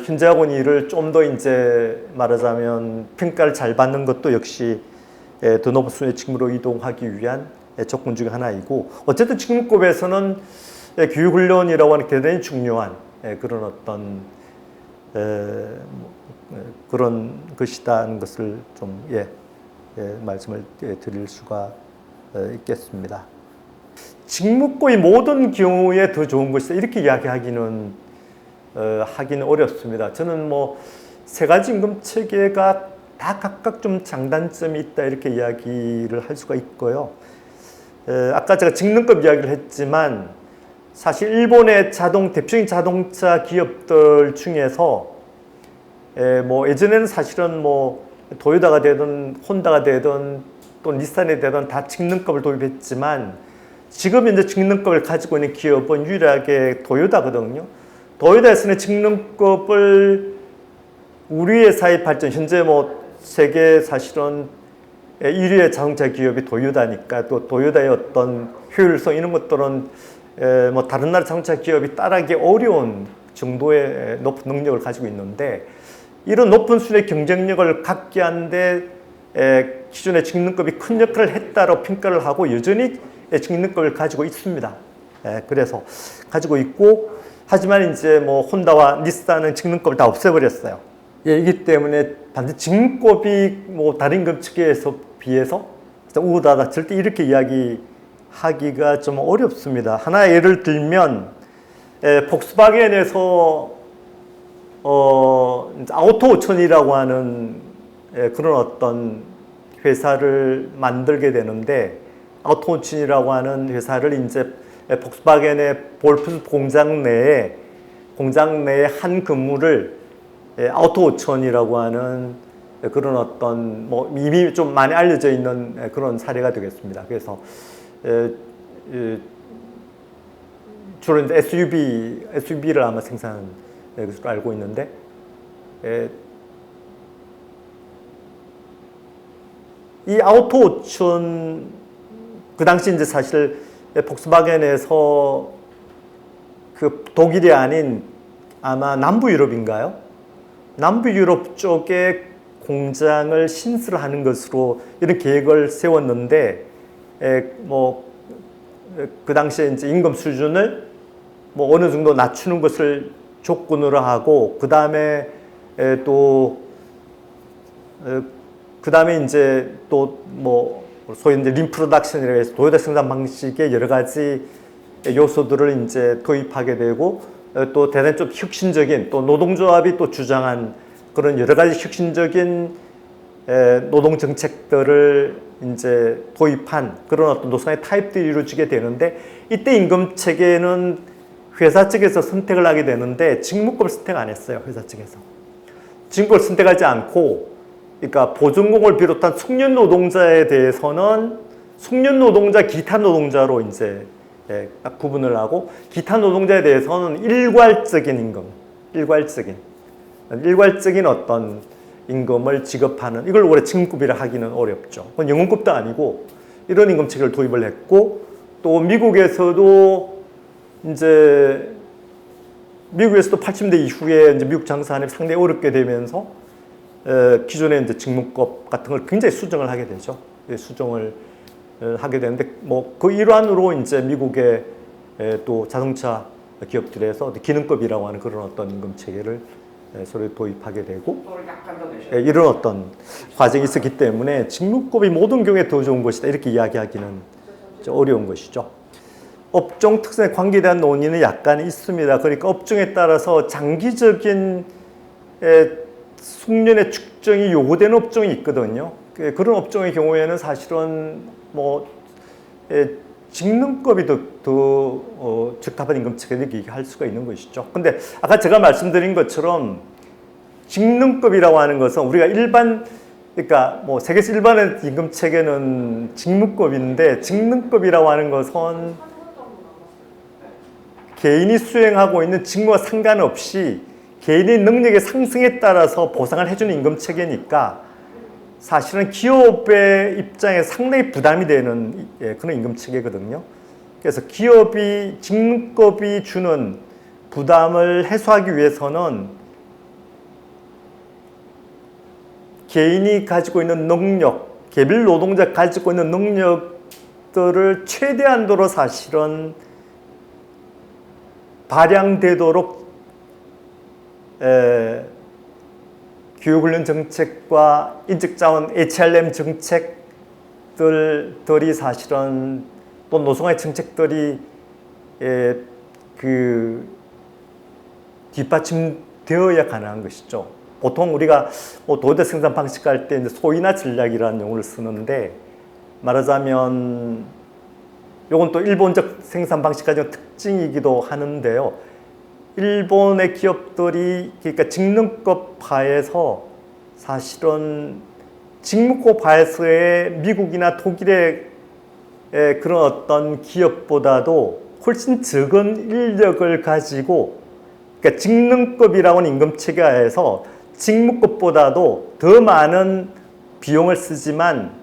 현재 하고 있는 일을 좀 더 이제 말하자면 평가를 잘 받는 것도 역시 더 높은 수준의 직무로 이동하기 위한 조건 중에 하나이고 어쨌든 직무법에서는 교육훈련이라고 하는 대단히 중요한 그런 어떤 그런 것이다는 것을 좀 말씀을 드릴 수가 있겠습니다. 직무법이 모든 경우에 더 좋은 것이다 이렇게 이야기하기는 하기는 어렵습니다. 저는 세 가지 임금 체계가 다 각각 좀 장단점이 있다 이렇게 이야기를 할 수가 있고요. 아까 제가 직능급 이야기를 했지만 사실 일본의 대표적인 자동차 기업들 중에서 예전에는 사실은 도요타가 되든 혼다가 되든 또 닛산이 되든 다 직능급을 도입했지만 지금 이제 직능급을 가지고 있는 기업은 유일하게 도요타거든요. 도요타에서는 직능급을 우리 회사의 발전, 현재 세계 사실은 1위의 자동차 기업이 도요타니까 또 도요타의 어떤 효율성 이런 것들은 다른 나라 자동차 기업이 따라하기 어려운 정도의 높은 능력을 가지고 있는데 이런 높은 수준의 경쟁력을 갖게 하는데 기존의 직능급이 큰 역할을 했다고 평가를 하고 여전히 직능급을 가지고 있습니다. 그래서 가지고 있고 하지만 이제 혼다와 닛산은 직능급을 다 없애버렸어요. 이기 때문에 반드시 직능급이 다른 임금 체계에서 비해서 우호다다 절대 이렇게 이야기하기가 좀 어렵습니다. 하나 예를 들면 폭스바겐에서 아우토5천이라고 하는 그런 어떤 회사를 만들게 되는데 아우토5천이라고 하는 회사를 이제 폭스바겐의 볼프 공장 내에 한 근무를 아우토5천이라고 하는 그런 어떤 이미 좀 많이 알려져 있는 그런 사례가 되겠습니다. 그래서 주로 이제 SUV를 아마 생산하는 것으로 알고 있는데 이 아우토5천 그 당시 이제 사실 폭스바겐에서 그 독일이 아닌 아마 남부 유럽인가요? 남부 유럽 쪽에 공장을 신설을 하는 것으로 이런 계획을 세웠는데 그 당시에 이제 임금 수준을 어느 정도 낮추는 것을 조건으로 하고 그 다음에 이제 소위 이제 린 프로덕션이라고 해서 도요타 생산 방식의 여러 가지 요소들을 이제 도입하게 되고 또 대단히 좀 혁신적인 또 노동조합이 또 주장한 그런 여러 가지 혁신적인 노동 정책들을 이제 도입한 그런 어떤 노선의 타입들이 이루어지게 되는데 이때 임금 체계는 회사 측에서 선택을 하게 되는데 직무급을 선택 안 했어요. 회사 측에서 직무급을 선택하지 않고 그러니까 보증공을 비롯한 숙련 노동자에 대해서는 숙련 노동자, 기타 노동자로 이제 딱 구분을 하고 기타 노동자에 대해서는 일괄적인 어떤 임금을 지급하는 이걸 원래 직무급이라 하기는 어렵죠. 그건 영혼급도 아니고 이런 임금 체계를 도입을 했고 또 미국에서도 이제 미국에서도 80년대 이후에 이제 미국 장사안이 상당히 어렵게 되면서 기존의 이제 직무급 같은 걸 굉장히 수정을 하게 되죠. 수정을 하게 되는데 뭐 그 일환으로 이제 미국의 또 자동차 기업들에서 기능급이라고 하는 그런 어떤 임금 체계를 서로 도입하게 되고 속도를 약간 더 내셔야 이런 어떤 과정이 있었기 때문에 직무급이 모든 경우에 더 좋은 것이다 이렇게 이야기하기는 좀 어려운 것이죠. 업종 특성에 관계에 대한 논의는 약간 있습니다. 그러니까 업종에 따라서 장기적인 숙련의 측정이 요구되는 업종이 있거든요. 그런 업종의 경우에는 사실은 뭐 직능급이 더 적합한 임금 체계를 얘기할 수가 있는 것이죠. 근데 아까 제가 말씀드린 것처럼 직능급이라고 하는 것은 우리가 그러니까 뭐 세계에서 일반의 임금 체계는 직무급인데 직능급이라고 하는 것은 개인이 수행하고 있는 직무와 상관없이 개인의 능력의 상승에 따라서 보상을 해주는 임금 체계니까 사실은 기업의 입장에 상당히 부담이 되는 그런 임금 체계거든요. 그래서 기업이 직능급이 주는 부담을 해소하기 위해서는 개인이 가지고 있는 능력, 개별 노동자가 가지고 있는 능력들을 최대한도로 사실은 발양되도록 교육훈련 정책과 인적자원 HRM 정책들이 사실은 또 노동의 정책들이 그 뒷받침되어야 가능한 것이죠. 보통 우리가 도대 생산 방식 할 때 소인화 전략이라는 용어를 쓰는데 말하자면 이건 또 일본적 생산 방식 가지고 특징이기도 하는데요. 일본의 기업들이 그러니까 직능급화에서 사실은 직무급화에서의 미국이나 독일의 그런 어떤 기업보다도 훨씬 적은 인력을 가지고 그러니까 직능급이라고 하는 임금 체계에서 직무급보다도 더 많은 비용을 쓰지만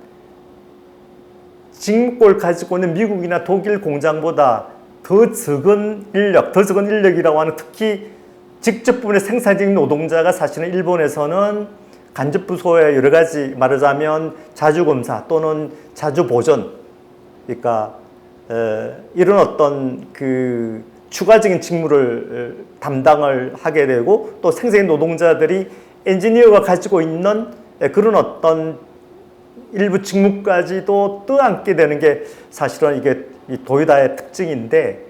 직무급을 가지고 있는 미국이나 독일 공장보다 더 적은 인력이라고 하는 특히 직접 부분의 생산적인 노동자가 사실은 일본에서는 간접 부서의 여러 가지 말하자면 자주검사 또는 자주보전 그러니까 이런 어떤 그 추가적인 직무를 담당을 하게 되고 또 생산적인 노동자들이 엔지니어가 가지고 있는 그런 어떤 일부 직무까지도 떠안게 되는 게 사실은 이게 이 도요타의 특징인데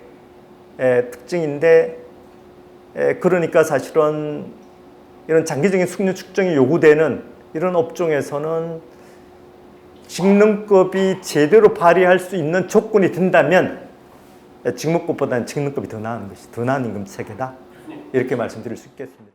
그러니까 사실은 이런 장기적인 숙련 측정이 요구되는 이런 업종에서는 직능급이 제대로 발휘할 수 있는 조건이 된다면 직무급보다는 직능급이 더 나은 임금 체계다 이렇게 말씀드릴 수 있겠습니다.